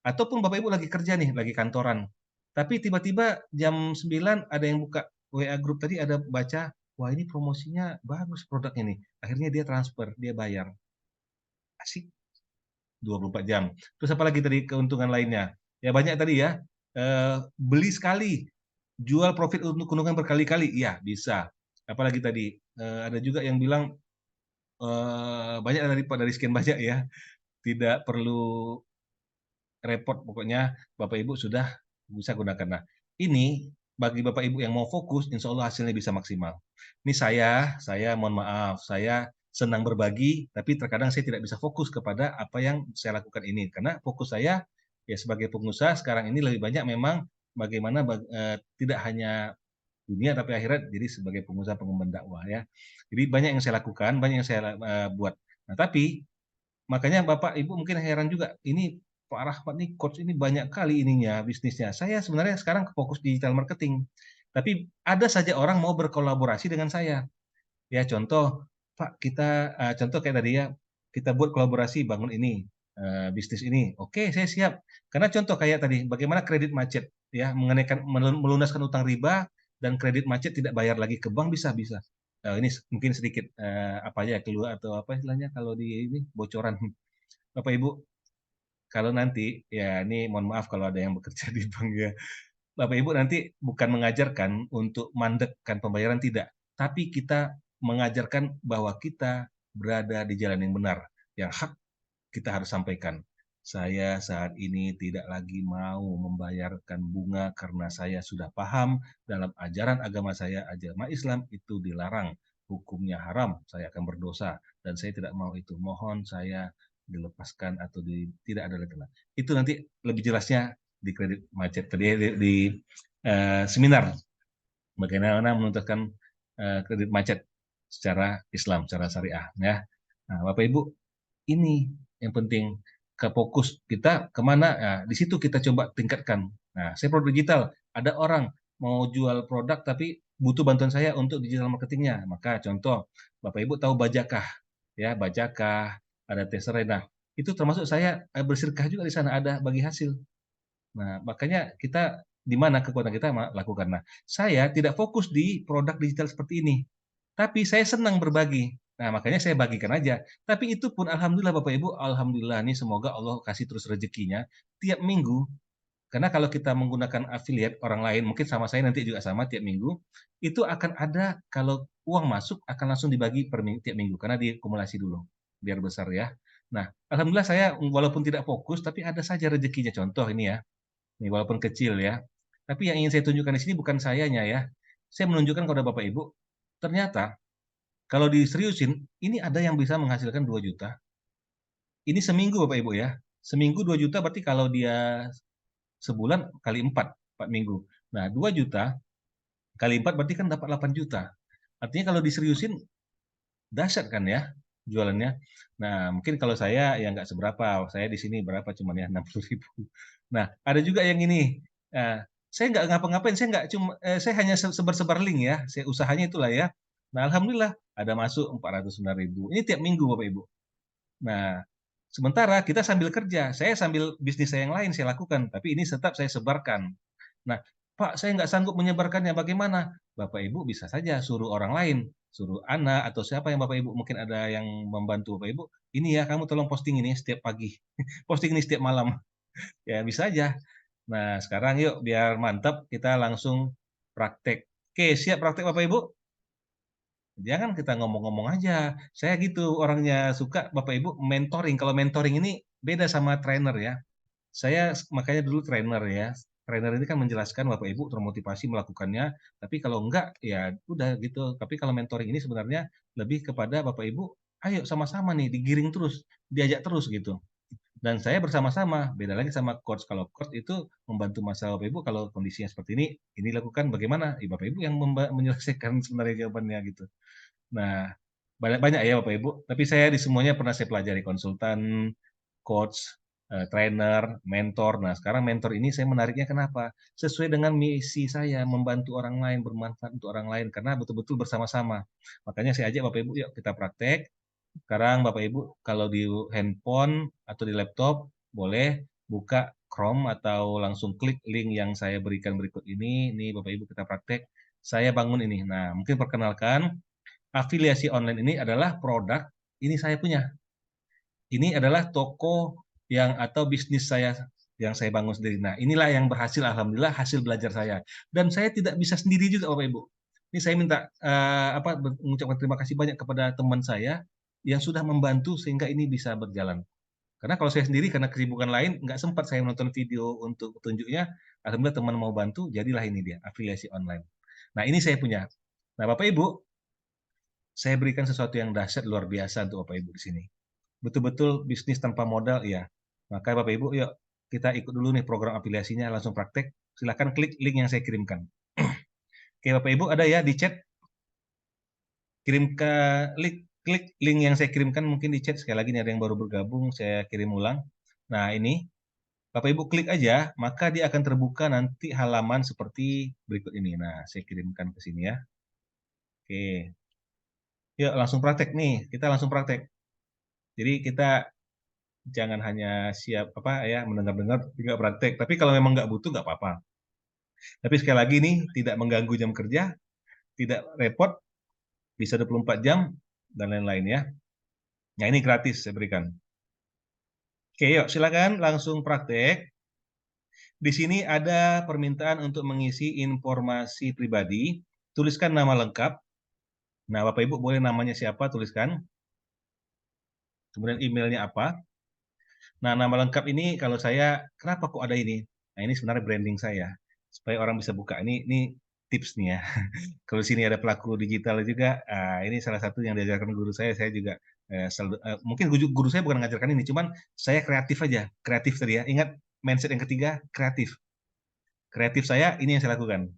Ataupun Bapak Ibu lagi kerja nih, lagi kantoran. Tapi tiba-tiba jam 9 ada yang buka WA grup tadi, ada baca, wah ini promosinya bagus produknya nih. Akhirnya dia transfer, dia bayar. Asik, 24 jam. Terus apa lagi tadi keuntungan lainnya? Ya banyak tadi ya. Beli sekali, jual profit untuk keuntungan berkali-kali. Iya, bisa. Apalagi tadi, ada juga yang bilang, banyak dari sekian banyak ya, tidak perlu repot pokoknya Bapak Ibu sudah bisa gunakan. Nah, ini bagi Bapak Ibu yang mau fokus, insya Allah hasilnya bisa maksimal. Ini saya mohon maaf, saya senang berbagi, tapi terkadang saya tidak bisa fokus kepada apa yang saya lakukan ini. Karena fokus saya ya sebagai pengusaha sekarang ini lebih banyak memang bagaimana tidak hanya dunia tapi akhirat, jadi sebagai pengusaha pengembang dakwah ya. Jadi banyak yang saya lakukan, banyak yang saya buat. Nah, tapi makanya Bapak Ibu mungkin heran juga, ini Pak Rahmat nih coach ini banyak kali ininya bisnisnya. Saya sebenarnya sekarang fokus digital marketing. Tapi ada saja orang mau berkolaborasi dengan saya. Ya contoh, Pak kita contoh kayak tadi ya, kita buat kolaborasi bangun ini, bisnis ini. Oke, saya siap. Karena contoh kayak tadi, bagaimana kredit macet ya, melunaskan utang riba dan kredit macet tidak bayar lagi ke bank bisa bisa. Ini mungkin sedikit apa ya keluar atau apa istilahnya kalau di ini bocoran. Bapak Ibu, kalau nanti ya ini mohon maaf kalau ada yang bekerja di bank ya. Bapak Ibu nanti bukan mengajarkan untuk mandekkan pembayaran tidak, tapi kita mengajarkan bahwa kita berada di jalan yang benar, yang hak kita harus sampaikan. Saya saat ini tidak lagi mau membayarkan bunga karena saya sudah paham dalam ajaran agama saya, agama Islam itu dilarang, hukumnya haram, saya akan berdosa dan saya tidak mau itu. Mohon saya dilepaskan atau tidak ada lagi. Itu nanti lebih jelasnya di kredit macet tadi di seminar bagaimana menuntaskan kredit macet secara Islam, secara syariah ya. Nah, Bapak Ibu, ini yang penting ke fokus kita kemana, nah, di situ kita coba tingkatkan. Nah, saya produk digital, ada orang mau jual produk tapi butuh bantuan saya untuk digital marketingnya. Maka contoh, Bapak Ibu tahu Bajakah, ya Bajakah, ada Teserai. Nah, itu termasuk saya bersedekah juga di sana, ada bagi hasil. Nah, makanya kita di mana kekuatan kita lakukan. Nah, saya tidak fokus di produk digital seperti ini, tapi saya senang berbagi. Nah, makanya saya bagikan aja. Tapi itu pun alhamdulillah Bapak Ibu, alhamdulillah nih semoga Allah kasih terus rezekinya tiap minggu. Karena kalau kita menggunakan affiliate orang lain, mungkin sama saya nanti juga sama tiap minggu, itu akan ada kalau uang masuk akan langsung dibagi tiap minggu karena diakumulasi dulu biar besar ya. Nah, alhamdulillah saya walaupun tidak fokus tapi ada saja rezekinya. Contoh ini ya, nih walaupun kecil ya. Tapi yang ingin saya tunjukkan di sini bukan sayanya ya. Saya menunjukkan kepada Bapak Ibu, ternyata kalau diseriusin, ini ada yang bisa menghasilkan 2 juta. Ini seminggu Bapak Ibu ya. Seminggu 2 juta berarti kalau dia sebulan kali 4, 4 minggu. Nah, 2 juta kali 4 berarti kan dapat 8 juta. Artinya kalau diseriusin, dahsyat kan ya. jualannya. Nah, mungkin kalau saya ya nggak seberapa, saya di sini berapa cuman ya 60.000. Nah, ada juga yang ini, saya nggak ngapa-ngapain, saya nggak saya hanya sebar-sebar link ya, usahanya itulah ya. Nah, alhamdulillah ada masuk 409.000. Ini tiap minggu Bapak Ibu. Nah, sementara kita sambil kerja, saya sambil bisnis saya yang lain saya lakukan, tapi ini tetap saya sebarkan. Nah, "Pak, saya nggak sanggup menyebarkannya, bagaimana?" Bapak Ibu bisa saja suruh orang lain, suruh anak atau siapa yang Bapak Ibu mungkin ada yang membantu Bapak Ibu, "Ini ya, kamu tolong posting ini setiap pagi, posting ini setiap malam." Ya bisa aja. Nah, sekarang yuk biar mantap kita langsung praktek. Oke, siap praktek Bapak Ibu? Jangan kita ngomong-ngomong aja. Saya gitu orangnya, suka Bapak Ibu mentoring. Kalau mentoring ini beda sama trainer ya. Saya makanya dulu trainer ya. Trainer ini kan menjelaskan Bapak Ibu termotivasi melakukannya, tapi kalau enggak ya udah gitu. Tapi kalau mentoring ini sebenarnya lebih kepada Bapak Ibu, ayo sama-sama nih digiring terus, diajak terus gitu. Dan saya bersama-sama, beda lagi sama coach. Kalau coach itu membantu masalah Bapak Ibu kalau kondisinya seperti ini lakukan bagaimana? Bapak Ibu yang menyelesaikan sebenarnya jawabannya gitu. Nah, banyak-banyak ya Bapak Ibu, tapi saya di semuanya pernah saya pelajari, konsultan, coach, trainer, mentor. Nah, sekarang mentor ini saya menariknya kenapa? Sesuai dengan misi saya, membantu orang lain, bermanfaat untuk orang lain, karena betul-betul bersama-sama. Makanya saya ajak Bapak Ibu, yuk kita praktek. Sekarang Bapak Ibu kalau di handphone atau di laptop, boleh buka Chrome atau langsung klik link yang saya berikan berikut ini Bapak Ibu kita praktek. Saya bangun ini. Nah, mungkin perkenalkan, afiliasi online ini adalah produk, ini saya punya. Ini adalah toko yang atau bisnis saya yang saya bangun sendiri. Nah, inilah yang berhasil alhamdulillah hasil belajar saya. Dan saya tidak bisa sendiri juga Bapak Ibu. Ini saya minta mengucapkan terima kasih banyak kepada teman saya yang sudah membantu sehingga ini bisa berjalan. Karena kalau saya sendiri karena kesibukan lain nggak sempat saya menonton video untuk petunjuknya. Alhamdulillah teman mau bantu, jadilah ini dia afiliasi online. Nah, ini saya punya. Nah, Bapak Ibu, saya berikan sesuatu yang dahsyat luar biasa untuk Bapak Ibu di sini. Betul-betul bisnis tanpa modal, iya. Maka Bapak Ibu, yuk kita ikut dulu nih program afiliasinya, langsung praktek. Silakan klik link yang saya kirimkan. Oke, Bapak Ibu ada ya di chat, kirim ke klik link yang saya kirimkan mungkin di chat. Sekali lagi nih ada yang baru bergabung, saya kirim ulang. Nah, ini Bapak Ibu klik aja, maka dia akan terbuka nanti halaman seperti berikut ini. Nah, saya kirimkan ke sini ya. Oke. Yuk langsung praktek nih, kita langsung praktek. Jadi kita jangan hanya siap apa ya mendengar-dengar tidak praktek. Tapi kalau memang nggak butuh nggak apa-apa. Tapi sekali lagi nih tidak mengganggu jam kerja, tidak repot, bisa 24 jam dan lain-lain ya. Nah ini gratis saya berikan. Oke yuk silakan langsung praktek. Di sini ada permintaan untuk mengisi informasi pribadi. Tuliskan nama lengkap. Nah Bapak Ibu boleh namanya siapa tuliskan. Kemudian emailnya apa. Nah, nama lengkap ini kalau saya, kenapa kok ada ini? Nah, ini sebenarnya branding saya, supaya orang bisa buka. Ini tips nih ya. Kalau di sini ada pelaku digital juga, ini salah satu yang diajarkan guru saya juga mungkin guru saya bukan mengajarkan ini, cuman saya kreatif aja, kreatif tadi ya. Ingat mindset yang ketiga, kreatif. Kreatif saya ini yang saya lakukan.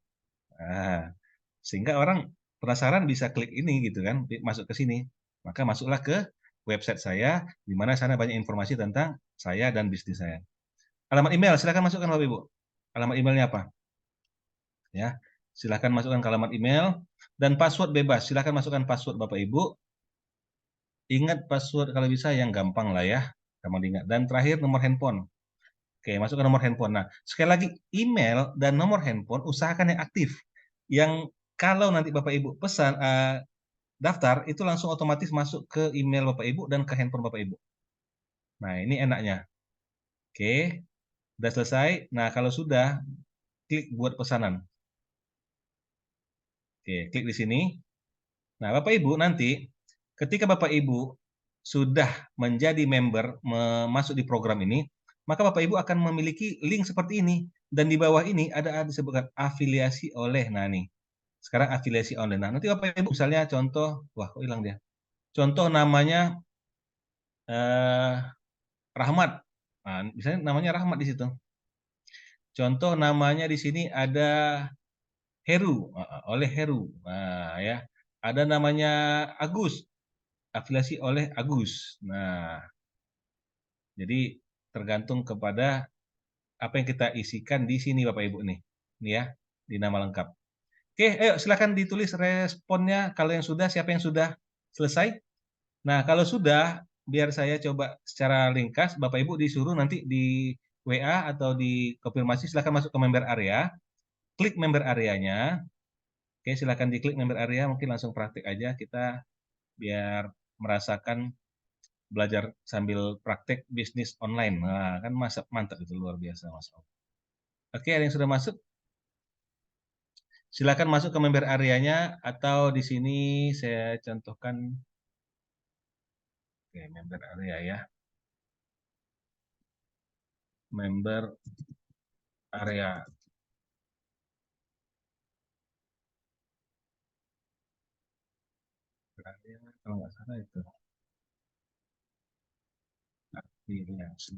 Nah, sehingga orang penasaran bisa klik ini gitu kan, masuk ke sini. Maka masuklah ke website saya, di mana sana banyak informasi tentang saya dan bisnis saya. Alamat email silakan masukkan Bapak Ibu. Alamat emailnya apa? Ya, silakan masukkan ke alamat email dan password bebas. Silakan masukkan password Bapak Ibu. Ingat password kalau bisa yang gampang lah ya, gampang diingat. Dan terakhir nomor handphone. Oke, masukkan nomor handphone. Nah, sekali lagi email dan nomor handphone usahakan yang aktif. Yang kalau nanti Bapak Ibu pesan daftar itu langsung otomatis masuk ke email Bapak Ibu dan ke handphone Bapak Ibu. Nah, ini enaknya. Oke, sudah selesai. Nah, kalau sudah klik buat pesanan. Oke, klik di sini. Nah, Bapak Ibu nanti ketika Bapak Ibu sudah menjadi member, masuk di program ini, maka Bapak Ibu akan memiliki link seperti ini dan di bawah ini ada disebutkan afiliasi oleh. Nah, nih. Sekarang afiliasi online. Nah, nanti Bapak Ibu misalnya contoh, wah kok hilang dia. Contoh namanya eh, Rahmat. Nah, misalnya namanya Rahmat di situ. Contoh namanya di sini ada Heru, oleh Heru. Nah, ya. Ada namanya Agus. afiliasi oleh Agus. Nah, jadi tergantung kepada apa yang kita isikan di sini Bapak Ibu nih. Ini ya, di nama lengkap. Oke, ayo silakan ditulis responnya kalau yang sudah, siapa yang sudah selesai. Nah, kalau sudah, biar saya coba secara ringkas, Bapak Ibu disuruh nanti di WA atau di konfirmasi, silakan masuk ke member area, klik member areanya. Oke, silakan diklik member area, mungkin langsung praktik aja kita biar merasakan belajar sambil praktek bisnis online. Nah, kan mantap itu luar biasa, Mas. Oke, ada yang sudah masuk? Silakan masuk ke member areanya atau di sini saya contohkan oke, member area ya. Member area. Kalau nggak salah itu. Afiliasi.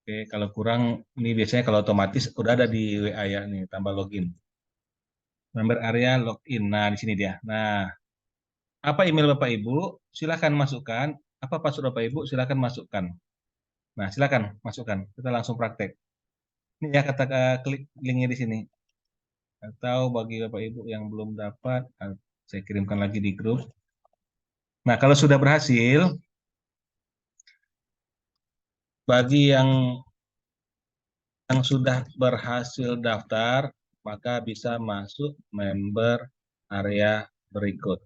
Oke, kalau kurang ini biasanya kalau otomatis udah ada di WA ya nih tambah login. Member area login. Nah, di sini dia. Nah, apa email Bapak Ibu? Silakan masukkan. Apa password Bapak Ibu? Silakan masukkan. Nah, silakan masukkan. Kita langsung praktek. Ini ya kata klik linknya di sini. Atau bagi Bapak Ibu yang belum dapat, saya kirimkan lagi di grup. Nah, kalau sudah berhasil, bagi yang sudah berhasil daftar, maka bisa masuk member area berikut.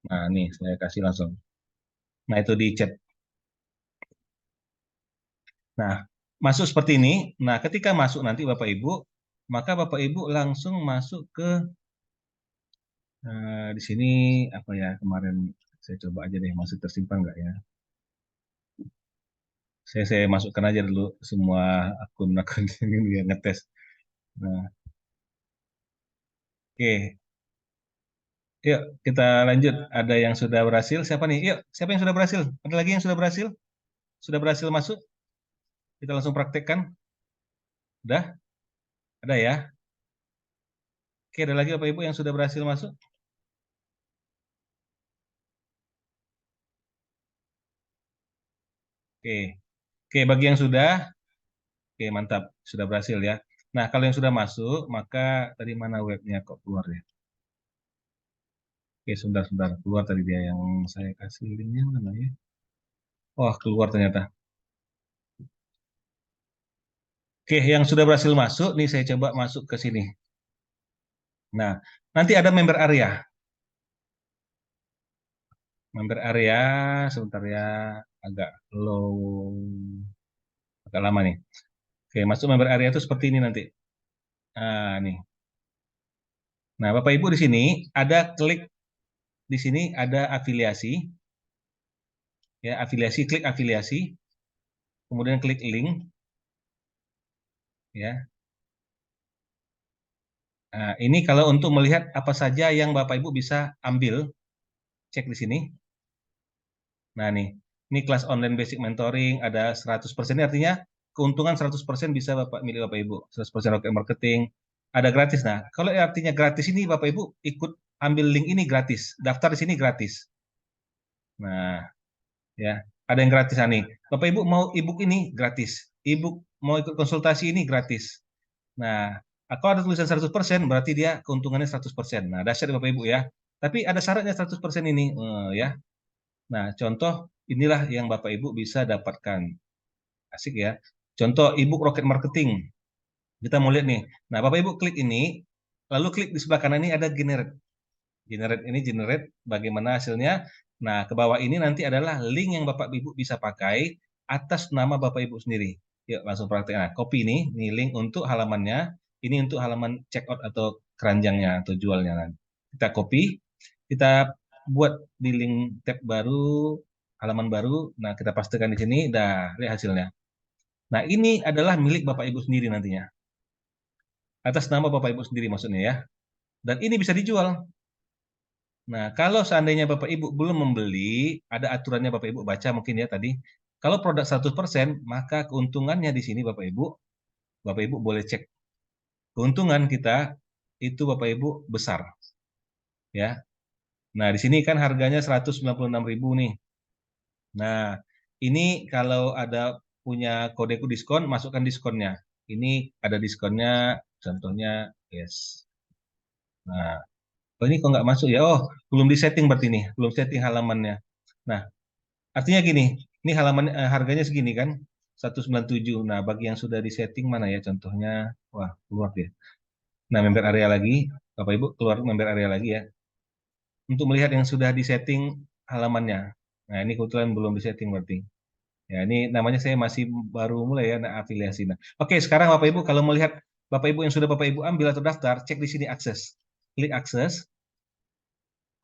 Nah, nih saya kasih langsung. Nah, itu di chat. Nah, masuk seperti ini. Nah, ketika masuk nanti Bapak Ibu, maka Bapak Ibu langsung masuk ke di sini apa ya kemarin saya coba aja deh masih tersimpan nggak ya? Saya masukkan aja dulu semua akun-akun ini biar ngetes. Nah, oke. Yuk, kita lanjut. Ada yang sudah berhasil? Siapa nih? Yuk, siapa yang sudah berhasil? Ada lagi yang sudah berhasil? Sudah berhasil masuk? Kita langsung praktekkan. Udah? Ada ya? Oke, ada lagi Bapak Ibu yang sudah berhasil masuk? Oke. Oke, bagi yang sudah, oke mantap, sudah berhasil ya. Nah, kalau yang sudah masuk, maka tadi mana webnya kok keluar ya? Oke, sebentar, keluar tadi dia yang saya kasih linknya mana ya? Wah, keluar ternyata. Oke, yang sudah berhasil masuk, nih saya coba masuk ke sini. Nah, nanti ada member area. Member area, sebentar ya, agak low, agak lama nih. Oke, masuk member area itu seperti ini nanti. Nah, nih. Nah, Bapak Ibu di sini ada klik di sini ada afiliasi, ya afiliasi, klik afiliasi, kemudian klik link, ya. Nah, ini kalau untuk melihat apa saja yang Bapak Ibu bisa ambil, cek di sini. Nah, ini kelas online basic mentoring ada 100%, ini artinya keuntungan 100% bisa Bapak milik Bapak Ibu, 100% rocket marketing, ada gratis. Nah, kalau artinya gratis ini Bapak Ibu ikut ambil link ini gratis, daftar di sini gratis. Nah, ya, ada yang gratis nih. Bapak Ibu mau ebook ini gratis, ebook mau ikut konsultasi ini gratis. Nah, kalau ada tulisan 100% berarti dia keuntungannya 100%. Nah, dahsyat Bapak Ibu ya. Tapi ada syaratnya 100% ini, ya. Nah, contoh inilah yang Bapak Ibu bisa dapatkan. Asik ya. Contoh ebook Rocket Marketing. Kita mau lihat nih. Nah, Bapak Ibu klik ini, lalu klik di sebelah kanan ini ada generate. Generate bagaimana hasilnya. Nah, ke bawah ini nanti adalah link yang Bapak Ibu bisa pakai atas nama Bapak Ibu sendiri. Yuk, langsung praktek. Nah, copy ini link untuk halamannya, ini untuk halaman checkout atau keranjangnya atau jualnya. Nah, kita copy, kita buat di link tab baru, halaman baru. Nah, kita pastikan di sini, dah lihat hasilnya. Nah, ini adalah milik Bapak Ibu sendiri nantinya. Atas nama Bapak Ibu sendiri maksudnya ya. Dan ini bisa dijual. Nah, kalau seandainya Bapak Ibu belum membeli, ada aturannya Bapak Ibu baca mungkin ya tadi. Kalau produk 100%, maka keuntungannya di sini Bapak Ibu boleh cek. Keuntungan kita itu Bapak Ibu besar. Ya. Nah, di sini kan harganya 196.000 nih. Nah, ini kalau ada punya kodeku diskon, masukkan diskonnya. Ini ada diskonnya, contohnya, yes. Nah, oh ini kok nggak masuk ya? Oh, belum disetting berarti nih, belum setting halamannya. Nah, artinya gini, ini halaman harganya segini kan, 197. Nah, bagi yang sudah disetting mana ya contohnya? Wah, keluar dia. Nah, member area lagi, Bapak Ibu keluar member area lagi ya. Untuk melihat yang sudah disetting halamannya. Nah, ini kebetulan belum disetting berarti. Ya, ini namanya saya masih baru mulai ya nah, afiliasi. Nah, oke, sekarang Bapak Ibu kalau melihat Bapak Ibu yang sudah Bapak Ibu ambil atau daftar, cek di sini akses. Klik akses.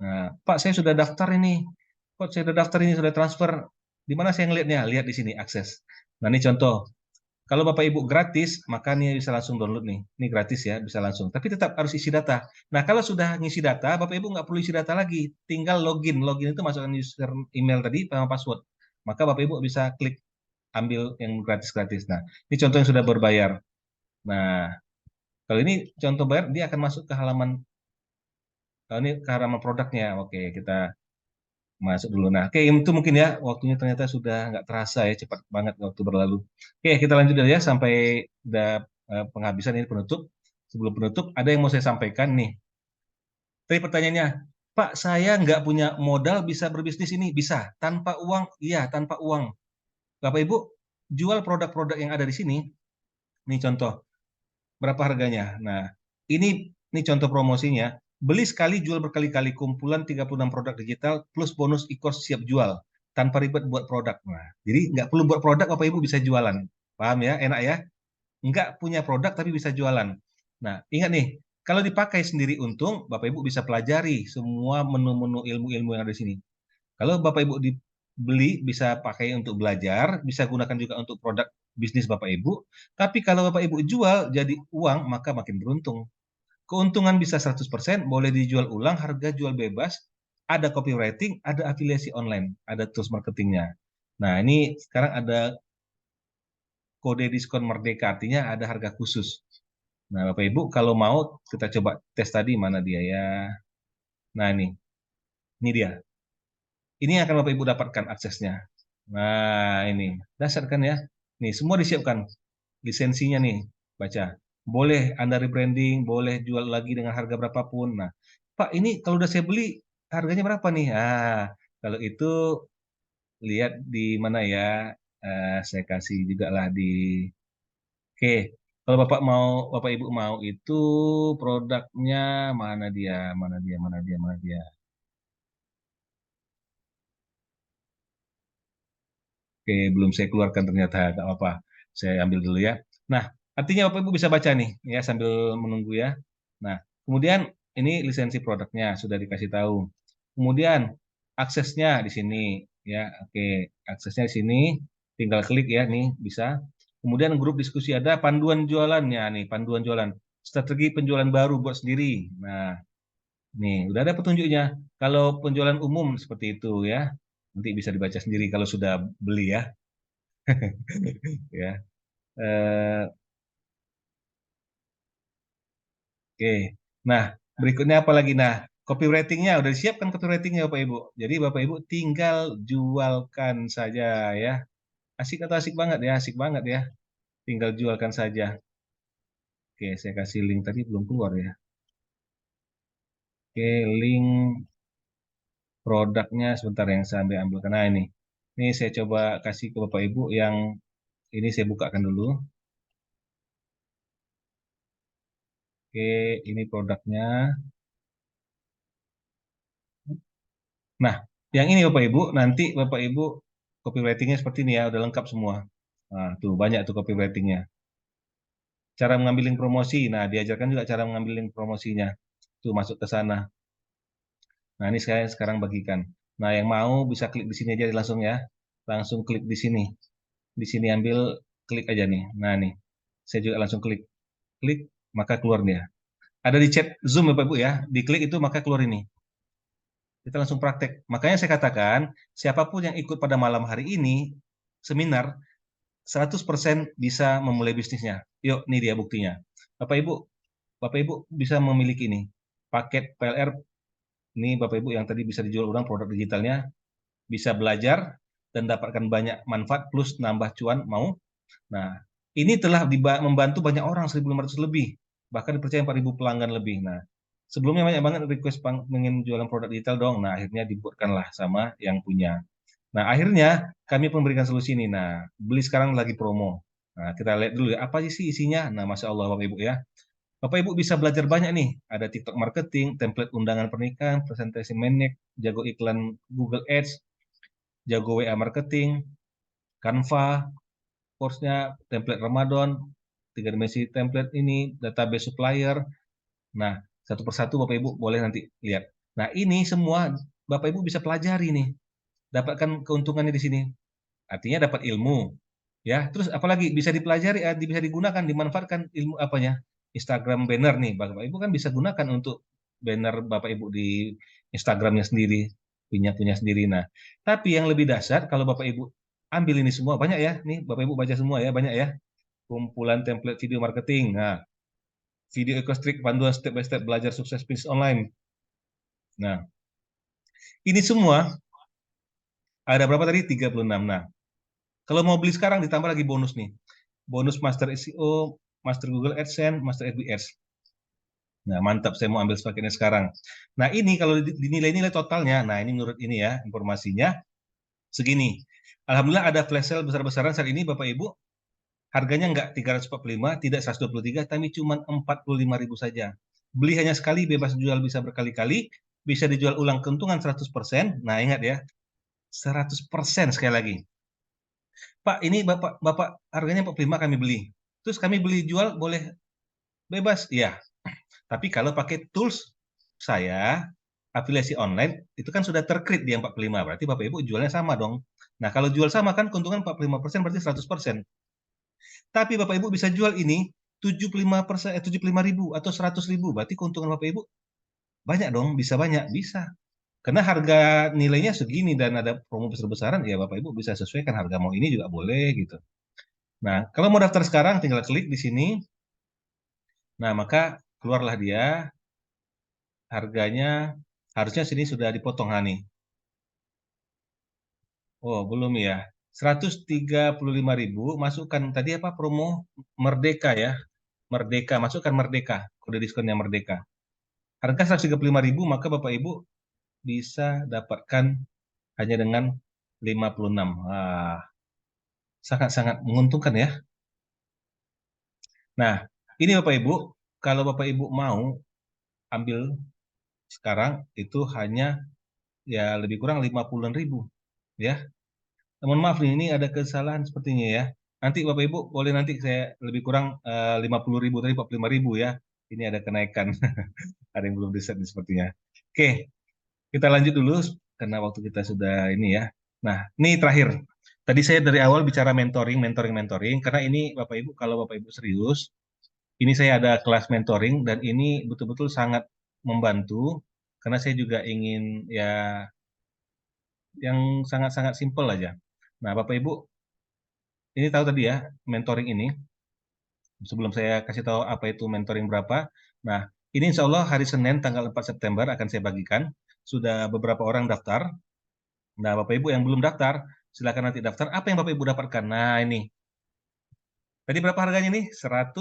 Nah, Pak, saya sudah daftar ini. Kok saya sudah daftar ini, sudah transfer. Di mana saya ngelihatnya? Lihat di sini akses. Nah, ini contoh. Kalau Bapak Ibu gratis, maka ini bisa langsung download nih. Ini gratis ya, bisa langsung. Tapi tetap harus isi data. Nah, kalau sudah ngisi data, Bapak Ibu nggak perlu isi data lagi. Tinggal login. Login itu masukkan user email tadi sama password. Maka Bapak Ibu bisa klik ambil yang gratis-gratis. Nah, ini contoh yang sudah berbayar. Nah, kalau ini contoh bayar, dia akan masuk ke halaman, kalau ini ke halaman produknya. Oke, kita masuk dulu. Nah, oke, itu mungkin ya, waktunya ternyata sudah nggak terasa ya, cepat banget waktu berlalu. Oke, kita lanjut dulu ya, sampai udah penghabisan ini penutup. Sebelum penutup, ada yang mau saya sampaikan nih. Tadi pertanyaannya, Pak, saya nggak punya modal bisa berbisnis ini? Bisa. Tanpa uang? Iya, tanpa uang. Bapak Ibu, jual produk-produk yang ada di sini. Nih contoh, berapa harganya? Nah, ini contoh promosinya. Beli sekali, jual berkali-kali. Kumpulan 36 produk digital plus bonus e-course siap jual. Tanpa ribet buat produk. Nah, jadi nggak perlu buat produk, Bapak Ibu bisa jualan. Paham ya? Enak ya? Nggak punya produk tapi bisa jualan. Nah, ingat nih, kalau dipakai sendiri untung, Bapak Ibu bisa pelajari semua menu-menu ilmu-ilmu yang ada di sini. Kalau Bapak Ibu dibeli, bisa pakai untuk belajar, bisa gunakan juga untuk produk bisnis Bapak Ibu. Tapi kalau Bapak Ibu jual jadi uang, maka makin beruntung. Keuntungan bisa 100%, boleh dijual ulang, harga jual bebas, ada copywriting, ada afiliasi online, ada tools marketingnya. Nah, ini sekarang ada kode diskon Merdeka, artinya ada harga khusus. Nah, Bapak Ibu kalau mau kita coba tes tadi mana dia ya. Nah, ini dia. Ini akan Bapak Ibu dapatkan aksesnya. Nah, ini dasar kan ya. Nih, semua disiapkan. Lisensinya nih, baca. Boleh Anda rebranding, boleh jual lagi dengan harga berapapun. Nah, Pak, ini kalau udah saya beli, harganya berapa nih? Kalau itu lihat di mana ya. Saya kasih juga lah di. Oke, kalau Bapak Ibu mau itu produknya mana dia, mana dia, mana dia, mana dia. Oke, belum saya keluarkan ternyata, nggak apa-apa. Saya ambil dulu ya. Nah, artinya Bapak Ibu bisa baca nih, ya sambil menunggu ya. Nah, kemudian ini lisensi produknya sudah dikasih tahu. Kemudian aksesnya di sini, ya. Oke, aksesnya di sini, tinggal klik ya, nih bisa. Kemudian grup diskusi ada panduan jualannya nih, panduan jualan. Strategi penjualan baru buat sendiri. Nah, nih udah ada petunjuknya. Kalau penjualan umum seperti itu ya, nanti bisa dibaca sendiri kalau sudah beli ya. Ya. Eh, oke. Nah, berikutnya apa lagi? Nah, copywritingnya udah disiapkan copywritingnya Bapak Ibu. Jadi Bapak Ibu tinggal jualkan saja ya. Asik atau asik banget ya, asik banget ya. Tinggal jualkan saja. Oke, saya kasih link tadi belum keluar ya. Oke, link produknya sebentar yang saya ambil karena ini. Ini saya coba kasih ke Bapak Ibu yang ini saya bukakan dulu. Oke, ini produknya. Nah, yang ini Bapak Ibu, nanti Bapak Ibu copywritingnya seperti ini ya, udah lengkap semua. Nah, tuh banyak tuh copywritingnya. Cara mengambil link promosi, nah diajarkan juga cara mengambil link promosinya. Tuh masuk ke sana. Nah, ini saya sekarang bagikan. Nah, yang mau bisa klik di sini aja langsung ya. Langsung klik di sini. Di sini ambil klik aja nih. Nah, nih. Saya juga langsung klik. Klik, maka keluar dia. Ada di chat Zoom Bapak Ibu ya. Diklik itu maka keluar ini. Kita langsung praktek. Makanya saya katakan, siapapun yang ikut pada malam hari ini, seminar, 100% bisa memulai bisnisnya. Yuk, ini dia buktinya. Bapak Ibu, Bapak Ibu bisa memiliki ini. Paket PLR Ini Bapak Ibu yang tadi bisa dijual ulang produk digitalnya, bisa belajar dan dapatkan banyak manfaat plus nambah cuan mau. Nah, ini telah membantu banyak orang 1.500 lebih, bahkan dipercaya 4.000 pelanggan lebih. Nah, sebelumnya banyak banget request pengen jualan produk digital dong. Nah, akhirnya dibuatkanlah sama yang punya. Nah, akhirnya kami memberikan solusi ini. Nah, beli sekarang lagi promo. Nah, kita lihat dulu ya, apa sih isinya? Nah, Masya Allah Bapak Ibu ya. Bapak Ibu bisa belajar banyak nih. Ada TikTok marketing, template undangan pernikahan, presentasi menek, jago iklan Google Ads, jago WA marketing, Canva, course-nya, template Ramadan, 3 dimensi template ini, database supplier. Nah, satu persatu Bapak Ibu boleh nanti lihat. Nah, ini semua Bapak Ibu bisa pelajari nih. Dapatkan keuntungannya di sini. Artinya dapat ilmu. Ya, terus apalagi bisa dipelajari, bisa digunakan, dimanfaatkan ilmu apanya? Instagram banner nih, Bapak Ibu kan bisa gunakan untuk banner Bapak Ibu di Instagramnya sendiri, punya sendiri. Nah, tapi yang lebih dahsyat kalau Bapak Ibu ambil ini semua banyak ya, nih Bapak Ibu baca semua ya, banyak ya. Kumpulan template video marketing. Nah, video ekostrik panduan step by step belajar sukses bisnis online. Nah, ini semua ada berapa tadi? 36. Nah, kalau mau beli sekarang ditambah lagi bonus nih. Bonus Master SEO, Master Google AdSense, Master FBS. Nah, mantap saya mau ambil paketnya sekarang. Nah, ini kalau dinilai-nilai totalnya, nah ini menurut ini ya, informasinya segini. Alhamdulillah ada flash sale besar-besaran saat ini Bapak Ibu. Harganya enggak 345, tidak 123, tapi cuma 45.000 saja. Beli hanya sekali, bebas jual bisa berkali-kali, bisa dijual ulang keuntungan 100%. Nah, ingat ya, 100% sekali lagi. Pak, ini Bapak harganya 45 kami beli. Terus kami beli jual boleh bebas? Ya. Tapi kalau pakai tools saya, afiliasi online, itu kan sudah terkrit di yang 45. Berarti Bapak Ibu jualnya sama dong. Nah, kalau jual sama kan keuntungan 45% berarti 100%. Tapi Bapak Ibu bisa jual ini 75%, 75.000 atau 100.000. Berarti keuntungan Bapak Ibu banyak dong, bisa banyak, bisa. Karena harga nilainya segini dan ada promo besar-besaran, ya Bapak Ibu bisa sesuaikan harga mau ini juga boleh gitu. Nah, kalau mau daftar sekarang tinggal klik di sini. Nah, maka keluarlah dia, harganya harusnya sini sudah dipotong nih. Oh, belum ya. 135.000 masukkan tadi apa promo Merdeka ya. Merdeka, masukkan Merdeka, kode diskonnya Merdeka. Harga 135.000 maka Bapak Ibu bisa dapatkan hanya dengan 56. Wah, sangat-sangat menguntungkan ya. Nah, ini Bapak Ibu, kalau Bapak Ibu mau ambil sekarang itu hanya ya lebih kurang 50.000 ya. Mohon maaf nih, ini ada kesalahan sepertinya ya. Nanti Bapak Ibu boleh nanti saya lebih kurang 50.000 tadi 45.000 ya. Ini ada kenaikan. Ada yang belum diset nih sepertinya. Oke, kita lanjut dulu karena waktu kita sudah ini ya. Nah, ini terakhir. Tadi saya dari awal bicara mentoring, karena ini Bapak Ibu kalau Bapak Ibu serius, ini saya ada kelas mentoring dan ini betul-betul sangat membantu karena saya juga ingin ya yang sangat-sangat simpel aja. Nah, Bapak Ibu, ini tahu tadi ya, mentoring ini, sebelum saya kasih tahu apa itu mentoring berapa. Nah, ini insya Allah hari Senin tanggal 4 September akan saya bagikan. Sudah beberapa orang daftar. Nah, Bapak Ibu yang belum daftar, silakan nanti daftar. Apa yang Bapak Ibu dapatkan? Nah, ini. Tadi berapa harganya nih? 100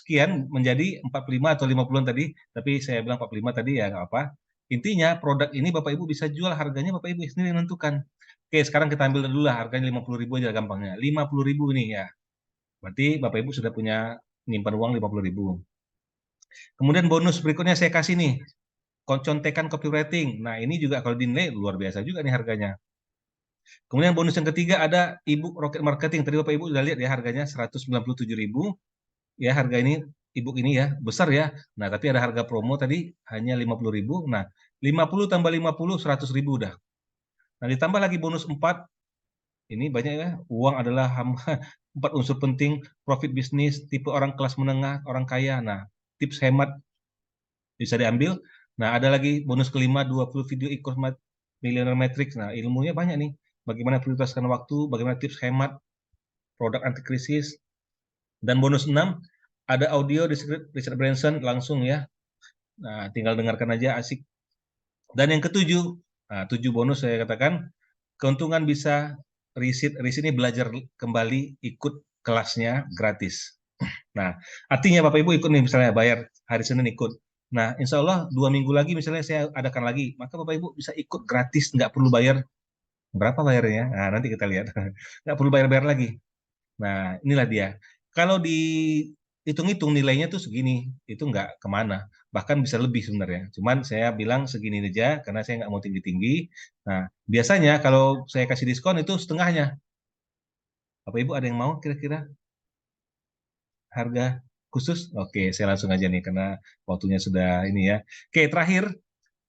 sekian menjadi 45 atau 50-an tadi. Tapi saya bilang 45 tadi ya nggak apa. Intinya produk ini Bapak Ibu bisa jual harganya Bapak Ibu sendiri menentukan. Oke, sekarang kita ambil dulu lah harganya 50.000 aja gampangnya. 50.000 nih ya. Berarti Bapak Ibu sudah punya nyimpan uang 50.000. Kemudian bonus berikutnya saya kasih nih, contekan copywriting. Nah, ini juga kalau dinilai luar biasa juga nih harganya. Kemudian bonus yang ketiga ada ebook Rocket Marketing. Tadi Bapak Ibu sudah lihat ya harganya 197.000. Ya, harga ini ebook ini ya, besar ya. Nah, tapi ada harga promo tadi hanya 50.000. Nah, 50 tambah 50 100.000 udah. Nah, ditambah lagi bonus 4. Ini banyak ya. Uang adalah 4 unsur penting profit bisnis, tipe orang kelas menengah, orang kaya. Nah, tips hemat bisa diambil. Nah, ada lagi bonus kelima 20 video e-commerce Millionaire Matrix. Nah, ilmunya banyak nih. Bagaimana prioritaskan waktu, bagaimana tips hemat, produk anti krisis. Dan bonus 6 ada audio di Richard Branson langsung ya. Nah, tinggal dengarkan aja asik. Dan yang ketujuh, nah, 7 bonus saya katakan, keuntungan bisa riset ini belajar kembali ikut kelasnya gratis. Nah, artinya Bapak Ibu ikut nih misalnya bayar hari Senin ikut. Nah, insya Allah 2 minggu lagi misalnya saya adakan lagi, maka Bapak Ibu bisa ikut gratis, nggak perlu bayar. Berapa bayarnya? Nah, nanti kita lihat. Nggak perlu bayar-bayar lagi. Nah, inilah dia. Kalau dihitung-hitung nilainya tuh segini, itu nggak kemana. Bahkan bisa lebih sebenarnya. Cuman saya bilang segini aja karena saya nggak mau tinggi-tinggi. Nah, biasanya kalau saya kasih diskon itu setengahnya. Bapak Ibu ada yang mau kira-kira harga khusus? Oke, saya langsung aja nih karena waktunya sudah ini ya. Oke, terakhir,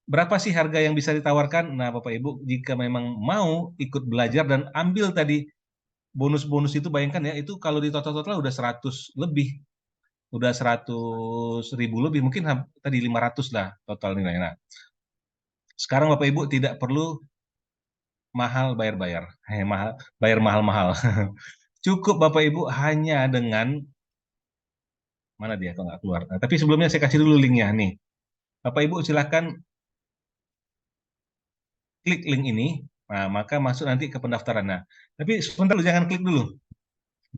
berapa sih harga yang bisa ditawarkan? Nah, Bapak Ibu, jika memang mau ikut belajar dan ambil tadi bonus-bonus itu, bayangkan ya, itu kalau di total-total udah 100 lebih. Udah 100.000 lebih, mungkin tadi 500 lah total nilainya. Nah, sekarang Bapak Ibu tidak perlu mahal bayar-bayar, bayar mahal-mahal. Cukup Bapak Ibu hanya dengan, mana dia kalau nggak keluar. Nah, tapi sebelumnya saya kasih dulu linknya nih. Bapak Ibu silahkan klik link ini, nah, maka masuk nanti ke pendaftaran. Nah, tapi sebentar dulu, jangan klik dulu.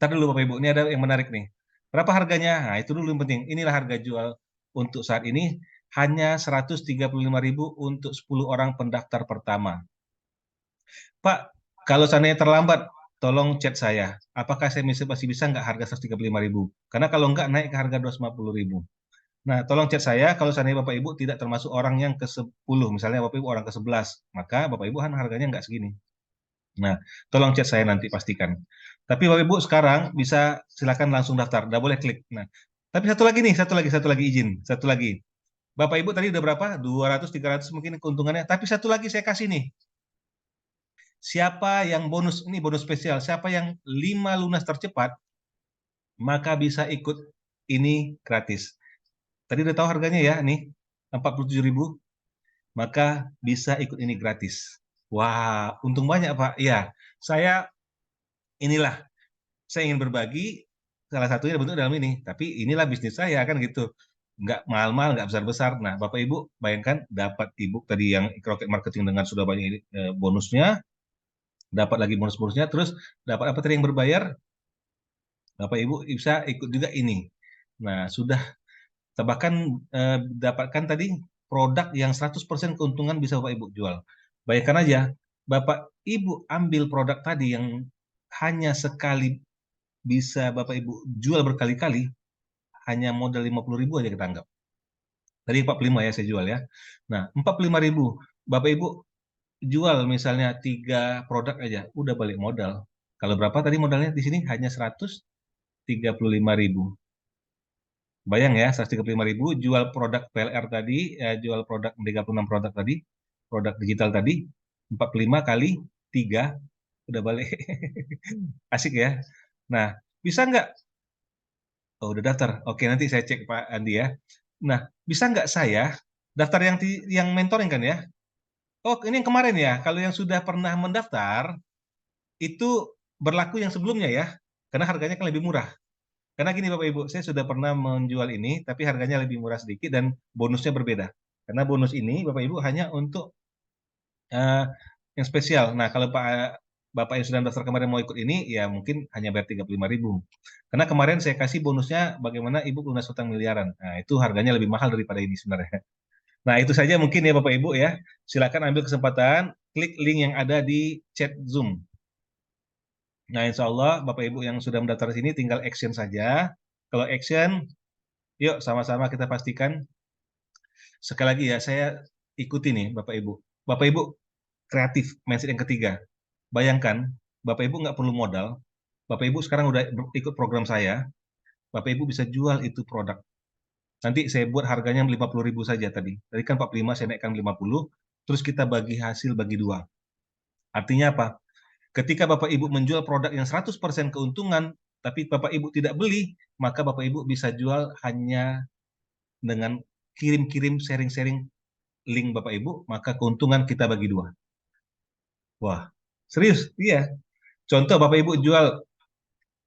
Ntar dulu Bapak Ibu, ini ada yang menarik nih. Berapa harganya? Nah, itu dulu yang penting. Inilah harga jual untuk saat ini, hanya 135.000 untuk 10 orang pendaftar pertama. Pak, kalau seandainya terlambat, tolong chat saya. Apakah saya masih bisa nggak harga 135.000? Karena kalau nggak, naik ke harga 250.000. Nah, tolong chat saya kalau seandainya Bapak Ibu tidak termasuk orang yang ke-10, misalnya Bapak Ibu orang ke-11, maka Bapak Ibu kan harganya nggak segini. Nah, tolong chat saya nanti pastikan. Tapi Bapak Ibu sekarang bisa silakan langsung daftar, nggak boleh klik. Nah, tapi satu lagi nih, satu lagi izin, satu lagi. Bapak Ibu tadi udah berapa? 200, 300 mungkin keuntungannya. Tapi satu lagi saya kasih nih. Siapa yang bonus, ini bonus spesial, siapa yang 5 lunas tercepat, maka bisa ikut ini gratis. Tadi udah tahu harganya ya, nih 47.000, maka bisa ikut ini gratis. Wah, untung banyak Pak. Ya, saya inilah, saya ingin berbagi, salah satunya bentuk dalam ini. Tapi inilah bisnis saya kan gitu. Nggak mahal-mahal, nggak besar-besar. Nah, Bapak Ibu bayangkan dapat ebook tadi yang Rocket Marketing dengan sudah banyak bonusnya, dapat lagi bonus-bonusnya, terus dapat apa tadi yang berbayar, Bapak Ibu bisa ikut juga ini. Nah, sudah bahkan dapatkan tadi produk yang 100% keuntungan bisa Bapak Ibu jual. Bayangkan aja, Bapak Ibu ambil produk tadi yang hanya sekali bisa Bapak Ibu jual berkali-kali, hanya modal 50.000 aja kita anggap. Tadi 45 ya saya jual ya. Nah, 45.000, Bapak Ibu jual misalnya 3 produk aja, udah balik modal. Kalau berapa tadi modalnya di sini? Hanya 135.000. Bayang ya, 135.000 jual produk PLR tadi, jual produk 36 produk tadi, produk digital tadi, 45 kali 3, udah balik. Asik ya. Nah, bisa nggak? Oh, udah daftar. Oke, nanti saya cek Pak Andi ya. Nah, bisa nggak saya daftar yang mentoring kan ya? Oh, ini yang kemarin ya. Kalau yang sudah pernah mendaftar, itu berlaku yang sebelumnya ya. Karena harganya kan lebih murah. Karena gini Bapak Ibu, saya sudah pernah menjual ini, tapi harganya lebih murah sedikit dan bonusnya berbeda. Karena bonus ini Bapak Ibu hanya untuk eh, yang spesial. Nah, kalau Bapak yang sudah daftar kemarin mau ikut ini, ya mungkin hanya bayar 35.000. Karena kemarin saya kasih bonusnya bagaimana Ibu lunas hutang miliaran. Nah, itu harganya lebih mahal daripada ini sebenarnya. Nah, itu saja mungkin ya Bapak Ibu ya. Silakan ambil kesempatan, klik link yang ada di chat Zoom. Nah, insya Allah Bapak Ibu yang sudah mendaftar sini tinggal action saja. Kalau action, yuk sama-sama kita pastikan. Sekali lagi ya, saya ikuti nih Bapak Ibu. Bapak Ibu kreatif, mindset yang ketiga. Bayangkan, Bapak Ibu nggak perlu modal. Bapak Ibu sekarang udah ikut program saya. Bapak Ibu bisa jual itu produk. Nanti saya buat harganya 50.000 saja tadi. Tadi kan 45, saya naikkan 50. Terus kita bagi hasil bagi dua. Artinya apa? Ketika Bapak Ibu menjual produk yang 100% keuntungan, tapi Bapak Ibu tidak beli, maka Bapak Ibu bisa jual hanya dengan kirim-kirim, sharing-sharing link Bapak Ibu, maka keuntungan kita bagi dua. Wah, serius? Iya. Contoh Bapak Ibu jual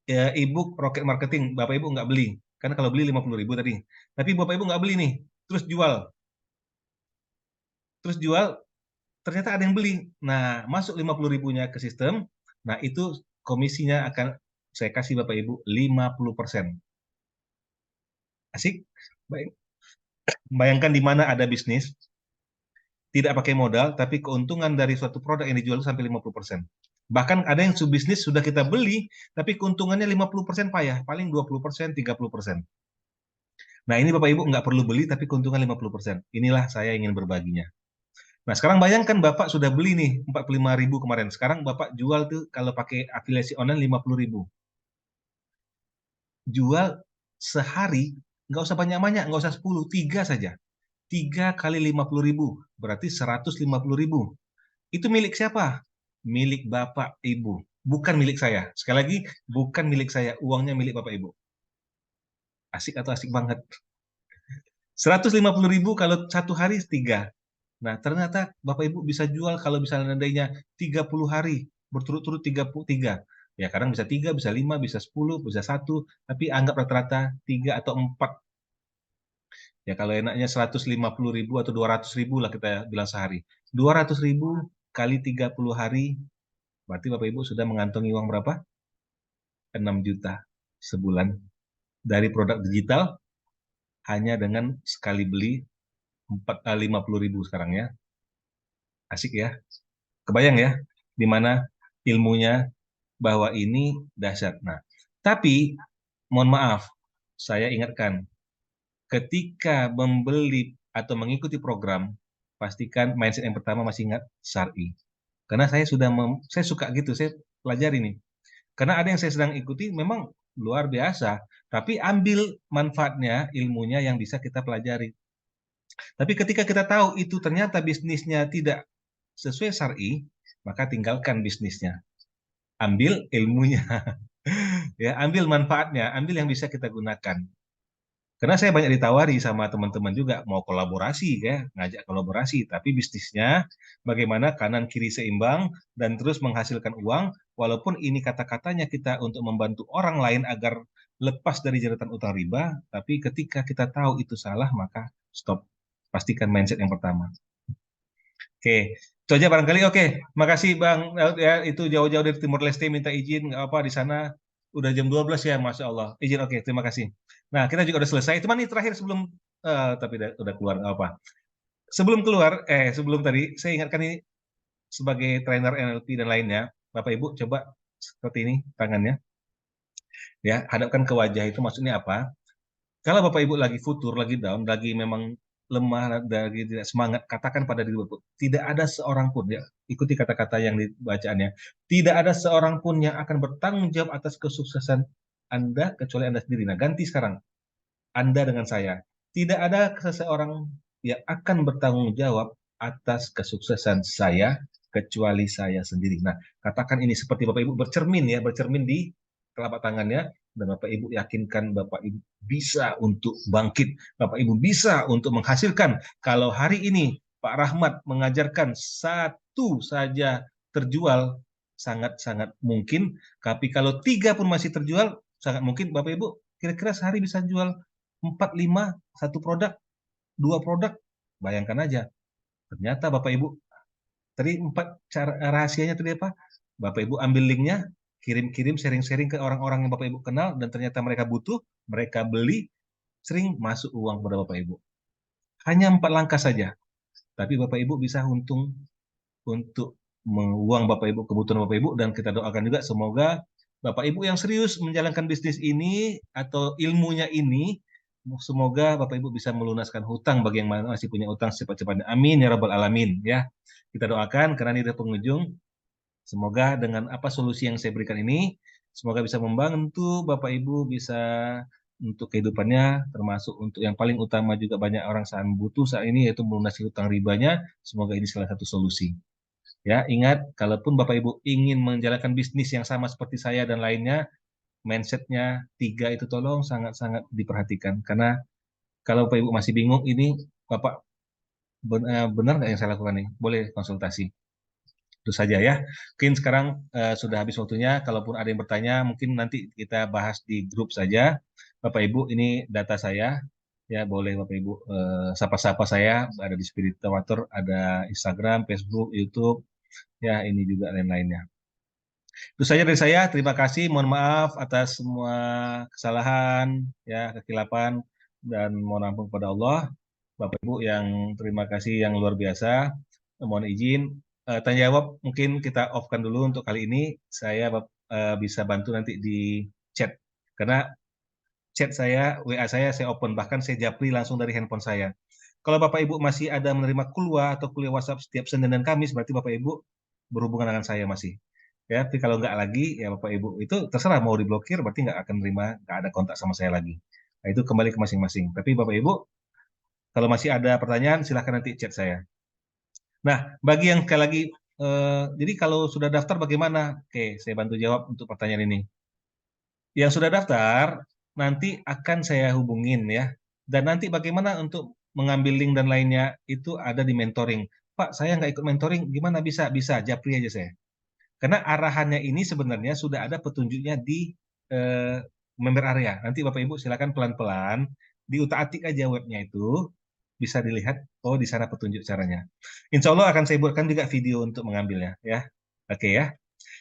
ya, e-book Rocket Marketing, Bapak Ibu nggak beli. Kan kalau beli 50.000 tadi. Tapi Bapak Ibu nggak beli nih, terus jual. terus jual, ternyata ada yang beli. Nah, masuk 50.000-nya ke sistem, nah itu komisinya akan saya kasih Bapak Ibu 50%. Asik? Baik. Bayangkan di mana ada bisnis, tidak pakai modal, tapi keuntungan dari suatu produk yang dijual sampai 50%. Bahkan ada yang bisnis sudah kita beli, tapi keuntungannya 50% payah, paling 20%, 30%. Nah ini Bapak Ibu nggak perlu beli, tapi keuntungan 50%. Inilah saya ingin berbaginya. Nah sekarang bayangkan Bapak sudah beli nih 45.000 kemarin. Sekarang Bapak jual tuh kalau pakai afiliasi online 50.000. Jual sehari, nggak usah banyak-banyak, nggak usah 10, 3 saja. 3 kali 50.000, berarti 150.000. Itu milik siapa? Milik Bapak Ibu, bukan milik saya. Sekali lagi, bukan milik saya, uangnya milik Bapak Ibu. Asik atau asik banget? 150.000 kalau satu hari 3. Nah, ternyata Bapak Ibu bisa jual kalau misalnya nandainya 30 hari, berturut-turut 33. Ya, kadang bisa 3, bisa 5, bisa 10, bisa 1, tapi anggap rata-rata 3 atau 4. Ya, kalau enaknya 150.000 atau 200.000 lah kita bilang sehari. 200.000 kali 30 hari, berarti Bapak Ibu sudah mengantongi uang berapa? 6 juta sebulan dari produk digital hanya dengan sekali beli 50.000 sekarang ya. Asik ya. Kebayang ya, di mana ilmunya bahwa ini dahsyat. Nah, tapi mohon maaf, saya ingatkan, ketika membeli atau mengikuti program, pastikan mindset yang pertama masih ingat syar'i. Karena saya suka gitu, saya pelajari nih. Karena ada yang saya sedang ikuti memang luar biasa, tapi ambil manfaatnya, ilmunya yang bisa kita pelajari. Tapi ketika kita tahu itu ternyata bisnisnya tidak sesuai syar'i, maka tinggalkan bisnisnya. Ambil ilmunya, ya, ambil manfaatnya, ambil yang bisa kita gunakan. Karena saya banyak ditawari sama teman-teman juga mau kolaborasi ya, ngajak kolaborasi, tapi bisnisnya bagaimana kanan kiri seimbang dan terus menghasilkan uang walaupun ini kata-katanya kita untuk membantu orang lain agar lepas dari jeratan utang riba, tapi ketika kita tahu itu salah maka stop. Pastikan mindset yang pertama. Oke, itu aja barangkali. Oke, makasih Bang Daud ya, itu jauh-jauh dari Timur Leste minta izin nggak apa di sana udah jam 12 ya, Masya Allah. Izin, oke, terima kasih. Nah, kita juga udah selesai. Cuman ini terakhir sebelum tapi udah keluar nggak apa. Sebelum keluar, sebelum tadi saya ingatkan ini sebagai trainer NLP dan lainnya, Bapak Ibu coba seperti ini tangannya, ya hadapkan ke wajah itu maksudnya apa? Kalau Bapak Ibu lagi futur, lagi down, lagi memang lemah, lagi tidak semangat, katakan pada diri Bapak, tidak ada seorang pun, ya, ikuti kata-kata yang dibacaannya, tidak ada seorang pun yang akan bertanggung jawab atas kesuksesan Anda kecuali Anda sendiri. Nah, ganti sekarang, Anda dengan saya. Tidak ada seseorang yang akan bertanggung jawab atas kesuksesan saya kecuali saya sendiri. Nah, katakan ini seperti Bapak Ibu bercermin ya, bercermin di telapak tangannya dan Bapak Ibu yakinkan Bapak Ibu bisa untuk bangkit. Bapak Ibu bisa untuk menghasilkan. Kalau hari ini Pak Rahmat mengajarkan satu saja terjual, sangat-sangat mungkin. Tapi kalau 3 pun masih terjual, sangat mungkin Bapak Ibu kira-kira sehari bisa jual 4, 5, satu produk, 2 produk. Bayangkan aja. Ternyata Bapak Ibu, tadi 4 cara rahasianya tadi apa? Bapak Ibu ambil linknya, kirim-kirim, sharing-sharing ke orang-orang yang Bapak Ibu kenal, dan ternyata mereka butuh, mereka beli, sering masuk uang kepada Bapak Ibu. Hanya 4 langkah saja. Tapi Bapak Ibu bisa untung untuk uang Bapak Ibu, kebutuhan Bapak Ibu, dan kita doakan juga semoga Bapak Ibu yang serius menjalankan bisnis ini atau ilmunya ini, semoga Bapak Ibu bisa melunaskan hutang bagi yang masih punya hutang secepat-cepatnya. Amin ya rabbal alamin ya. Kita doakan karena ini adalah pengunjung. Semoga dengan apa solusi yang saya berikan ini, semoga bisa membantu Bapak Ibu bisa untuk kehidupannya, termasuk untuk yang paling utama juga banyak orang saat butuh saat ini yaitu melunasi hutang ribanya. Semoga ini salah satu solusi. Ya, ingat, kalaupun Bapak Ibu ingin menjalankan bisnis yang sama seperti saya dan lainnya, mindsetnya 3 itu tolong sangat-sangat diperhatikan. Karena kalau Bapak Ibu masih bingung, ini Bapak benar nggak yang saya lakukan nih? Boleh konsultasi. Itu saja ya. Mungkin sekarang sudah habis waktunya. Kalaupun ada yang bertanya, mungkin nanti kita bahas di grup saja. Bapak Ibu, ini data saya. Ya, boleh Bapak Ibu sapa-sapa saya, ada di Spirituator, ada Instagram, Facebook, YouTube, ya ini juga lain-lainnya. Itu saja dari saya. Terima kasih. Mohon maaf atas semua kesalahan, ya kekilapan, dan mohon ampun kepada Allah. Bapak Ibu yang terima kasih yang luar biasa. Mohon izin tanya jawab mungkin kita off-kan dulu untuk kali ini. Saya bisa bantu nanti di chat karena chat saya, WA saya open bahkan saya japri langsung dari handphone saya. Kalau Bapak Ibu masih ada menerima kuliah atau kuliah WhatsApp setiap Senin dan Kamis, berarti Bapak Ibu berhubungan dengan saya masih. Ya, tapi kalau nggak lagi, ya Bapak Ibu itu terserah mau diblokir, berarti nggak akan menerima, nggak ada kontak sama saya lagi. Nah, itu kembali ke masing-masing. Tapi Bapak Ibu, kalau masih ada pertanyaan, silahkan nanti chat saya. Nah, bagi yang sekali lagi, jadi kalau sudah daftar bagaimana? Oke, saya bantu jawab untuk pertanyaan ini. Yang sudah daftar, nanti akan saya hubungin ya. Dan nanti bagaimana untuk mengambil link dan lainnya, itu ada di mentoring. Pak, saya nggak ikut mentoring, gimana bisa? Bisa, japri aja saya. Karena arahannya ini sebenarnya sudah ada petunjuknya di eh, member area. Nanti Bapak Ibu silakan pelan-pelan diutak-atik aja webnya itu bisa dilihat. Oh, di sana petunjuk caranya. Insya Allah akan saya buatkan juga video untuk mengambilnya ya. Oke ya.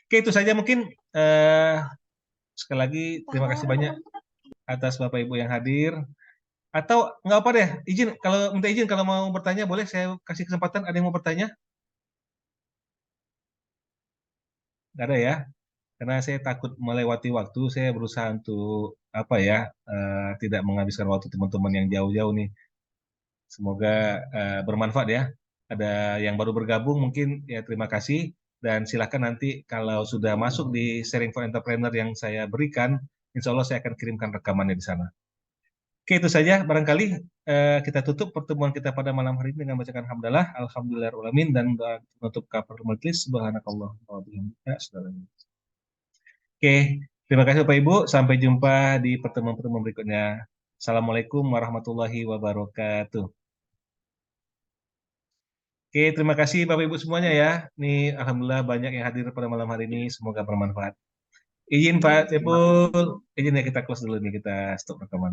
Oke itu saja mungkin. Sekali lagi terima kasih banyak atas Bapak Ibu yang hadir. Atau nggak apa deh, izin kalau minta izin kalau mau bertanya boleh saya kasih kesempatan. Ada yang mau bertanya? Nggak ada ya. Karena saya takut melewati waktu, saya berusaha untuk apa ya, tidak menghabiskan waktu teman-teman yang jauh-jauh nih. Semoga bermanfaat ya. Ada yang baru bergabung mungkin ya terima kasih dan silakan nanti kalau sudah masuk di sharing for entrepreneur yang saya berikan, insya Allah saya akan kirimkan rekamannya di sana. Oke itu saja barangkali kita tutup pertemuan kita pada malam hari ini dengan bacakan hamdalah, alhamdulillahirobbilalamin dan doa penutup kafaratul majelis subhanakallah wa bihamdika. Oke, terima kasih Bapak Ibu. Sampai jumpa di pertemuan-pertemuan berikutnya. Assalamualaikum warahmatullahi wabarakatuh. Oke, terima kasih Bapak Ibu semuanya ya. Nih, Alhamdulillah banyak yang hadir pada malam hari ini. Semoga bermanfaat. Izin Pak Cepul, izin ya kita close dulu nih, kita stop rekaman.